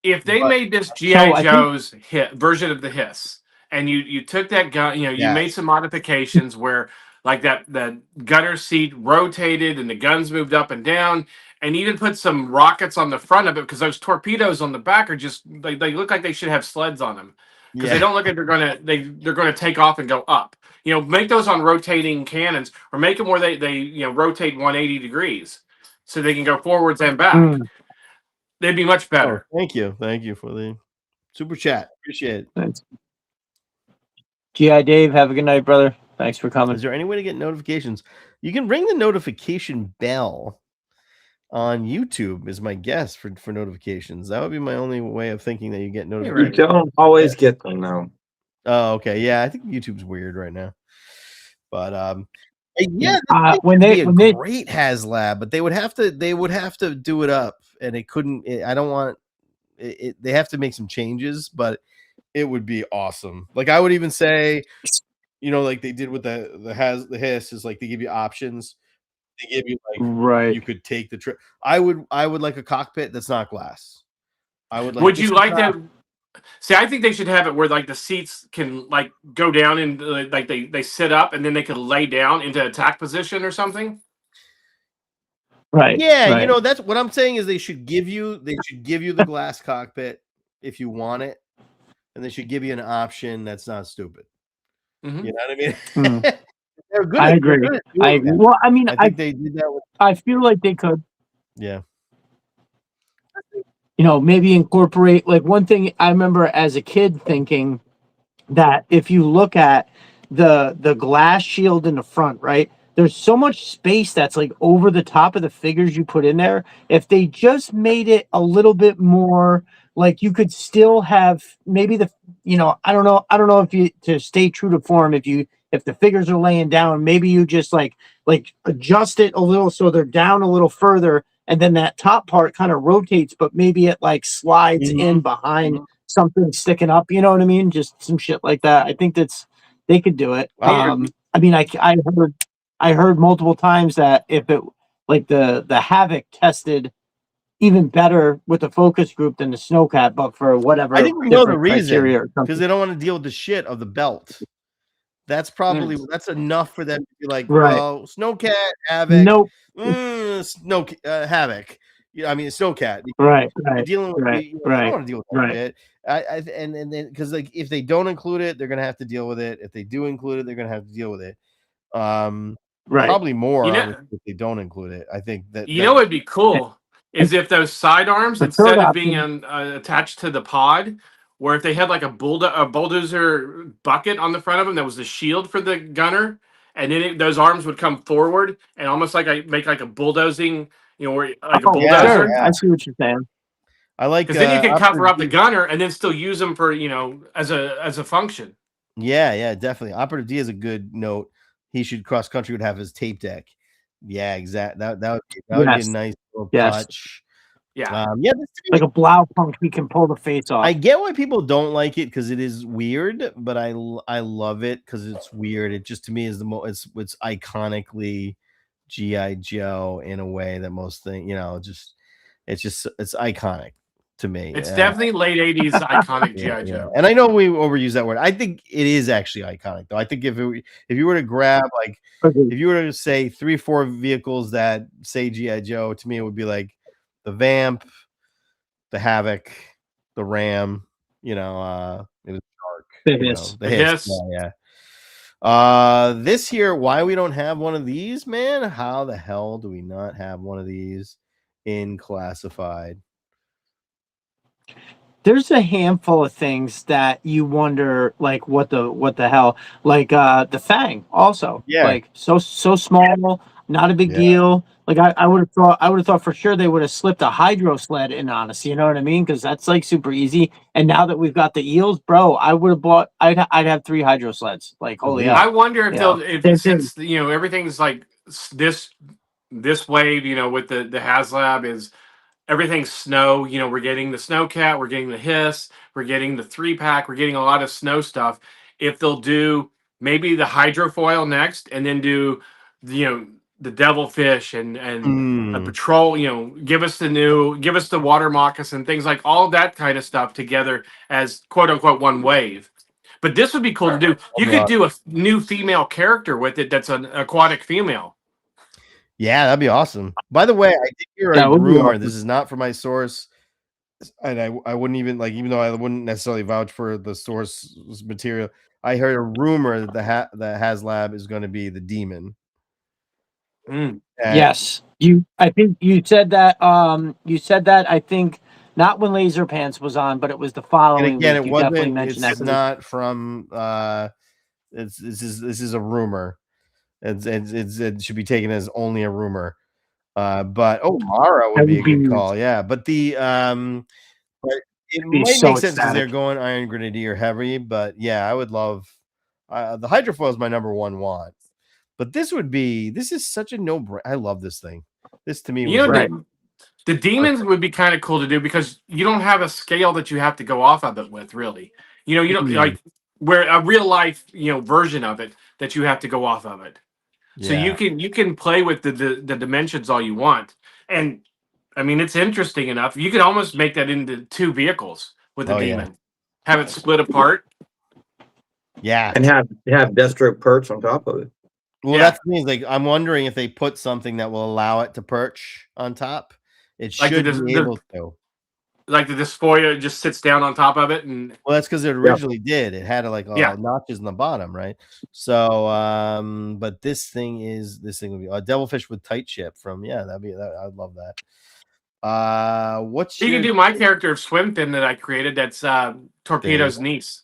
If they made this G.I. Joe's version of the Hiss. And you took that gun, you know, you made some modifications where like the gunner seat rotated and the guns moved up and down, and even put some rockets on the front of it because those torpedoes on the back are just they look like they should have sleds on them because they don't look like they're gonna take off and go up. You know, make those on rotating cannons or make them where they rotate 180 degrees so they can go forwards and back. They'd be much better. Oh, thank you for the super chat. Appreciate it. Thanks. G.I. Dave, have a good night, brother. Thanks for coming. Is there any way to get notifications? You can ring the notification bell on YouTube, is my guess for notifications. That would be my only way of thinking that you get notifications. You don't always get them, though. Oh, okay. Yeah, I think YouTube's weird right now. But yeah, when be a great Haslab, but they would have to do it up, and it couldn't. I don't want it. They have to make some changes, but it would be awesome. Like I would even say, like they did with the hiss is like they give you options. They give you like you could take the trip. I would like a cockpit that's not glass. I would like. Would you like that? See, I think they should have it where like the seats can like go down and like they sit up and then they could lay down into attack position or something. Right. Yeah, right. That's what I'm saying is they should give you the glass cockpit if you want it, and they should give you an option that's not stupid. Mm-hmm. You know what I mean? They're good. I agree. I agree. Well, I mean, I think they did that with. I feel like they could. Yeah. Maybe incorporate like one thing I remember as a kid thinking that if you look at the glass shield in the front, right? There's so much space that's like over the top of the figures you put in there. If they just made it a little bit more like you could still have maybe I don't know if you to stay true to form if the figures are laying down, maybe you just like adjust it a little so they're down a little further, and then that top part kind of rotates, but maybe it like slides in behind something sticking up. You know what I mean? Just some shit like that. I think they could do it. I mean, I heard multiple times that if it like the Havoc tested even better with the focus group than the Snowcat, but for whatever I think we know the criteria reason because they don't want to deal with the shit of the belt. That's probably that's enough for them to be like, well, Snowcat, Havoc, Havoc. I mean, Snowcat. Right. Dealing with right. I don't want to deal with that shit. And then because like if they don't include it, they're gonna have to deal with it. If they do include it, they're gonna have to deal with it. Probably more if they don't include it. I think that what'd be cool is if those sidearms instead of being attached to the pod, where if they had like a bulldozer bucket on the front of them that was the shield for the gunner, and then those arms would come forward and almost like make like a bulldozing, where like a bulldozer. Yeah. I see what you're saying. I like because then you can cover up the gunner and then still use them for as a function. Yeah, definitely. Operative D is a good note. He should cross country would have his tape deck. Yeah, exactly. That would be a nice little touch. Yeah. Like a blow punk we can pull the face off. I get why people don't like it because it is weird, but I love it because it's weird. It just to me is the most it's iconically G.I. Joe in a way that most things, it's iconic to me. It's definitely late 80s iconic G.I. Joe. And I know we overuse that word. I think it is actually iconic though. I think if you were to grab if you were to say 3-4 vehicles that say G.I. Joe, to me it would be like the Vamp, the Havoc, the Ram, it was Shark. The Hiss. Yeah. This year, why we don't have one of these, man? How the hell do we not have one of these in classified? There's a handful of things that you wonder, like what the hell, like the Fang also, like so small, not a big deal. Like I would have thought for sure they would have slipped a hydro sled in on us. You know what I mean? Because that's like super easy. And now that we've got the eels, bro, I would have bought. I'd have 3 hydro sleds. Like holy hell. I wonder if since everything's like this wave, with the Haslab is. Everything's snow. We're getting the Snowcat, we're getting the Hiss, we're getting the 3-pack, we're getting a lot of snow stuff. If they'll do maybe the hydrofoil next, and then do the Devilfish and a patrol. Give us the water moccasin, things like all of that kind of stuff together as quote unquote one wave. But this would be cool to do. You could do a new female character with it that's an aquatic female. Yeah, that'd be awesome. By the way, I did hear a rumor. This is not from my source, and I wouldn't even even though I wouldn't necessarily vouch for the source material. I heard a rumor that the Haslab is going to be the demon. Yes, I think you said that. I think not when Laser Pants was on, but it was the following. And again, week. it wasn't. It's not from. This is a rumor. It should be taken as only a rumor. But Mara would be a good call. Yeah, but but it might make sense because they're going Iron Grenadier heavy. But yeah, I would love the Hydrofoil is my number one want. But this is such a no-brainer. I love this thing. This to me was You know, right. the demons would be kind of cool to do because you don't have a scale that you have to go off of it with, really. You know, you don't like where a real life, version of it that you have to go off of it. So you can play with the dimensions all you want. And I mean, it's interesting enough. You could almost make that into 2 vehicles with a demon. Have it split apart. Yeah. And have Destro perch on top of it. Well, that's the thing. Like, I'm wondering if they put something that will allow it to perch on top. It should be able to. Like the Despoja just sits down on top of it, and well, that's because it originally did. It had like notches in the bottom, right? So, but this thing would be a devilfish with tight ship from that'd be that. I'd love that. What's you can do my character of Swimfin that I created? That's Torpedo's niece.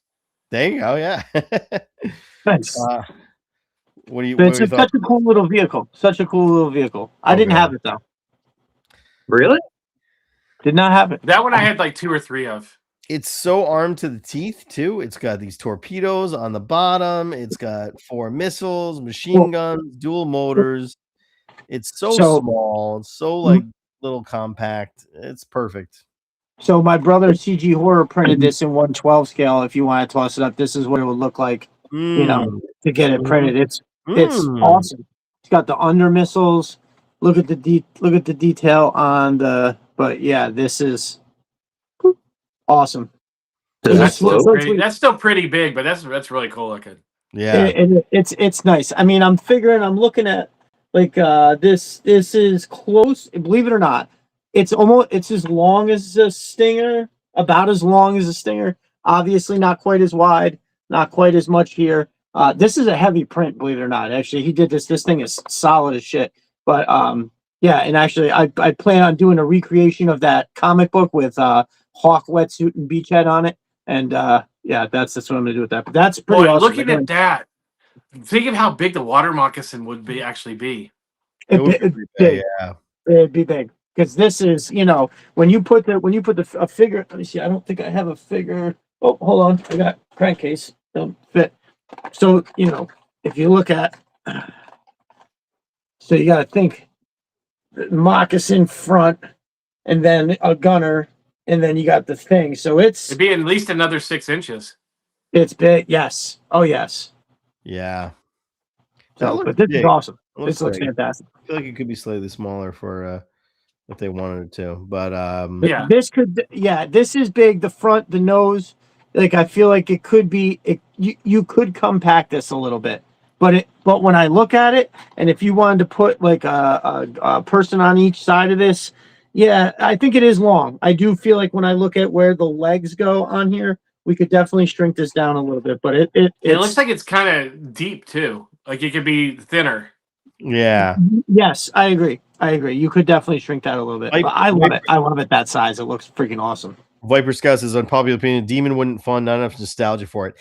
There you go. Yeah. Nice. What do you? It's such a cool little vehicle. Such a cool little vehicle. I didn't have it though. Really? Did not have it. That one I had like 2 or 3 of. It's so armed to the teeth too. It's got these torpedoes on the bottom. It's got 4 missiles, machine guns, dual motors. It's so small, so like little compact. It's perfect. So my brother CG Horror printed this in 1/12 scale. If you want to toss it up, this is what it would look like. To get it printed. It's awesome. It's got the under missiles. Look at the detail on the. But yeah, this is awesome. That's still pretty big, but that's really cool looking. Yeah, it's nice. I mean, I'm looking at like this is close. Believe it or not, it's as long as a Stinger, about as long as a Stinger. Obviously, not quite as wide, not quite as much here. This is a heavy print, believe it or not. Actually, he did this. This thing is solid as shit. But yeah, and actually, I plan on doing a recreation of that comic book with Hawk wetsuit and beachhead on it. And that's what I'm gonna do with that. But that's pretty awesome. Looking at that, think of how big the water moccasin would be. It'd be big because this is when you put a figure. Let me see. I don't think I have a figure. Oh, hold on. I got crankcase. Don't fit. So if you look at, so you got to think moccasin front, and then a gunner, and then you got the thing. So it'd be at least another 6 inches. It's big. Yes. Oh yes. Yeah. So, but this is awesome. This looks fantastic. I feel like it could be slightly smaller for if they wanted it to, but this is big. The front, the nose. Like I feel like it could be. You could compact this a little bit, but when I look at it, and if you wanted to put like a person on each side of this, I think it is long. I do feel like when I look at where the legs go on here, we could definitely shrink this down a little bit. But it looks like it's kind of deep too. Like it could be thinner. Yeah. Yes, I agree. You could definitely shrink that a little bit. But I love it. I love it that size. It looks freaking awesome. Viper Scouts is unpopular opinion. Demon wouldn't fund, not enough nostalgia for it.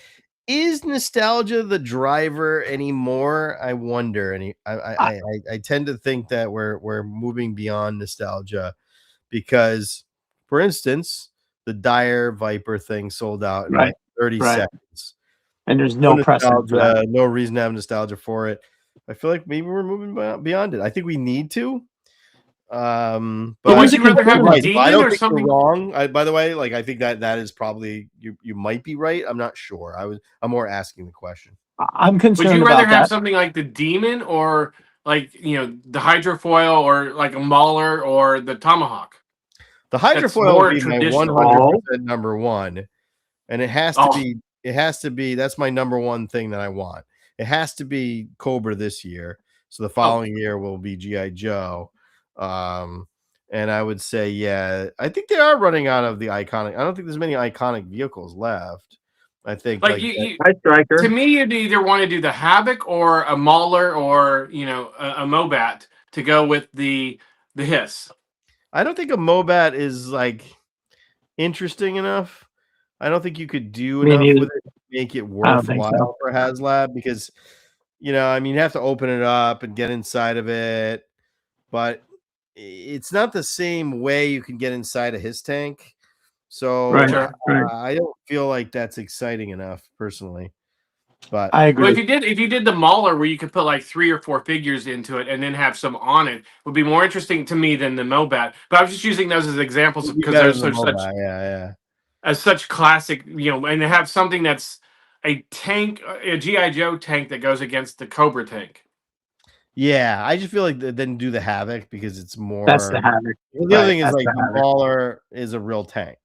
Is nostalgia the driver anymore? I wonder. I tend to think that we're moving beyond nostalgia because, for instance, the Dire Viper thing sold out in like 30 seconds. And there's no precedent for that. No reason to have nostalgia for it. I feel like maybe we're moving beyond it. I think we need to. But would you rather have a demon I don't or think something? You're wrong. By the way, like I think that is probably you might be right. I'm not sure. I'm more asking the question. I'm concerned. Would you rather have that. something like the demon or like the hydrofoil or like a mauler or the tomahawk? The hydrofoil would be my 100% number one, and it has to be. It has to be. That's my number one thing that I want. It has to be Cobra this year. So the following year will be G.I. Joe. And I would say, I think they are running out of the iconic. I don't think there's many iconic vehicles left. I think Striker. To me, you'd either want to do the Havoc or a Mauler or a Mobat to go with the Hiss. I don't think a Mobat is like interesting enough. I don't think you could do enough with it to make it worthwhile for Haslab because you have to open it up and get inside of it, but it's not the same way you can get inside of his tank. So I don't feel like that's exciting enough personally. But I agree. Well, if you did the Mauler where you could put like 3 or 4 figures into it and then have some on it, would be more interesting to me than the Mobat. But I was just using those as examples it'd be because better they're than the such Mobile. Yeah. as such classic, and to have something that's a tank, a GI Joe tank that goes against the Cobra tank. Yeah, I just feel like then do the Havoc because it's more. That's the Havoc. The other thing is like the Mauler is a real tank.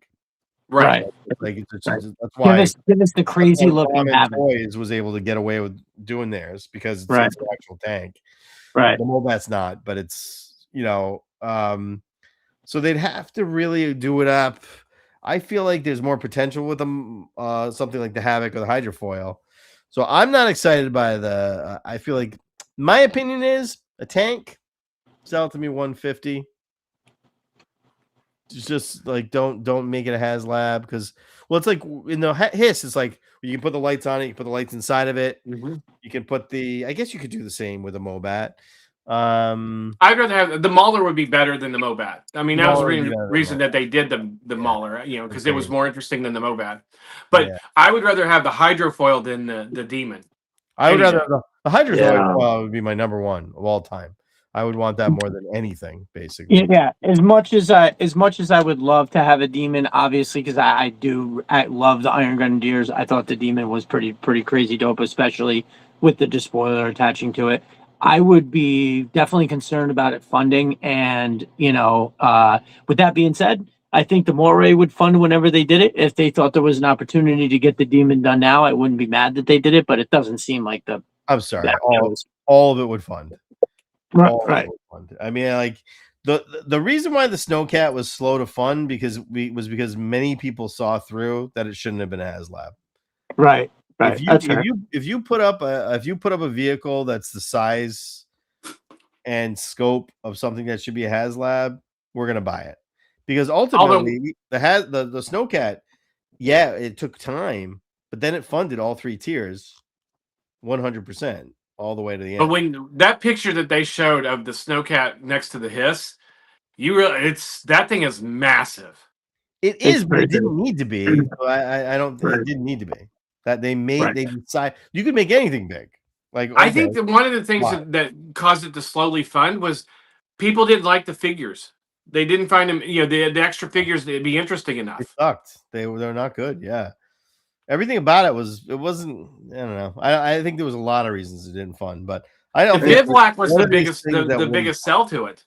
Right. Like that's why why give us the crazy looking Drome Havoc. Toys was able to get away with doing theirs because it's an actual tank. Right. The Mobat's not, but it's so they'd have to really do it up. I feel like there's more potential with them, something like the Havoc or the Hydrofoil. So I'm not excited by the. I feel like my opinion is a tank. Sell it to me 150. Just like don't make it a Haslab because it's like in the Hiss, it's like you can put the lights on it, you can put the lights inside of it. Mm-hmm. You can put I guess you could do the same with a Mobat. I'd rather have the Mauler would be better than the Mobat. I mean, that was the reason that they did the Mauler, because it was more interesting than the Mobat. But I would rather have the Hydrofoil than the Demon. I would rather the Hydrofoil would be my number one of all time. I would want that more than anything, basically. Yeah, as much as I would love to have a Demon, obviously, because I love the Iron Grenadiers. I thought the Demon was pretty crazy dope, especially with the despoiler attaching to it. I would be definitely concerned about it funding, and with that being said, I think the Moray would fund whenever they did it. If they thought there was an opportunity to get the Demon done now, I wouldn't be mad that they did it, but it doesn't seem like the. I'm sorry, all of it would fund. Right. I mean, like the reason why the Snowcat was slow to fund because many people saw through that it shouldn't have been a Haslab. Right. If you put up a vehicle that's the size and scope of something that should be a Haslab, we're gonna buy it because ultimately the Snowcat, it took time, but then it funded all 3 tiers, 100%. All the way to the end. But when that picture that they showed of the Snowcat next to the Hiss, that thing is massive. It is, but it didn't need to be. I don't think it didn't need to be. That they decide you could make anything big. Like I think that one of the things that caused it to slowly fund was people didn't like the figures. They didn't find them, the extra figures that'd be interesting enough. They sucked. They're not good. Yeah. Everything about it wasn't. I don't know. I think there was a lot of reasons it didn't fund, but I don't. The Bivouac was the biggest sell to it.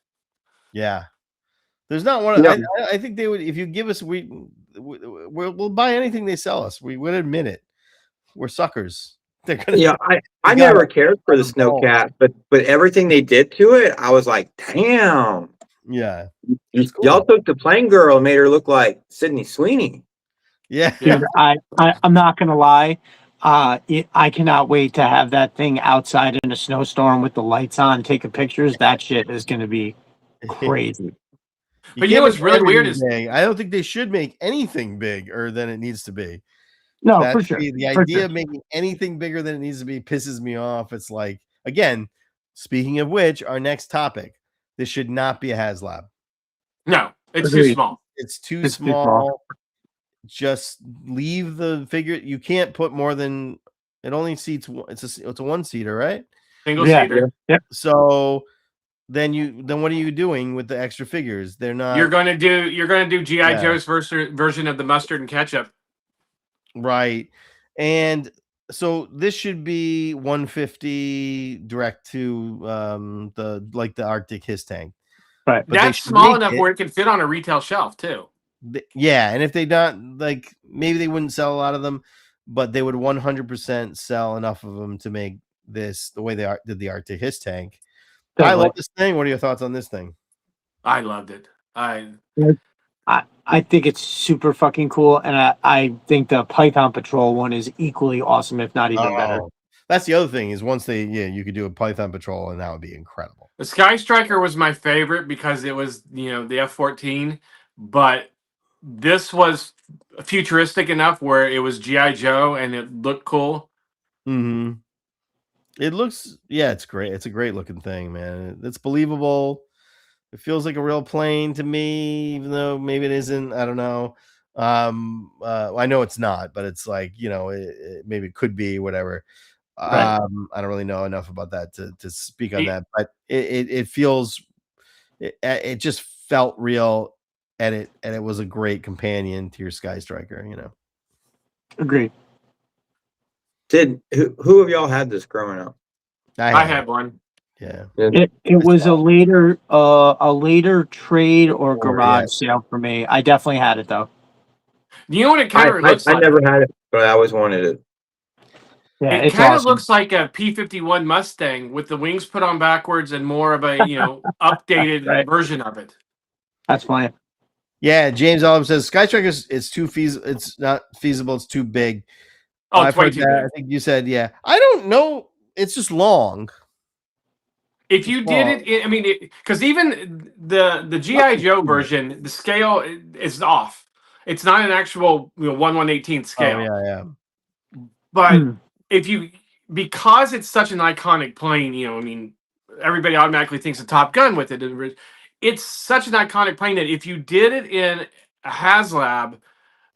Yeah, there's not one. I think they would if you give us we'll buy anything they sell us. We would admit it. We're suckers. They're gonna. I never cared for the Snowcat, but everything they did to it, I was like, damn. Yeah, cool. Y'all took the plain girl and made her look like Sydney Sweeney. Yeah. I'm not gonna lie. I cannot wait to have that thing outside in a snowstorm with the lights on, taking pictures. That shit is gonna be crazy. But what's really weird is I don't think they should make anything bigger than it needs to be. No, for sure. The idea of making anything bigger than it needs to be pisses me off. It's like, again, speaking of which, our next topic. This should not be a Haslab. No, it's too small. It's too small. Just leave the figure. You can't put more than it only seats. It's a one-seater, right? Single seater. Yeah. So then what are you doing with the extra figures? They're not. You're gonna do GI Joe's version of the mustard and ketchup. Right. And so this should be 150 direct to the Arctic Hiss tank. Right. But that's small enough where it can fit on a retail shelf too. Yeah, and if they not maybe they wouldn't sell a lot of them, but they would 100% sell enough of them to make this the way they did the Arctic Hiss tank. I love this thing. What are your thoughts on this thing? I loved it. I think it's super fucking cool, and I think the Python Patrol one is equally awesome, if not even better. That's the other thing is once you could do a Python Patrol, and that would be incredible. The Sky Striker was my favorite because it was the F-14, but this was futuristic enough where it was G.I. Joe and it looked cool. Mm-hmm. It looks, it's great. It's a great looking thing, man. It's believable. It feels like a real plane to me, even though maybe it isn't. I don't know. I know it's not, but it's like, you know, maybe it could be whatever. Right. I don't really know enough about that to speak on that, but it feels it just felt real, and it was a great companion to your Sky Striker, you know. Agreed. Who of y'all had this growing up? I had one. Yeah. It was a later trade or garage sale for me. I definitely had it though. You know what it kind of looks like? I never had it, but I always wanted it. Yeah, it it's kind of awesome. looks like a P-51 Mustang with the wings put on backwards and more of a, you know, updated Right. version of it. That's fine. Yeah, James Olive says Sky Striker is too feasible. It's not feasible. It's too big. Oh, I've it's way heard too that. big. I think you said, yeah. I don't know. It's just long. If you did it, I mean, because even the GI Joe version, the scale is off. It's not an actual 1/118th scale. Oh yeah. But if you, because it's such an iconic plane, you know, I mean, everybody automatically thinks of Top Gun with it. It's such an iconic plane that if you did it in a Haslab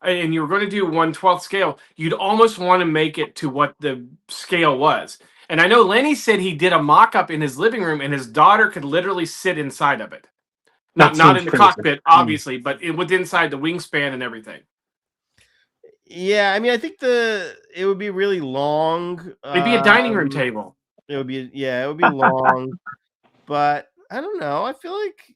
and you were going to do 1/12 scale, you'd almost want to make it to what the scale was. And I know Lenny said he did a mock-up in his living room, and his daughter could literally sit inside of it. Not in the cockpit, obviously, but with inside the wingspan and everything. Yeah, I mean, I think it would be really long. It'd be a dining room table. It would be long, but I don't know. I feel like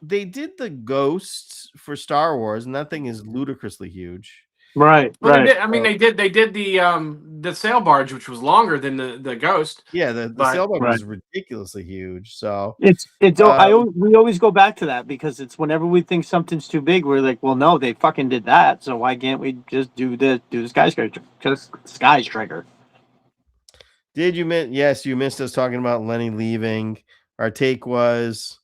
they did the Ghosts for Star Wars, and that thing is ludicrously huge. Right. Well, right. They did the sail barge, which was longer than the Ghost. Yeah, the sail barge was ridiculously huge. So we always go back to that because it's whenever we think something's too big, we're like, well, no, they fucking did that. So why can't we just do the Sky Striker? Just Sky Striker. Did you miss? Yes, you missed us talking about Lenny leaving. Our take was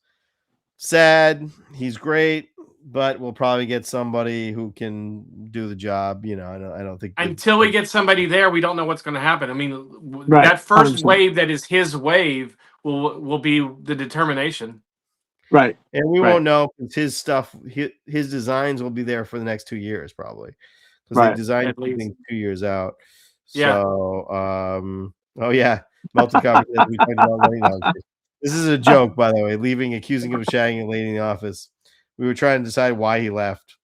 sad. He's great, but we'll probably get somebody who can do the job. You know, I don't think until we get somebody there, we don't know what's going to happen. I mean, Right. that first 100%. wave that is his wave will be the determination. Right. And we won't know because his stuff, his designs will be there for the next 2 years probably because they designed things 2 years out. Yeah. So, oh yeah, melted coffee. We talked about Lenny downstairs. This is a joke, by the way. Accusing him of shagging a lady in the office. We were trying to decide why he left,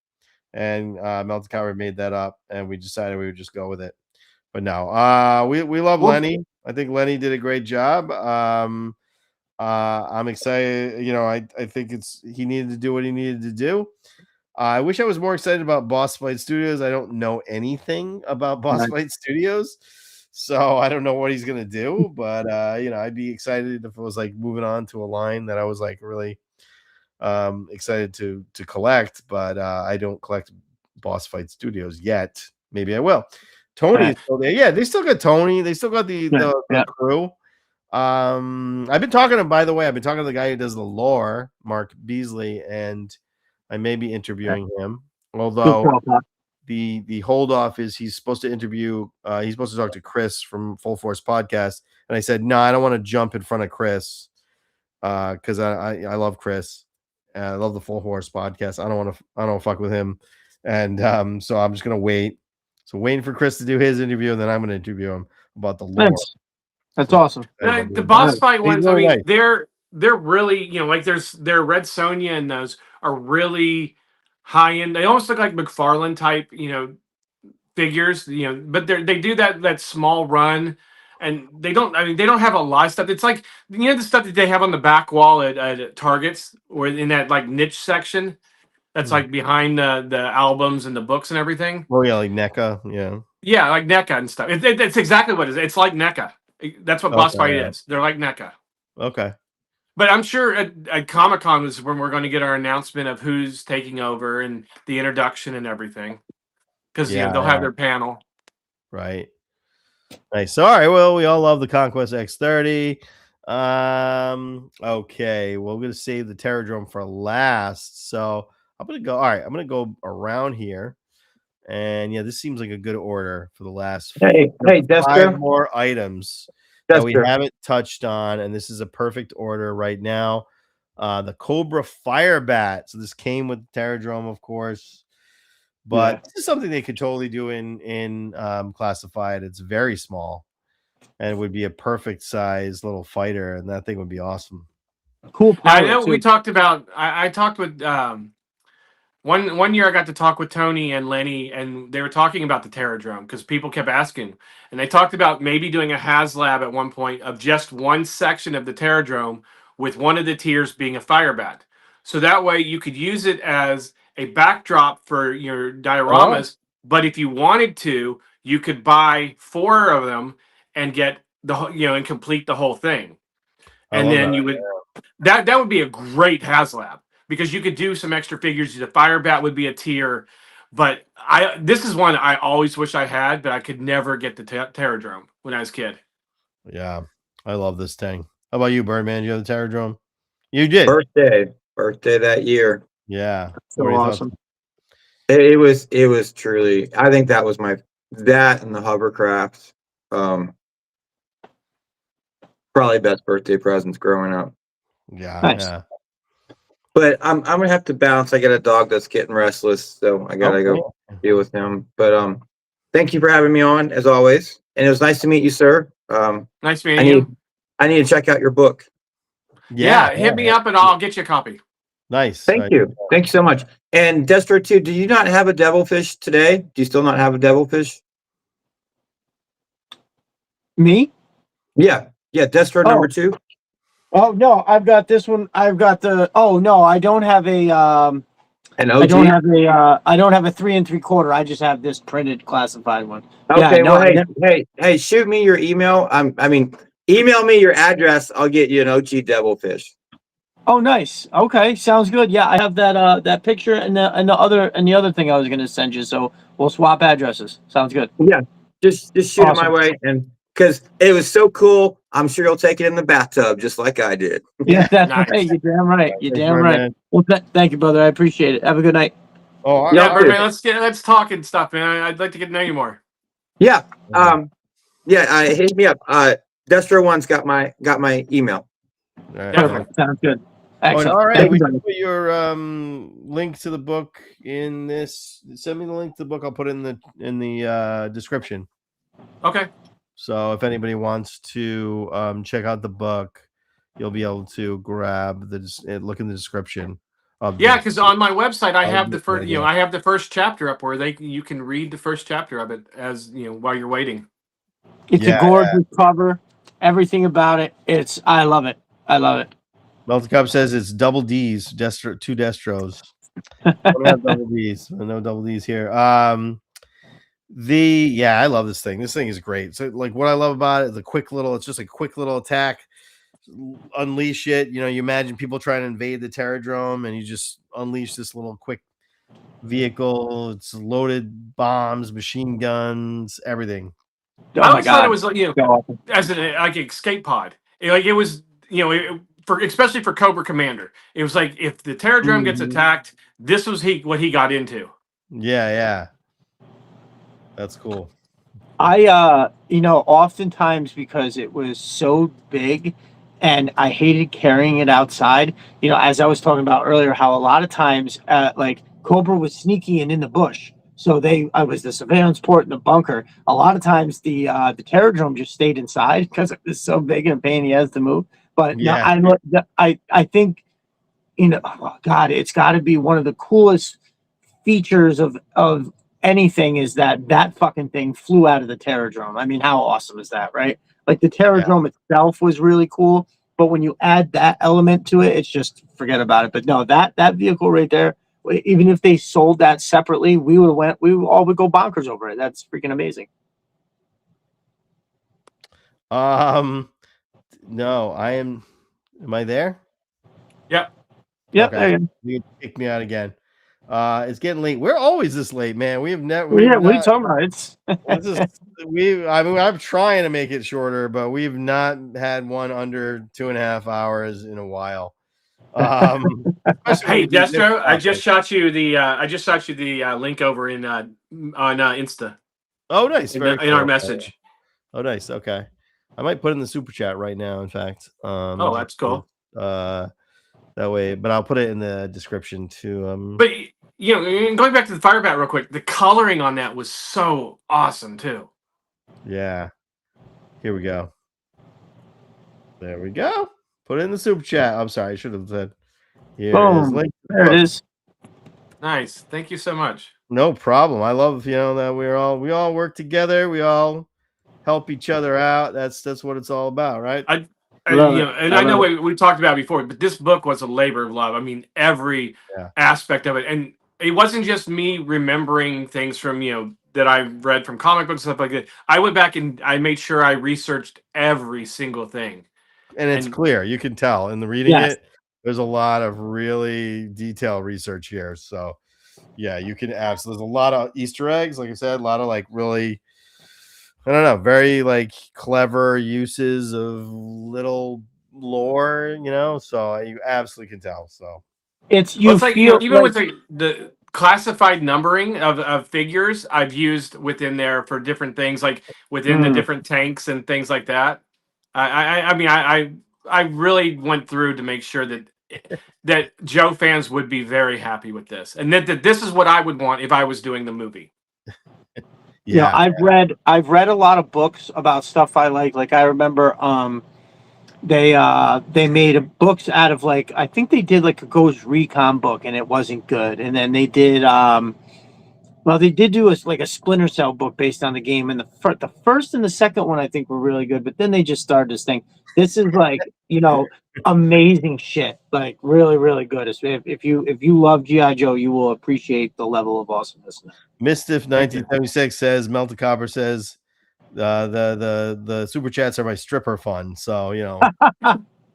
and Melted Coward made that up, and we decided we would just go with it. But no, we love Lenny. I think Lenny did a great job. I'm excited. You know, I think he needed to do what he needed to do. I wish I was more excited about Boss Fight Studios. I don't know anything about Boss Fight Studios, so I don't know what he's gonna do. But you know, I'd be excited if it was like moving on to a line that I was like really excited to collect. But I don't collect Boss Fight Studios yet. Maybe I will. Tony is still there. Yeah, they still got Tony. They still got the crew. I've been talking to the guy who does the lore, Mark Beasley, and I may be interviewing him. Although the hold off is he's supposed to talk to Chris from Full Force Podcast, and I said no, I don't want to jump in front of Chris because I love Chris. I love the Full Force Podcast. I don't want to fuck with him, and so I'm just gonna wait. So waiting for Chris to do his interview, and then I'm gonna interview him about the lore. That's awesome. The boss fight ones, I mean, they're really, you know, like their Red Sonja and those are really high end. They almost look like McFarlane type, you know, figures, you know, but they do that small run, and they don't have a lot of stuff. It's like, you know, the stuff that they have on the back wall at Targets or in that like niche section that's like behind the albums and the books and everything. Oh yeah, like NECA, yeah. Yeah, like NECA and stuff. It's exactly what it is. It's like NECA. That's what Boss Fight is. They're like NECA. Okay. But I'm sure at Comic-Con is when we're going to get our announcement of who's taking over and the introduction and everything. Because you know, they'll have their panel. Right. Nice. All right. Well, we all love the Conquest X30. Okay. Well, we're going to save the Terradrome for last. So I'm going to go. All right. I'm going to go around here. And yeah, this seems like a good order for the last 5 more items that we haven't touched on. And this is a perfect order right now. The Cobra Firebat. So this came with the Terradrome, of course. But this is something they could totally do in classified. It's very small, and it would be a perfect size little fighter, and that thing would be awesome. Cool. I know we talked about. I talked with one year. I got to talk with Tony and Lenny, and they were talking about the Terradrome because people kept asking, and they talked about maybe doing a Haslab at one point of just one section of the Terradrome with one of the tiers being a Firebat, so that way you could use it as a backdrop for your dioramas. But if you wanted to, you could buy 4 of them and get and complete the whole thing, and then you would. That would be a great Haslab because you could do some extra figures. The Firebat would be a tier, but this is one I always wish I had, but I could never get the Terradrome when I was a kid. Yeah, I love this thing. How about you, Birdman? You have the Terradrome? You did. Birthday that year. Yeah, so awesome. It was truly. I think that was that and the hovercraft. Probably best birthday presents growing up. Yeah, nice. Yeah. But I'm gonna have to bounce. I got a dog that's getting restless, so I gotta go deal with him. But thank you for having me on as always, and it was nice to meet you, sir. Nice meeting you. I need to check out your book. Yeah, hit me up and I'll get you a copy. Nice. Thank you so much. And Destro too. Do you not have a devilfish today? Do you still not have a devilfish? Me? Yeah, Destro number 2. Oh no, I've got this one. I've got the. Oh no, I don't have a. An OG? I don't have a 3 3/4. I just have this printed classified one. Okay. Hey, shoot me your email. Email me your address. I'll get you an OG devilfish. Oh, nice. Okay, sounds good. Yeah, I have that picture and the other thing I was gonna send you. So we'll swap addresses. Sounds good. Yeah, just shoot it my way, and because it was so cool, I'm sure you'll take it in the bathtub just like I did. Yeah, that's right. You're damn right. You're damn right. Well, thank you, brother. I appreciate it. Have a good night. Oh, yeah, Birdman. Let's talk and stuff, man. I'd like to get to know you more. Yeah. Hit me up. Destro one's got my email. Perfect. Sounds good. Excellent. All right, we can put your link to the book in this. Send me the link to the book. I'll put it in the description. Okay. So if anybody wants to check out the book, you'll be able to grab look in the description. Because on my website I have the first. I have the first chapter up where you can read the first chapter of it as while you're waiting. It's a gorgeous cover. Everything about it. I love it. I love it. Melted Cup says it's double D's, two Destros. I don't have double D's. No double D's here. I love this thing. This thing is great. So like what I love about it, it's just a quick little attack. Unleash it. You imagine people trying to invade the Terradrome and you just unleash this little quick vehicle. It's loaded bombs, machine guns, everything. I always thought it was as an escape pod. It was especially for Cobra Commander. It was like if the Terradrome gets attacked, this was what he got into. Yeah. That's cool. I oftentimes because it was so big and I hated carrying it outside, as I was talking about earlier, how a lot of times like Cobra was sneaky and in the bush. So I was the surveillance port in the bunker. A lot of times the Terradrome just stayed inside because it was so big and a pain in the ass to move. But I think, it's got to be one of the coolest features of anything is that fucking thing flew out of the Terradrome. I mean, how awesome is that, right? Like the Terradrome itself was really cool, but when you add that element to it, it's just forget about it. But no, that vehicle right there, even if they sold that separately, we all would go bonkers over it. That's freaking amazing. No, am I there? Yep. Yep. Okay. You can kick me out again. It's getting late. We're always this late, man. We have never. What are you talking about? I'm trying to make it shorter, but we've not had one under 2.5 hours in a while. Hey, Destro, I just shot you the link over in on Insta. Oh, nice. In our message. Oh, nice. Okay, I might put it in the super chat right now. In fact, that's cool. That way, but I'll put it in the description too. But and going back to the fire bat real quick, the coloring on that was so awesome too. Yeah. Here we go. There we go. Put it in the super chat. I'm sorry, I should have said. Here is link. There it is. Nice. Thank you so much. No problem. I love that we all work together. We all help each other out. That's what it's all about, right? I know we talked about it before, but this book was a labor of love. I mean, every aspect of it, and it wasn't just me remembering things from that I read from comic books and stuff like that. I went back and I made sure I researched every single thing, and it's clear. You can tell in the reading it. There's a lot of really detailed research here. So, yeah, you can absolutely. There's a lot of Easter eggs, like I said, a lot of like really, I don't know, very like clever uses of little lore, So you absolutely can tell. So it's even with the classified numbering of figures I've used within there for different things, like within the different tanks and things like that. I really went through to make sure that Joe fans would be very happy with this, and that this is what I would want if I was doing the movie. I've read a lot of books about stuff I like. Like I remember they made books out of like, I think they did like a Ghost Recon book and it wasn't good. And then they did they did do a Splinter Cell book based on the game, and the first and the second one I think were really good, but then they just started this thing. This is like, amazing shit. Like really, really good. If you love G.I. Joe, you will appreciate the level of awesomeness. Mistiff 1976 says, Melted Copper says, the super chats are my stripper fun. So,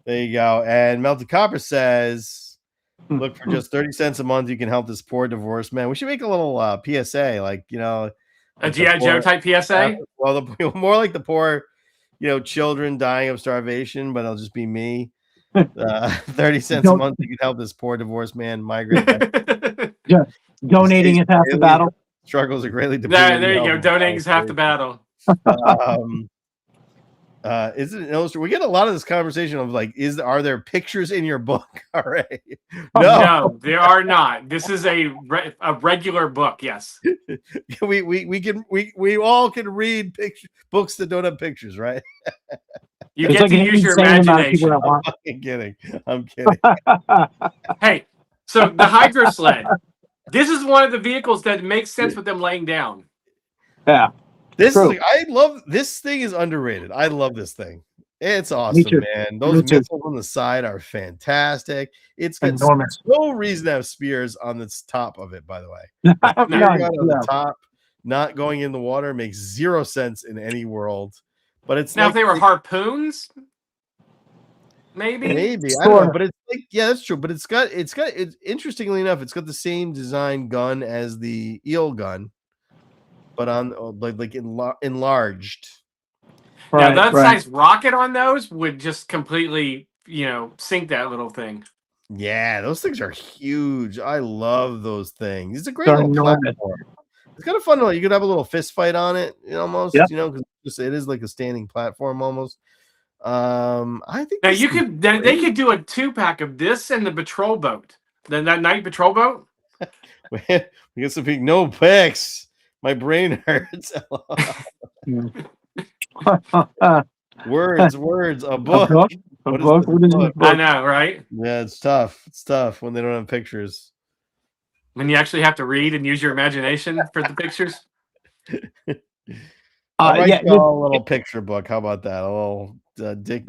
there you go. And Melted Copper says, look, for just 30 cents a month, you can help this poor divorced man. We should make a little PSA, like, a G.I. Joe type PSA. More like the poor, children dying of starvation, but it'll just be me. 30 cents a month, you can help this poor divorced man migrate. Donating is half the battle. Struggles are greatly depleted. There you go. Donating is half the battle. Is it an illustration? We get a lot of this conversation of like, are there pictures in your book? R.A. No, there are not. This is a regular book. Yes, we all can read books that don't have pictures, right? You get to use your imagination. I'm kidding. Hey, so the Hydro Sled. This is one of the vehicles that makes sense with them laying down. Yeah. I love this thing. Is underrated. I love this thing. It's awesome, man. Those missiles on the side are fantastic. It's got no reason to have spears on the top of it, by the way. On the top, not going in the water makes zero sense in any world. But it's now if they were harpoons, maybe I don't know, but it's like, yeah, that's true. But it's interestingly enough, it's got the same design gun as the eel gun, but on like enlarged. Now that size rocket on those would just completely, sink that little thing. Yeah, those things are huge. I love those things. It's a great little platform. It's kind of fun. You could have a little fist fight on it, almost. Because it is like a standing platform almost. I think now they could do a 2-pack of this and the patrol boat. Then that night patrol boat. We get some big no pics. My brain hurts. Words. A book. A book? I know, right? Yeah, it's tough. It's tough when they don't have pictures. When you actually have to read and use your imagination for the pictures. I'll write a little picture book. How about that? A little Dick.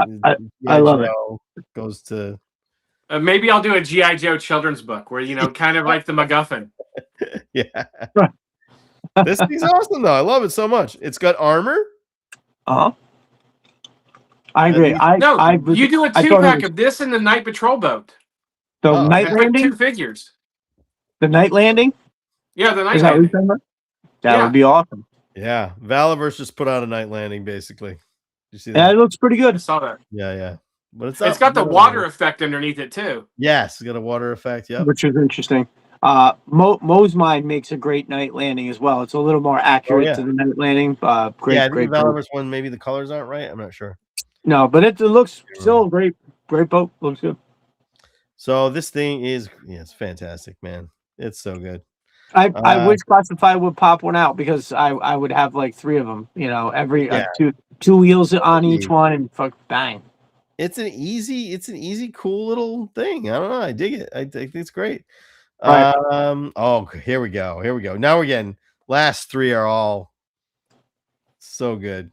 I love it. Goes to. Maybe I'll do a G.I. Joe children's book where kind of like the MacGuffin. Yeah. This thing's awesome though. I love it so much. It's got armor. I agree. You do a 2-pack of this and the night patrol boat. The night landing. 2 figures. The night landing. Yeah, the night landing. That would be awesome. Yeah, Valaverse just put out a night landing basically. You see that? Yeah, it looks pretty good. I saw that. Yeah. But it's got the water effect underneath it too. Yes, it's got a water effect. Yeah, which is interesting. Mo's Mind makes a great night landing as well. It's a little more accurate to the night landing. Great. I think Valaverse one, maybe the colors aren't right. I'm not sure. No, but it looks still great. Great boat. Looks good. So this thing is, it's fantastic, man. It's so good. I would classify would pop one out because I would have like 3 of them. You know, every two wheels on each one, and fuck bang. It's an easy, cool little thing. I don't know. I dig it. I think it's great. Right. Oh, here we go. Now we're getting last 3 are all so good.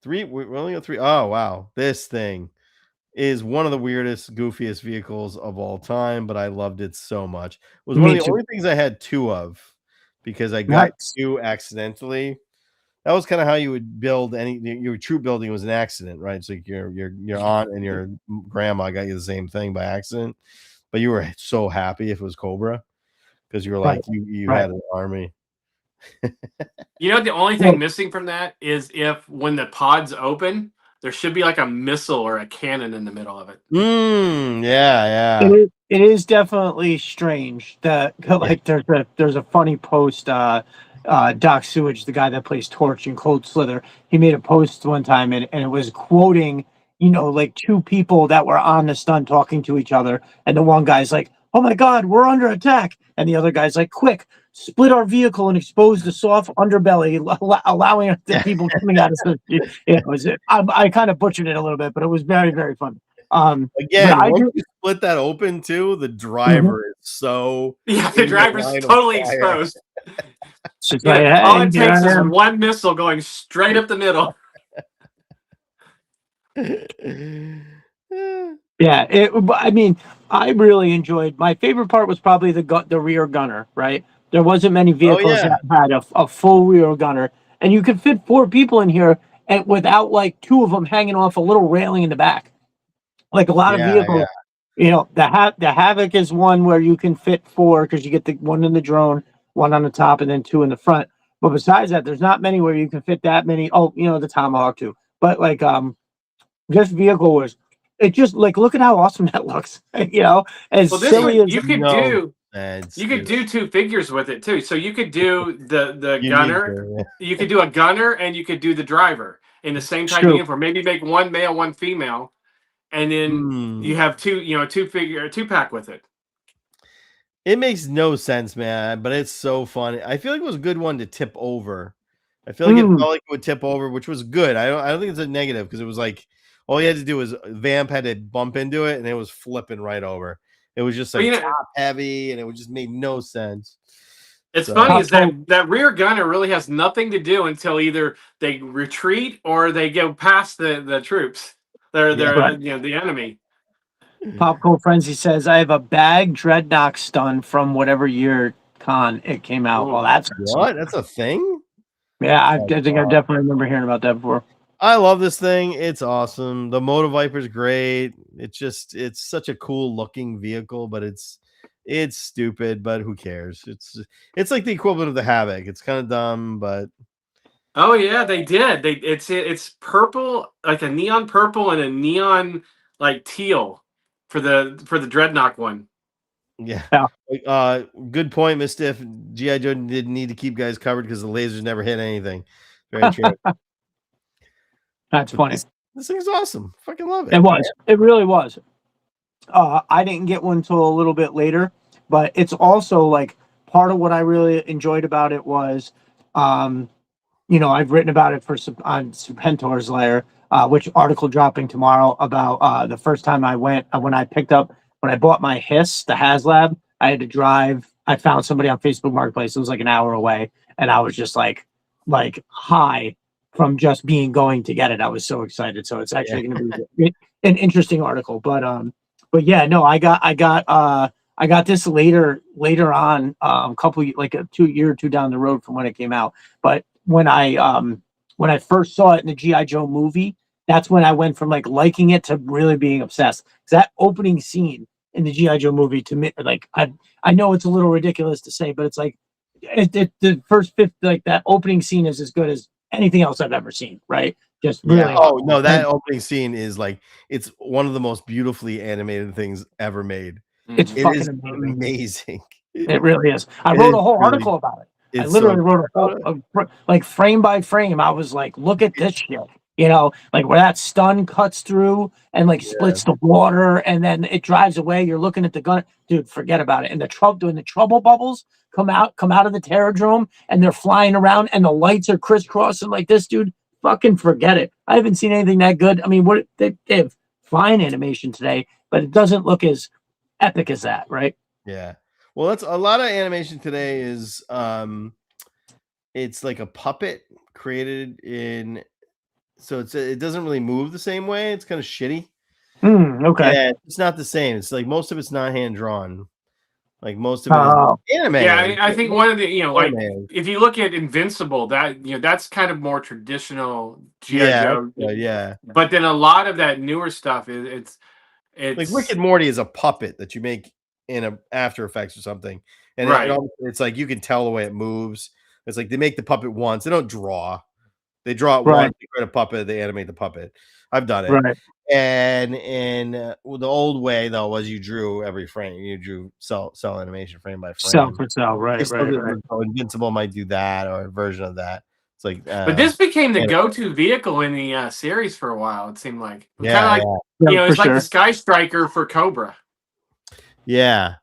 3, we're only got 3. Oh wow, this thing is one of the weirdest, goofiest vehicles of all time, but I loved it so much. It was one of the only things I had 2 of because I got 2 accidentally. That was kind of how you would build your troop building was an accident, right? So your aunt and your grandma got you the same thing by accident, but you were so happy if it was Cobra because you were like you had an army. You know, the only thing missing from that is if when the pods open, there should be like a missile or a cannon in the middle of it. Yeah. It is definitely strange that like there's a funny post. Doc Sewage, the guy that plays Torch in Cold Slither, he made a post one time and it was quoting, you know, like 2 people that were on the stun talking to each other, and the one guy's like, "Oh my God, we're under attack," and the other guy's like, "Quick, split our vehicle and expose the soft underbelly, allowing the people coming at us." I kind of butchered it a little bit, but it was very, very fun. Again, once you split that open too, the driver is so the driver's totally exposed. All it takes is one missile going straight up the middle. I mean, I really enjoyed. My favorite part was probably the rear gunner. Right, there wasn't many vehicles that had a full rear gunner, and you could fit 4 people in here, and without like 2 of them hanging off a little railing in the back. Like a lot of vehicles, you know, the Havoc is one where you can fit 4 because you get the one in the drone, 1 on the top, and then 2 in the front. But besides that, there's not many where you can fit that many. Oh, you know, the Tomahawk too. But like, this vehicle was, it just like, look at how awesome that looks. You know, as silly as you could do 2 figures with it too. So you could do the gunner, you could do a gunner, and you could do the driver in the same type of uniform. Maybe make 1 male, 1 female. And then you have 2, you know, 2-pack with it. It makes no sense, man, but it's so fun. I feel like it was a good one to tip over. I feel like it felt like it would tip over, which was good. I don't think it's a negative because it was like all you had to do was Vamp had to bump into it and it was flipping right over. It was just like top heavy and it just made no sense. It's funny is that rear gunner really has nothing to do until either they retreat or they go past the troops. They're you know, the enemy. Popcorn Frenzy says, "I have a bag Dreadnok stun from whatever year con it came out." Well, that's what? That's a thing? Yeah, I think I definitely remember hearing about that before. I love this thing. It's awesome. The Motor Viper's great. It's such a cool looking vehicle, but it's stupid, but who cares? It's like the equivalent of the Havoc. It's kind of dumb, but oh yeah, they did. It's purple, like a neon purple and a neon like teal for the Dreadnok one. Yeah. Good point, Mistiff. G.I. Joe didn't need to keep guys covered because the lasers never hit anything. Very true. That's funny. This thing's awesome. Fucking love it. It was. It really was. I didn't get one until a little bit later, but it's also like part of what I really enjoyed about it was, you know, I've written about it on Serpentor's Lair, which article dropping tomorrow about the first time I went when I bought my Hiss, the Haslab. I had to drive. I found somebody on Facebook Marketplace. It was like an hour away, and I was just like high from just going to get it. I was so excited. So it's actually going to be an interesting article. But yeah, no, I got this later on, like a 2 year or 2 down the road from when it came out. But when I first saw it in the G.I. Joe movie, that's when I went from like liking it to really being obsessed. Because that opening scene in the G.I. Joe movie, to me, like I know it's a little ridiculous to say, but it's like the first 5th, like that opening scene is as good as anything else I've ever seen, right? Just really. Yeah. Oh no, that opening scene is like it's one of the most beautifully animated things ever made. It is amazing. It really is. I wrote a whole article about it. I literally wrote a whole, like frame by frame. I was like, look at this shit. You know, like where that stun cuts through and like splits the water, and then it drives away. You're looking at the gun, dude. Forget about it. And the trouble bubbles come out of the Terradrome, and they're flying around, and the lights are crisscrossing like this, dude. Fucking forget it. I haven't seen anything that good. I mean, what they have fine animation today, but it doesn't look as epic as that, right? Yeah. Well, that's a lot of animation today is it's like a puppet created in, so it doesn't really move the same way. It's kind of shitty. Okay. Yeah, it's not the same. It's like most of it's not hand drawn. Like most of it is anime. Yeah, I think one of the like if you look at Invincible, that that's kind of more traditional G.I. Joe. Yeah. But then a lot of that newer stuff it's like Rick and Morty is a puppet that you make in a After Effects or something, and it's like you can tell the way it moves. It's like they make the puppet once. They don't draw. They draw it once. They create a puppet. They animate the puppet. I've done it. Right. And the old way though was you drew every frame. You drew cell animation frame by frame. Cell for cell. Right. So Invincible might do that or a version of that. It's like, but this became the go-to vehicle in the series for a while. It seemed like kind of like it's like the Sky Striker for Cobra. Yeah.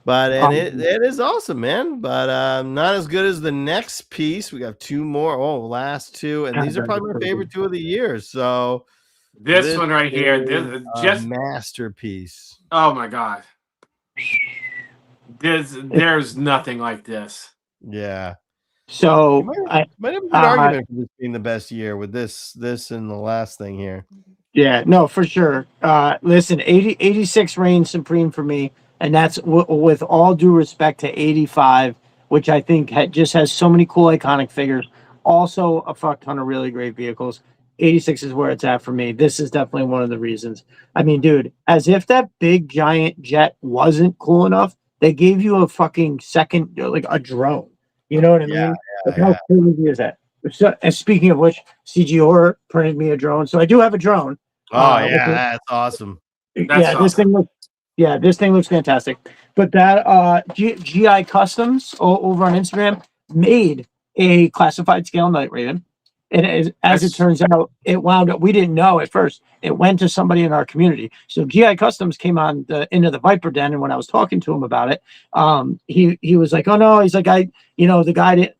But it is awesome, man. But not as good as the next piece. We got two more. Oh, last two, and these are probably my favorite two of the year. So this one right here, this just masterpiece. Oh my god, there's nothing like this. Yeah. So I might have a good argument for this being the best year with this and the last thing here. Yeah, no, for sure. Listen, 86 reigns supreme for me. And that's with all due respect to 85, which I think just has so many cool iconic figures. Also, a fuck ton of really great vehicles. 86 is where it's at for me. This is definitely one of the reasons. I mean, dude, as if that big giant jet wasn't cool enough, they gave you a fucking second, like a drone. You know what I mean? How crazy is that? So, and speaking of which, CG Horror printed me a drone. So I do have a drone. Oh, yeah, that's awesome. This thing looks fantastic. But that GI Customs over on Instagram made a classified scale Night Raven. And as it turns out, it wound up, we didn't know at first. It went to somebody in our community. So GI Customs came on into the Viper Den, and when I was talking to him about it, he was like, "Oh no," he's like, the guy didn't.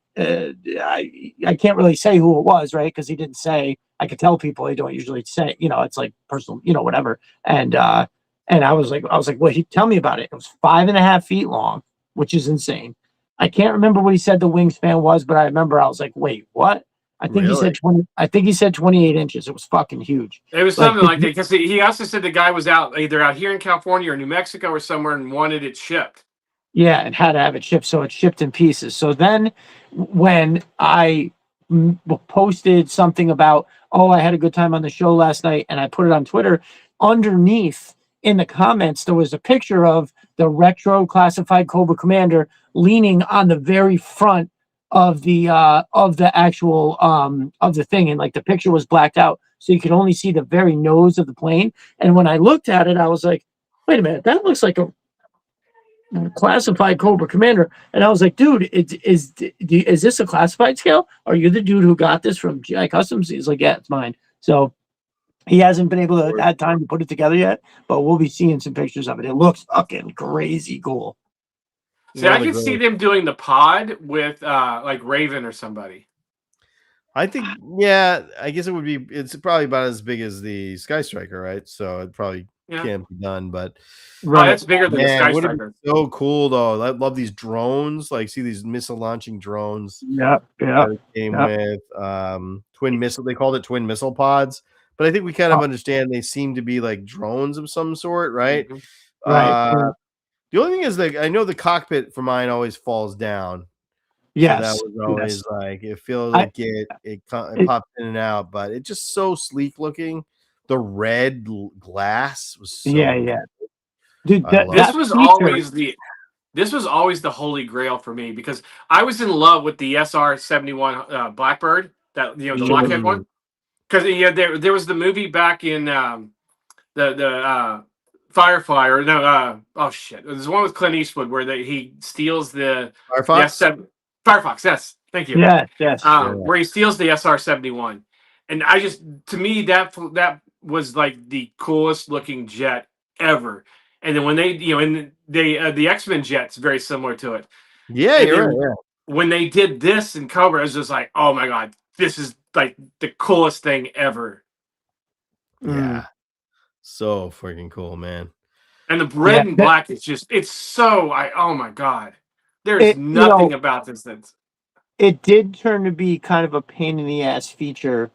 I can't really say who it was, right? Because he didn't say. I could tell people they don't usually say, it's like personal, whatever. And I was like, well, tell me about it. It was 5.5 feet long, which is insane. I can't remember what he said the wingspan was, but I remember I was like, wait, what? I think he said 20. I think he said 28 inches. It was fucking huge. It was something like that because he also said the guy was either out here in California or New Mexico or somewhere and wanted it shipped. Yeah, and had to have it shipped, so it's shipped in pieces. So then, when I posted something about, I had a good time on the show last night, and I put it on Twitter, underneath in the comments there was a picture of the retro classified Cobra Commander leaning on the very front of the actual of the thing, and like the picture was blacked out, so you could only see the very nose of the plane. And when I looked at it, I was like, wait a minute, that looks like a classified Cobra Commander. And I was like, dude, is this a classified scale? Are you the dude who got this from GI Customs? He's like, yeah, it's mine. So he hasn't been able to add time to put it together yet, but we'll be seeing some pictures of it. It looks fucking crazy cool. See, I can see them doing the pod with like Raven or somebody. I think, yeah, I guess it's probably about as big as the Sky Striker, right? So it probably can't be done, but that's bigger than the Sky Striker. So cool though. I love these drones. Like, see these missile launching drones. Yeah. Came with twin missile. They called it twin missile pods, but I think we kind of understand they seem to be like drones of some sort, right? Mm-hmm. Right. The only thing is that I know the cockpit for mine always falls down. Yes, so that was always like it feels like it pops in and out, but it's just so sleek looking. The red glass was so dude. This was always the holy grail for me because I was in love with the SR-71 Blackbird, that the Lockheed one, because there was the movie back in the Firefly, no, oh shit, there's one with Clint Eastwood where he steals the Firefox. Firefox, yes, thank you. Yes. Where he steals the SR-71. And to me, that was like the coolest looking jet ever. And then when they, and the X-Men jet's very similar to it. Yeah, And you're then right. Yeah. when they did this in Cobra, it was just like, oh my god, this is like the coolest thing ever. Yeah. So freaking cool, man. And the red and black is just, it's so, oh my god. There's nothing about this that's... It did turn to be kind of a pain in the ass feature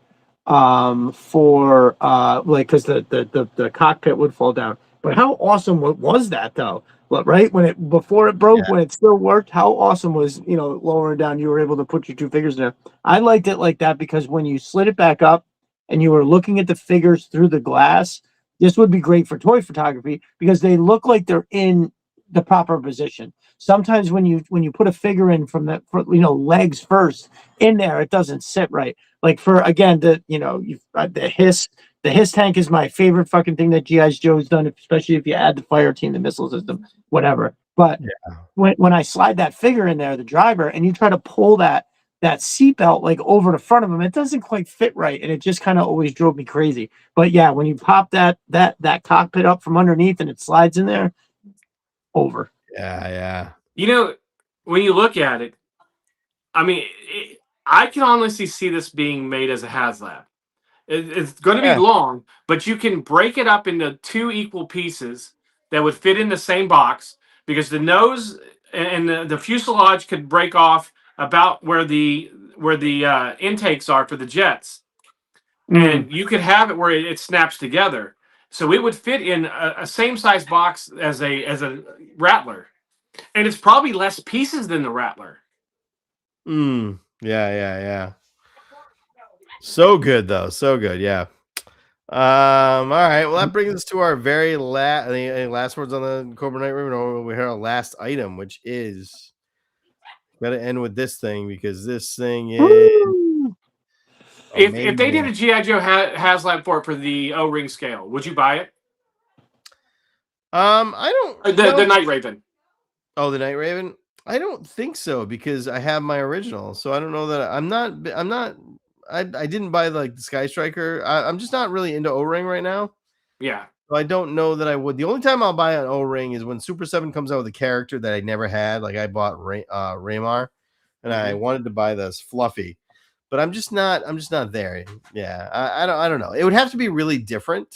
for like, because the cockpit would fall down. But how awesome was that though? Right before it broke, when it still worked, how awesome was lowering down? You were able to put your two figures there. I liked it like that because when you slid it back up and you were looking at the figures through the glass, this would be great for toy photography because they look like they're in the proper position. Sometimes when you put a figure in from the legs first in there, it doesn't sit right. Like for again the hiss tank is my favorite fucking thing that G.I. Joe's done, especially if you add the fire team, the missile system, whatever. But when I slide that figure in there, the driver, and you try to pull that seatbelt like over the front of him, it doesn't quite fit right, and it just kind of always drove me crazy. But yeah, when you pop that cockpit up from underneath and it slides in there, over. Yeah. When you look at it, I mean, I can honestly see this being made as a Haslab. It's going to be long, but you can break it up into two equal pieces that would fit in the same box because the nose and the fuselage could break off about where the intakes are for the jets, and you could have it where it snaps together. So it would fit in a same size box as a Rattler, and it's probably less pieces than the Rattler. Yeah. So good though, so good. Yeah. All right. Well, that brings us to our very last. Any last words on the Cobra Night Raven? Or we hear our last item, which is got to end with this thing because this thing is. If they did a G.I. Joe Haslab for the O-ring scale, would you buy it? I don't. The Night Raven. Oh, the Night Raven. I don't think so because I have my original, so I don't know that I'm not. I didn't buy like the Sky Striker. I'm just not really into O-ring right now. Yeah. So I don't know that I would. The only time I'll buy an O-ring is when Super 7 comes out with a character that I never had. Like I bought Raymar, and I wanted to buy this Fluffy, but I'm just not there. Yeah, I don't know. It would have to be really different.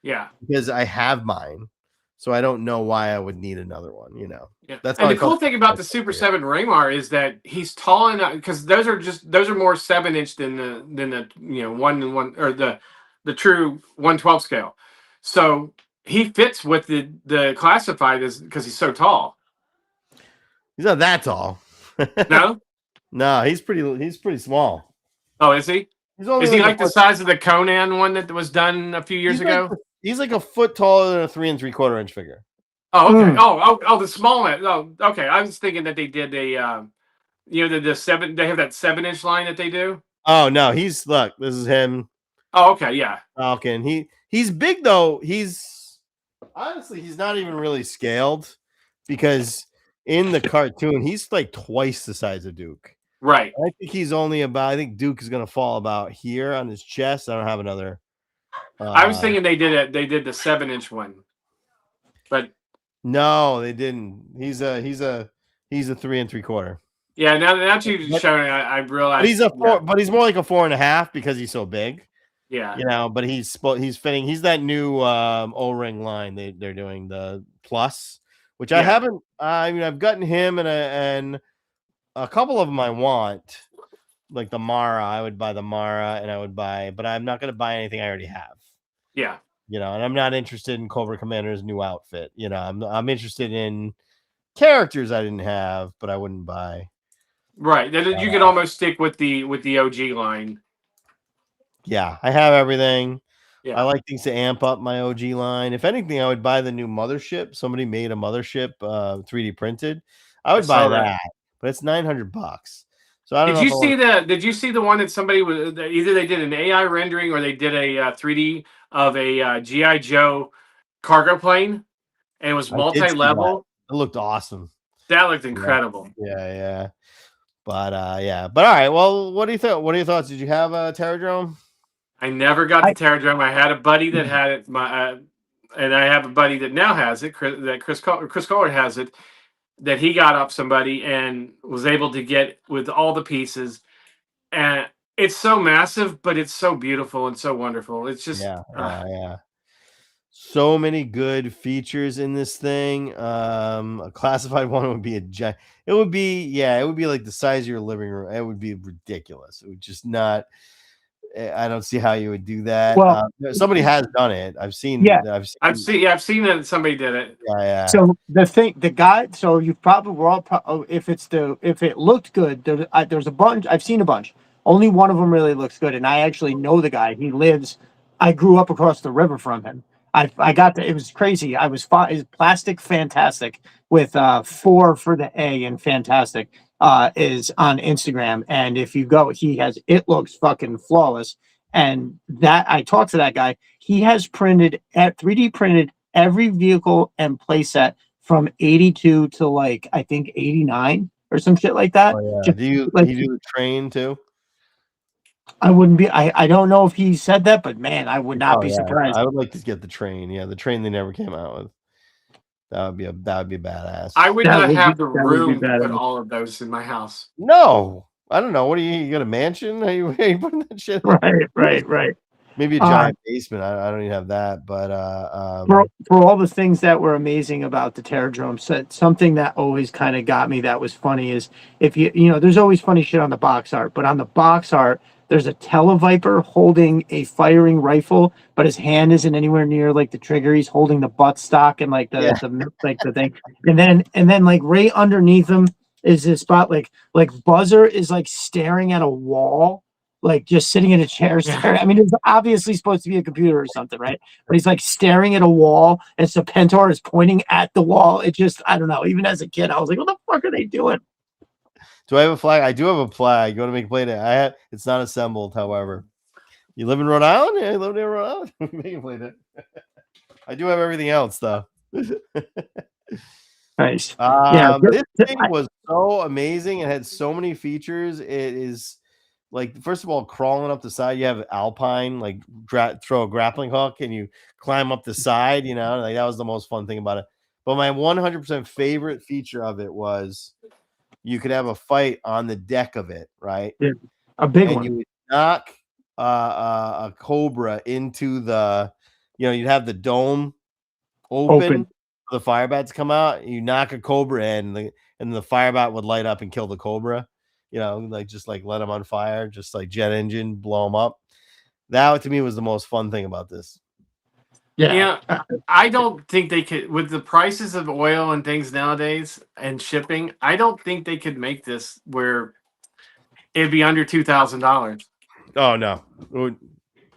Yeah, because I have mine, so I don't know why I would need another one. Yeah. That's and the cool thing about the Super 7 Raymar is that he's tall enough because those are more 7-inch than the 1 and 1 or the true 1/12 scale. So he fits with the classified because he's so tall. He's not that tall. No, he's pretty small. Oh, is he? Is he like the size of the Conan one that was done a few years ago? He's like a foot taller than a 3 3/4 inch figure. Oh, okay. Oh, the small one. Oh, okay. I was thinking that they did the 7. They have that 7-inch line that they do. Oh no, this is him. Oh, okay, yeah. Falcon. He's big though. He's not even really scaled because in the cartoon he's like twice the size of Duke. Right. I think he's only about. I think Duke is gonna fall about here on his chest. I don't have another. I was thinking they did the 7-inch one, but no, they didn't. He's a 3 3/4. Yeah, now that you've shown it, I realize. But he's but he's more like a 4.5 because he's so big. Yeah, but he's fitting. He's that new O-ring line they're doing, the Plus, which I haven't. I mean, I've gotten him and a couple of them I want, like the Mara. I would buy the Mara, and I would buy, but I'm not going to buy anything I already have. Yeah, and I'm not interested in Cobra Commander's new outfit. I'm interested in characters I didn't have, but I wouldn't buy. Right, you could almost stick with the OG line. Yeah, I have everything. Yeah. I like things to amp up my OG line. If anything, I would buy the new mothership. Somebody made a mothership 3D printed. I would buy that, but it's $900. So I don't know. Did you see the one that somebody was either they did an AI rendering or they did a 3D of a G.I. Joe cargo plane, and it was multi-level. It looked awesome. That looked incredible. Yeah. But all right. Well, what do you think? What are your thoughts? Did you have a Terradrome? I never got the Terradrome. I had a buddy that had it. And I have a buddy that now has it. Chris Kohler has it. That he got off somebody and was able to get with all the pieces. And it's so massive, but it's so beautiful and so wonderful. It's just yeah. So many good features in this thing. A classified one would be it would be like the size of your living room. It would be ridiculous. It would just not. I don't see how you would do that. Well, somebody has done it. I've seen. I've seen that somebody did it. Yeah. So the guy. So you probably were all. If it looked good, there's a bunch. I've seen a bunch. Only one of them really looks good, and I actually know the guy. He lives. I grew up across the river from him. I got to. It was crazy. I was plastic fantastic with 4 for the A and fantastic. Is on Instagram, and if you go, it looks fucking flawless. And that I talked to that guy. He has 3D printed every vehicle and playset from 82 to like I think 89 or some shit like that. Oh, yeah. Do you do the train too? I wouldn't be. I don't know if he said that, but man, I would not be surprised. I would like to get the train. Yeah, the train they never came out with. That would be badass. I would not have the room to put all of those in my house. No, I don't know. What are you got a mansion? Are you putting that shit? Right. Maybe a giant basement. I don't even have that. But for all the things that were amazing about the Terradrome, something that always kind of got me that was funny is if there's always funny shit on the box art, but on the box art there's a Televiper holding a firing rifle, but his hand isn't anywhere near like the trigger. He's holding the buttstock and like the thing, and then like right underneath him is this spot like Buzzer is like staring at a wall. Like just sitting in a chair staring. I mean, it's obviously supposed to be a computer or something, right? But he's like staring at a wall, and Serpentor is pointing at the wall. It just, I don't know. Even as a kid, I was like, "What the fuck are they doing?" Do I have a flag? I do have a flag. You want to make a play day? It's not assembled, however. You live in Rhode Island? Yeah, you live near Rhode Island. Make a play day. I do have everything else though. Nice. This thing was so amazing. It had so many features. It is. Like, first of all, crawling up the side, you have Alpine, like throw a grappling hook and you climb up the side, like that was the most fun thing about it. But my 100% favorite feature of it was you could have a fight on the deck of it, right? Yeah, a big one. And you would knock a Cobra into the, you'd have the dome open for the firebats come out. You knock a Cobra in, and the firebat would light up and kill the Cobra. Just let them on fire, just like jet engine, blow them up. That to me was the most fun thing about this. Yeah, I don't think they could, with the prices of oil and things nowadays and shipping. I don't think they could make this where it'd be under $2,000. Oh no,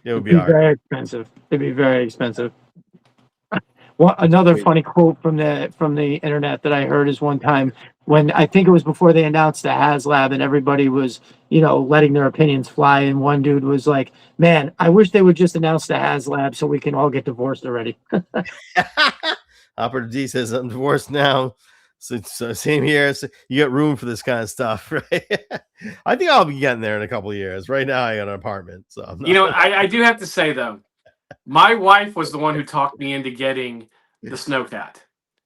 it would be very expensive. It'd be very expensive. Another funny quote from the internet that I heard is one time when I think it was before they announced the Haslab and everybody was, letting their opinions fly. And one dude was like, "Man, I wish they would just announce the Haslab so we can all get divorced already." Operative D says, "I'm divorced now." So same here. So you got room for this kind of stuff, right? I think I'll be getting there in a couple of years. Right now, I got an apartment. So I do have to say though, my wife was the one who talked me into getting the Snowcat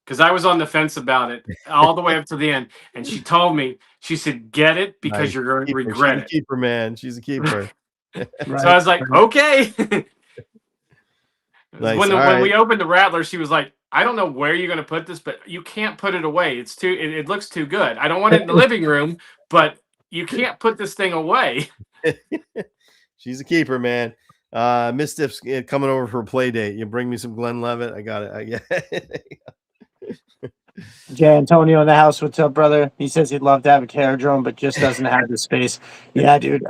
because I was on the fence about it all the way up to the end, and she told me, she said, "Get it because you're going to regret it." She's a keeper, man. She's a keeper. So I was like, "Okay." Nice. When we opened the Rattler, she was like, "I don't know where you're going to put this, but you can't put it away. It's too. It looks too good. I don't want it in the living room, but you can't put this thing away." She's a keeper, man. Mischief's coming over for a play date. You bring me some Glenn Levitt. I got it. Jay Antonio in the house. What's up, brother? He says he'd love to have a Terradrome, but just doesn't have the space. Yeah, dude.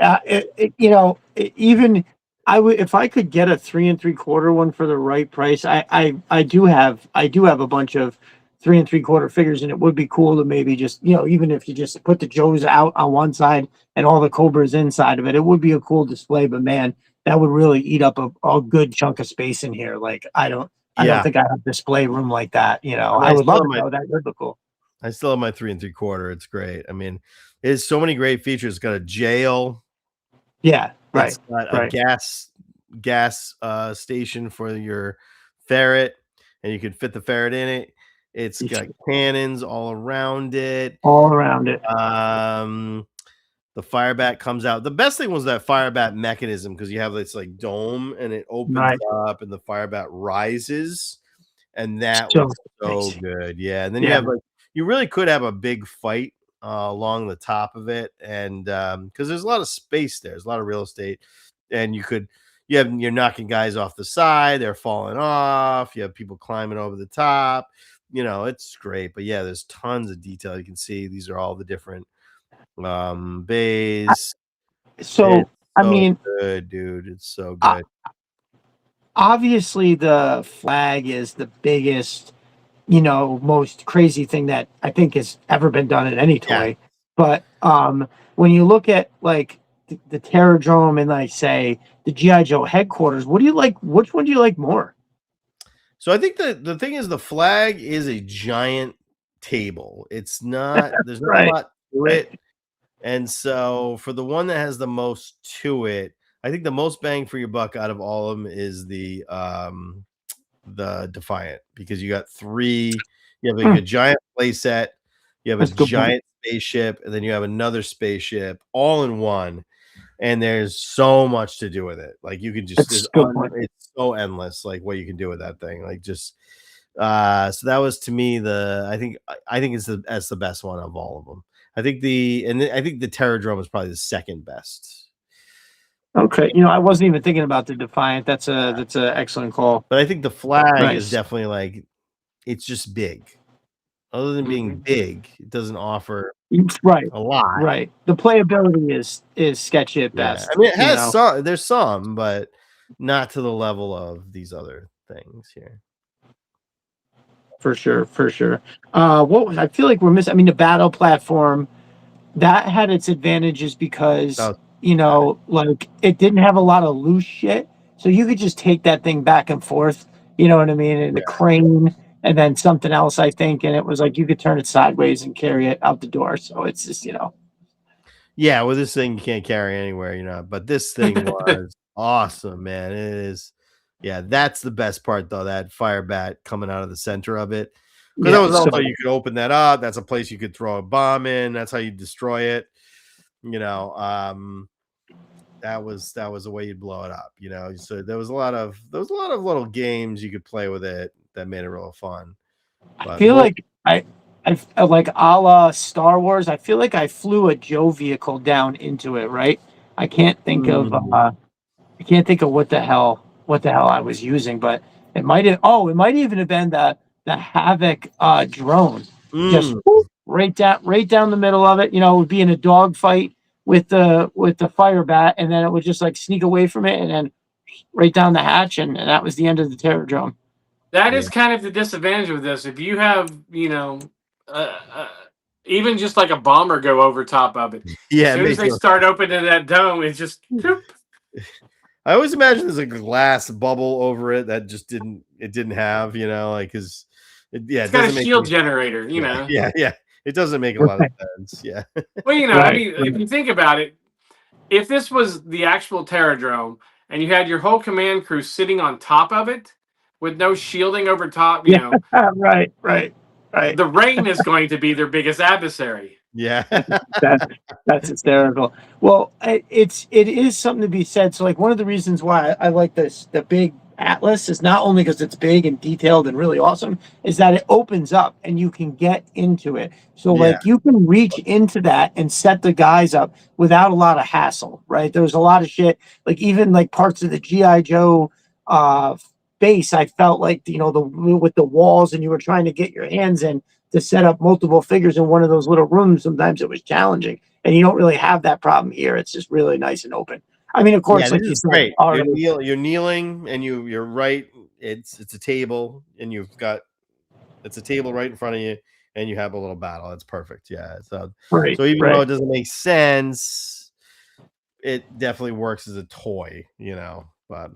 Even I would, if I could get a 3 3/4 one for the right price. I do have a bunch of 3 3/4 figures, and it would be cool to maybe just, even if you just put the Joes out on one side and all the Cobras inside of it, it would be a cool display. But man, that would really eat up a good chunk of space in here. Like I don't think I have a display room like that. I would love to know that. Would look cool. I still have my 3 3/4. It's great. I mean, it has so many great features. It's got a jail. Yeah, right. It's got a gas gas station for your ferret, and you could fit the ferret in it. It's got cannons all around it. All around it. The Firebat comes out. The best thing was that Firebat mechanism, because you have this like dome and it opens up and the Firebat rises, and that was so good. Yeah, and then you have like, you really could have a big fight along the top of it, and because there's a lot of space there, there's a lot of real estate, and you're knocking guys off the side, they're falling off, you have people climbing over the top, it's great. But yeah, there's tons of detail. You can see these are all the different bays. So I mean, good, dude. It's so good. Obviously the flag is the biggest, most crazy thing that I think has ever been done in any toy. But when you look at like the Terradrome and like say the G.I. Joe headquarters, what do you like? Which one do you like more? So I think the thing is, the flag is a giant table. It's not, there's not a lot to it. And so for the one that has the most to it, I think the most bang for your buck out of all of them is the Defiant, because you got three. You have like a giant playset, you have a giant spaceship, and then you have another spaceship all in one. And there's so much to do with it. Like you can just, it's so endless, like what you can do with that thing. Like just so that was to me I think it's the best one of all of them. I think the Terradrome is probably the second best. Okay, I wasn't even thinking about the Defiant. That's an excellent call. But I think the flag is definitely like, it's just big. Other than being big, it doesn't offer a lot. Right. The playability is sketchy at best. I mean, it has some. There's some, but not to the level of these other things here. For sure. What I feel like we're missing. I mean, the battle platform that had its advantages because like it didn't have a lot of loose shit, so you could just take that thing back and forth. You know what I mean? And the crane, and then something else, I think, and it was like you could turn it sideways and carry it out the door. So it's just Yeah, well, this thing you can't carry anywhere, but this thing was awesome, man. It is. Yeah, that's the best part, though, that Firebat coming out of the center of it. Because that was also, you could open that up. That's a place you could throw a bomb in. That's how you destroy it. That was a way you'd blow it up. So there was a lot of little games you could play with it that made it real fun. But I feel like I like a la Star Wars. I feel like I flew a Joe vehicle down into it. Right? I can't think of what the hell I was using, but it might even have been the Havoc drone. Just right down the middle of it. It would be in a dogfight with the Firebat, and then it would just like sneak away from it and then right down the hatch, and that was the end of the Terradrome. That is kind of the disadvantage of this. If you have, even just like a bomber go over top of it, as soon as they start opening that dome, it's just. I always imagine there's a glass bubble over it that just didn't have, like, because it's got a shield generator, Yeah, it doesn't make a lot of sense. Yeah. Well, I mean, if you think about it, if this was the actual Terradrome and you had your whole command crew sitting on top of it with no shielding over top, right. The Rayne is going to be their biggest adversary. Yeah. That's hysterical. Well, it is something to be said. So like one of the reasons why I like the big Atlas is not only because it's big and detailed and really awesome, is that it opens up and you can get into it. So like you can reach into that and set the guys up without a lot of hassle, right? There's a lot of shit, like even like parts of the G.I. Joe base, I felt like with the walls, and you were trying to get your hands in to set up multiple figures in one of those little rooms. Sometimes it was challenging, and you don't really have that problem here. It's just really nice and open. I mean, of course, like you said, great. You're kneeling, and you're right. It's a table, and it's a table right in front of you, and you have a little battle. That's perfect. Yeah. So even though it doesn't make sense, it definitely works as a toy, But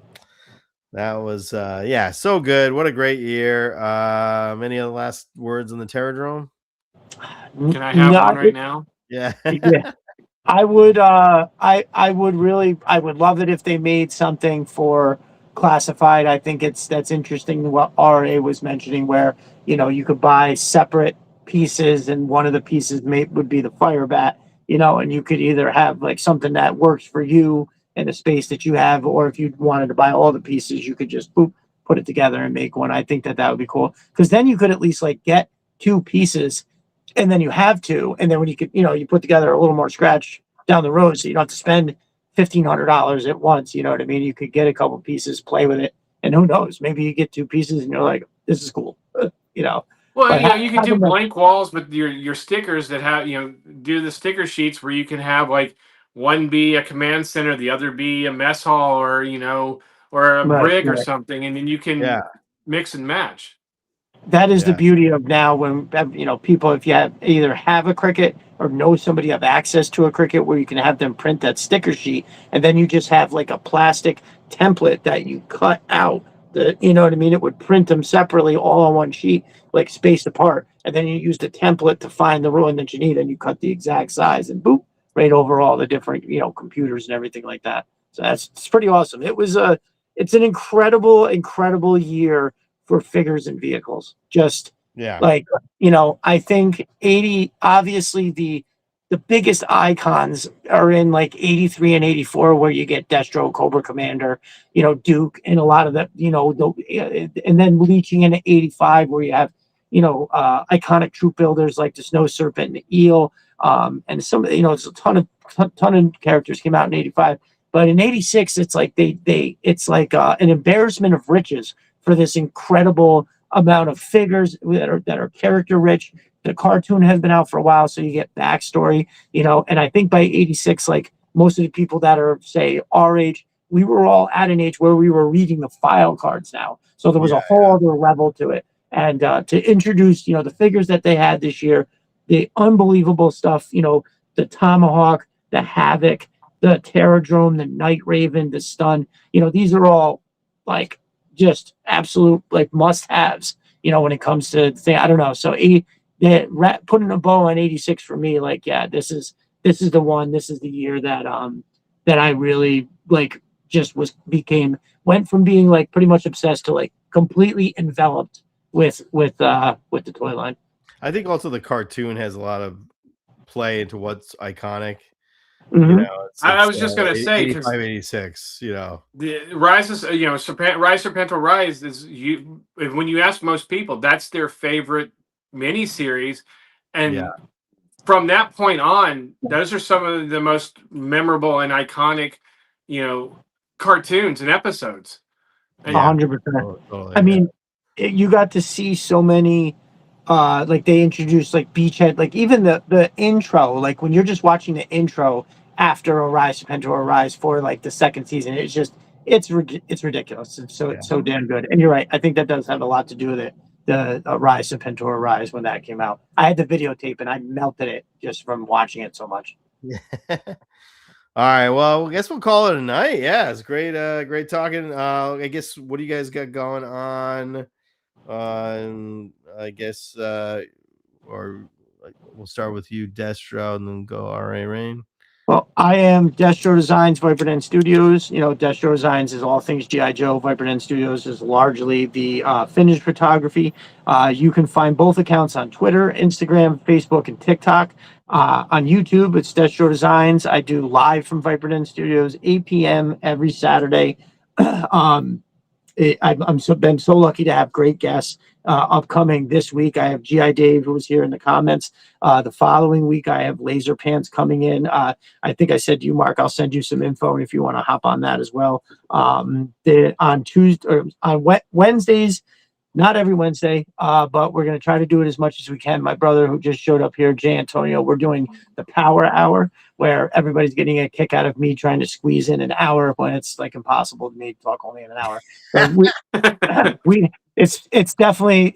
that was so good. What a great year. Any other last words on the Terradrome? Can I have one right now? Yeah. I would I would love it if they made something for classified. I think that's interesting what R.A. was mentioning, where you could buy separate pieces, and one of the pieces would be the fire bat, and you could either have like something that works for you in the space that you have, or if you wanted to buy all the pieces, you could just put it together and make one. I think that would be cool, because then you could at least like get two pieces, and then you have two, and then when you could, you put together a little more scratch down the road, so you don't have to spend $1,500 at once. You know what I mean? You could get a couple pieces, play with it, and who knows? Maybe you get two pieces, and you're like, "This is cool," Well, But you can do blank walls with your stickers that have do the sticker sheets where you can have like one be a command center, the other be a mess hall, or or a brig or something, and then you can mix and match. That is the beauty of now, when people, if you either have a Cricut or know somebody have access to a Cricut, where you can have them print that sticker sheet, and then you just have like a plastic template that you cut out. You know what I mean? It would print them separately, all on one sheet, like spaced apart, and then you use the template to find the ruin that you need, and you cut the exact size, and boop, right over all the different computers and everything like that. So it's pretty awesome. It's an incredible year for figures and vehicles. Just like, I think 80, obviously the biggest icons are in like 83 and 84, where you get Destro, Cobra Commander, Duke, and a lot of the, and then leaching into 85, where you have, iconic troop builders like the Snow Serpent and the Eel. And some, it's a ton of characters came out in 85, but in 86, it's like it's like an embarrassment of riches for this incredible amount of figures that are character rich. The cartoon has been out for a while, so you get backstory, and I think by 86, like most of the people that are, say, our age, we were all at an age where we were reading the file cards now. So there was a whole other level to it. And to introduce, the figures that they had this year, the unbelievable stuff, the Tomahawk, the Havoc, the Drome, the Night Raven, the Stun, these are all like just absolute like must-haves, when it comes to I don't know. So putting a bow on 86 for me, like, this is the one. This is the year that I really like just went from being like pretty much obsessed to like completely enveloped with the toy line. I think also the cartoon has a lot of play into what's iconic. Mm-hmm. I was just gonna say 85, 86. The Rise is Serpentor Rise is when you ask most people, that's their favorite miniseries, and from that point on, those are some of the most memorable and iconic, cartoons and episodes. 100%. I mean, you got to see so many. Like they introduced like Beachhead, like even the intro, like when you're just watching the intro after Arise, Serpentor Arise for like the second season, it's ridiculous. It's so damn good. And you're right. I think that does have a lot to do with it. The Arise, Serpentor Arise, when that came out, I had the videotape and I melted it just from watching it so much. All right. Well, I guess we'll call it a night. Yeah, it's great. Great talking. I guess, what do you guys got going on? I guess, or like, we'll start with you, Destro, and then go R.A. Rayne. Well, I am Destro Designs, Viper Den Studios. Destro Designs is all things G.I. Joe. Viper Den Studios is largely the finished photography. You can find both accounts on Twitter, Instagram, Facebook, and TikTok. On YouTube, it's Destro Designs. I do live from Viper Den Studios, 8 p.m. every Saturday. I'm been so lucky to have great guests upcoming this week. I have G.I. Dave, who was here in the comments. The following week, I have Laser Pants coming in. I think I said to you, Mark, I'll send you some info if you want to hop on that as well. On Tuesday or on Wednesdays, not every Wednesday, but we're going to try to do it as much as we can. My brother, who just showed up here, Jay Antonio, we're doing the Power Hour, where everybody's getting a kick out of me trying to squeeze in an hour when it's like impossible to me to talk only in an hour. it's definitely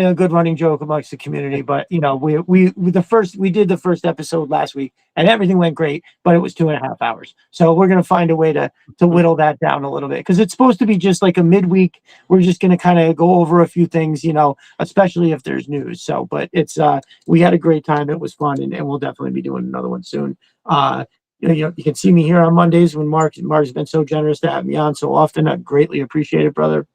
a good running joke amongst the community. But you know, we did the first episode last week, and everything went great, but it was 2.5 hours. So we're gonna find a way to whittle that down a little bit, because it's supposed to be just like a midweek. We're just gonna kind of go over a few things, you know, especially if there's news. So, but it's we had a great time. It was fun, and we'll definitely be doing another one soon. You can see me here on Mondays when Mark's been so generous to have me on so often. I greatly appreciate it, brother.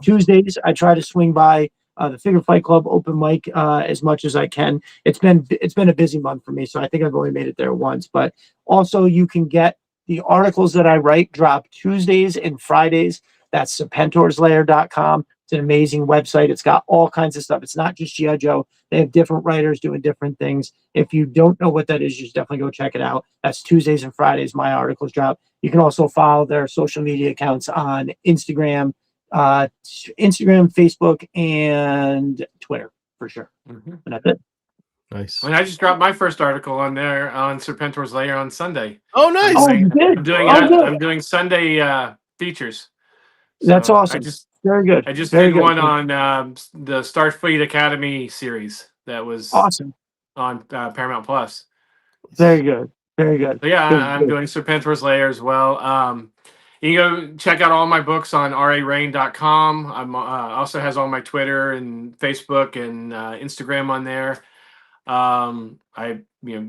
Tuesdays, I try to swing by the Figure Fight Club open mic as much as I can. It's been a busy month for me, so I think I've only made it there once. But also, you can get the articles that I write drop Tuesdays and Fridays. That's serpentorslayer.com. It's an amazing website. It's got all kinds of stuff. It's not just G.I. Joe. They have different writers doing different things. If you don't know what that is, you should definitely go check it out. That's Tuesdays and Fridays. My articles drop. You can also follow their social media accounts on Instagram, Facebook, and Twitter for sure. And that's it. Nice. I just dropped my first article on there on Serpentor's Lair on Sunday. Oh, nice. I'm doing Sunday features. So that's awesome. Very good. I just did one on the Starfleet Academy series that was awesome on Paramount Plus. Very good. Very good. So yeah, I'm doing Serpentor's Lair as well. You can go check out all my books on rarayne.com. I'm also has all my Twitter and Facebook and Instagram on there.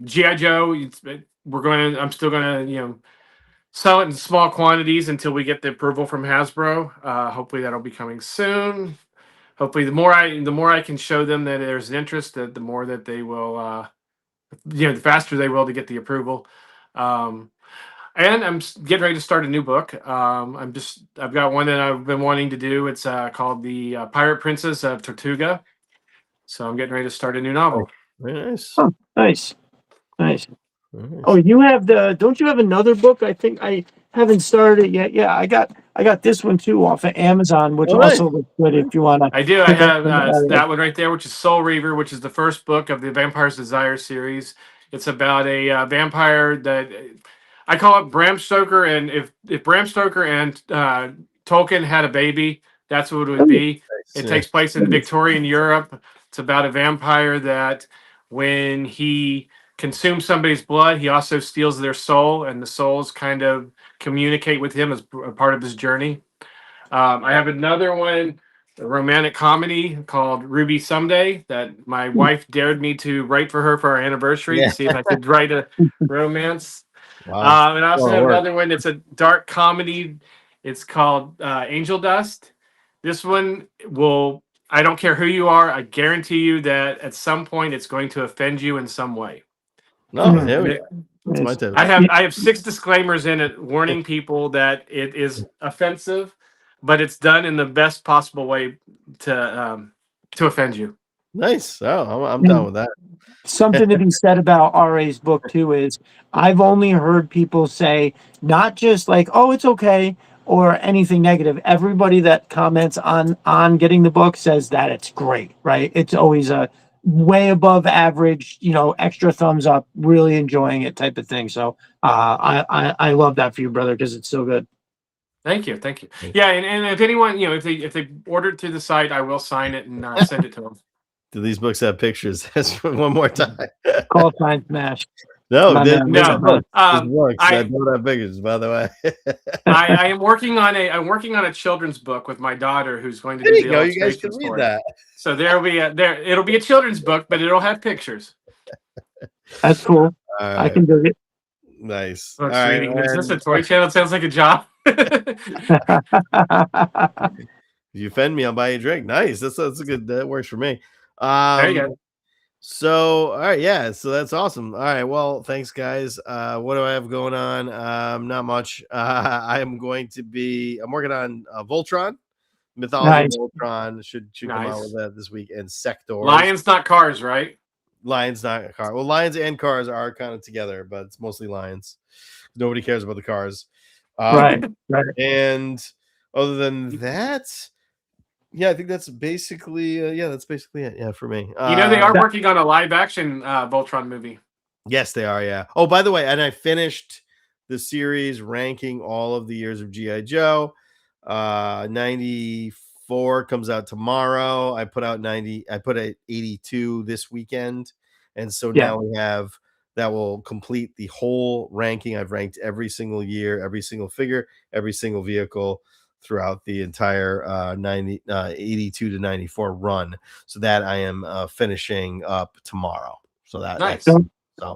G.I. Joe. I'm still gonna sell it in small quantities until we get the approval from Hasbro. Hopefully that'll be coming soon. Hopefully the more I can show them that there's an interest, that the more that they will, the faster they will to get the approval. And I'm getting ready to start a new book. I've got one that I've been wanting to do. It's called The Pirate Princess of Tortuga. So I'm getting ready to start a new novel. Very nice. Oh, nice. Oh, don't you have another book? I think I haven't started it yet. Yeah, I got this one too off of Amazon, which also looks good if you want to. I do. I have that one right there, which is Soul Reaver, which is the first book of the Vampire's Desire series. It's about a vampire that I call it Bram Stoker, and if Bram Stoker and Tolkien had a baby, that's what it would be. It takes place in Victorian Europe. It's about a vampire that when he consumes somebody's blood, he also steals their soul, and the souls kind of communicate with him as a part of his journey. I have another one, a romantic comedy called Ruby Someday, that my wife dared me to write for her for our anniversary to see if I could write a romance. Wow. And I also have another one. It's a dark comedy. It's called Angel Dust. This one I don't care who you are, I guarantee you that at some point it's going to offend you in some way. No, there we go. That's my tip. I have 6 disclaimers in it warning people that it is offensive, but it's done in the best possible way to offend you. Nice. Oh, I'm down with that. Something to be said about R.A.'s book too is I've only heard people say not just like, oh, it's okay, or anything negative. Everybody that comments on getting the book says that it's great, right? It's always a way above average, extra thumbs up, really enjoying it type of thing. So I love that for you, brother, because it's so good. Thank you. Yeah, and if anyone, if they order it through the site, I will sign it and send it to them. Do these books have pictures? One more time. Call sign smash. No. I don't have pictures, by the way. I am working on a children's book with my daughter, who's going to do the illustrations. You guys can read that. So it'll be a children's book, but it'll have pictures. That's cool. Right. I can do it. Nice. Is this a toy channel? It sounds like a job. If you offend me, I'll buy you a drink. Nice. That's a good. That works for me. There you go. So, all right, yeah, so that's awesome. All right, well, thanks, guys. What do I have going on? Not much. I'm working on Voltron, Mythology Voltron. Should come out with that this week, and Sector. Lions, not cars, right? Lions, not car. Well, lions and cars are kind of together, but it's mostly lions. Nobody cares about the cars. Right. And other than that, yeah, I think that's basically it. Yeah, for me. They are working on a live action Voltron movie. Yes, they are. Yeah. Oh, by the way, and I finished the series ranking all of the years of G.I. Joe, 94 84 comes out tomorrow. I put out 90. I put at 82 this weekend, and so now we have that will complete the whole ranking. I've ranked every single year, every single figure, every single vehicle throughout the entire 82 to 94 run. So that I am finishing up tomorrow. So Nice. that's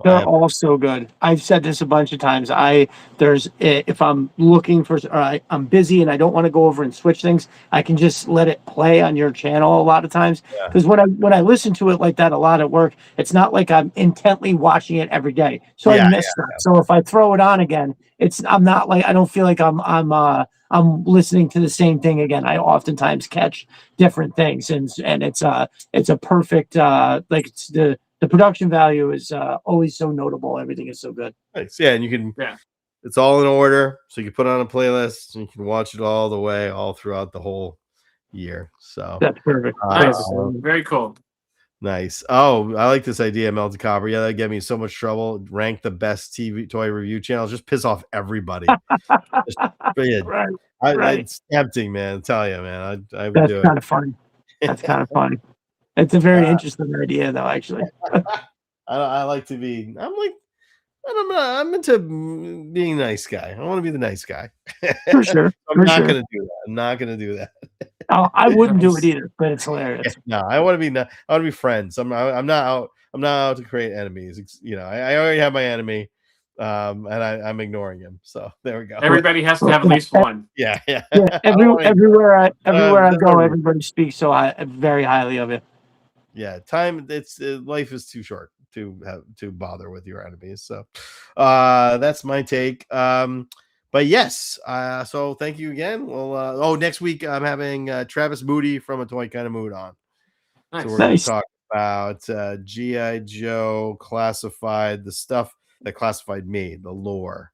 They're all so good. I've said this a bunch of times. If I'm looking for, or I'm busy and I don't want to go over and switch things, I can just let it play on your channel a lot of times. Because when I listen to it like that a lot at work, it's not like I'm intently watching it every day. So I miss that. So if I throw it on again, I'm not like, I don't feel like I'm listening to the same thing again. I oftentimes catch different things, and it's a perfect it's the production value is always so notable. Everything is so good. Nice. Yeah, and you can it's all in order, so you can put it on a playlist and you can watch it all the way, all throughout the whole year. So that's perfect. Nice. Very cool. Nice. Oh, I like this idea, Melted Copper. Yeah, that'd get me in so much trouble. Rank the best TV toy review channels. Just piss off everybody. It's tempting, man. I tell you, man. I would do it. That's kind of funny. That's kind of funny. It's a very interesting idea, though. Actually, I like to be. I'm into being a nice guy. I want to be the nice guy. For sure. I'm not going to do that. I'm not going to do that. I wouldn't do it either, but it's hilarious. No, I want to be friends. I'm not out to create enemies. You know, I already have my enemy, and I'm ignoring him. So there we go. Everybody has to have at least one. Yeah. Everywhere I go, everybody speaks very highly of it. Yeah, life is too short to bother with your enemies. So that's my take. But yes, so thank you again. Well, next week I'm having Travis Moody from A Toy Kind of Mood on. Nice. So we're going to talk about G.I. Joe Classified, the stuff that Classified made, the lore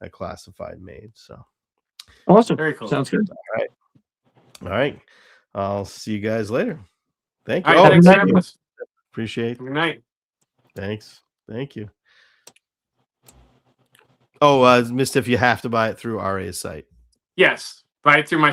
that Classified made. So awesome. Very cool. Sounds good. All right. I'll see you guys later. Thank you. All right, thanks, appreciate it. Good night. Thanks. Thank you. Oh, missed if you have to buy it through R.A.'s site. Yes. Buy it through my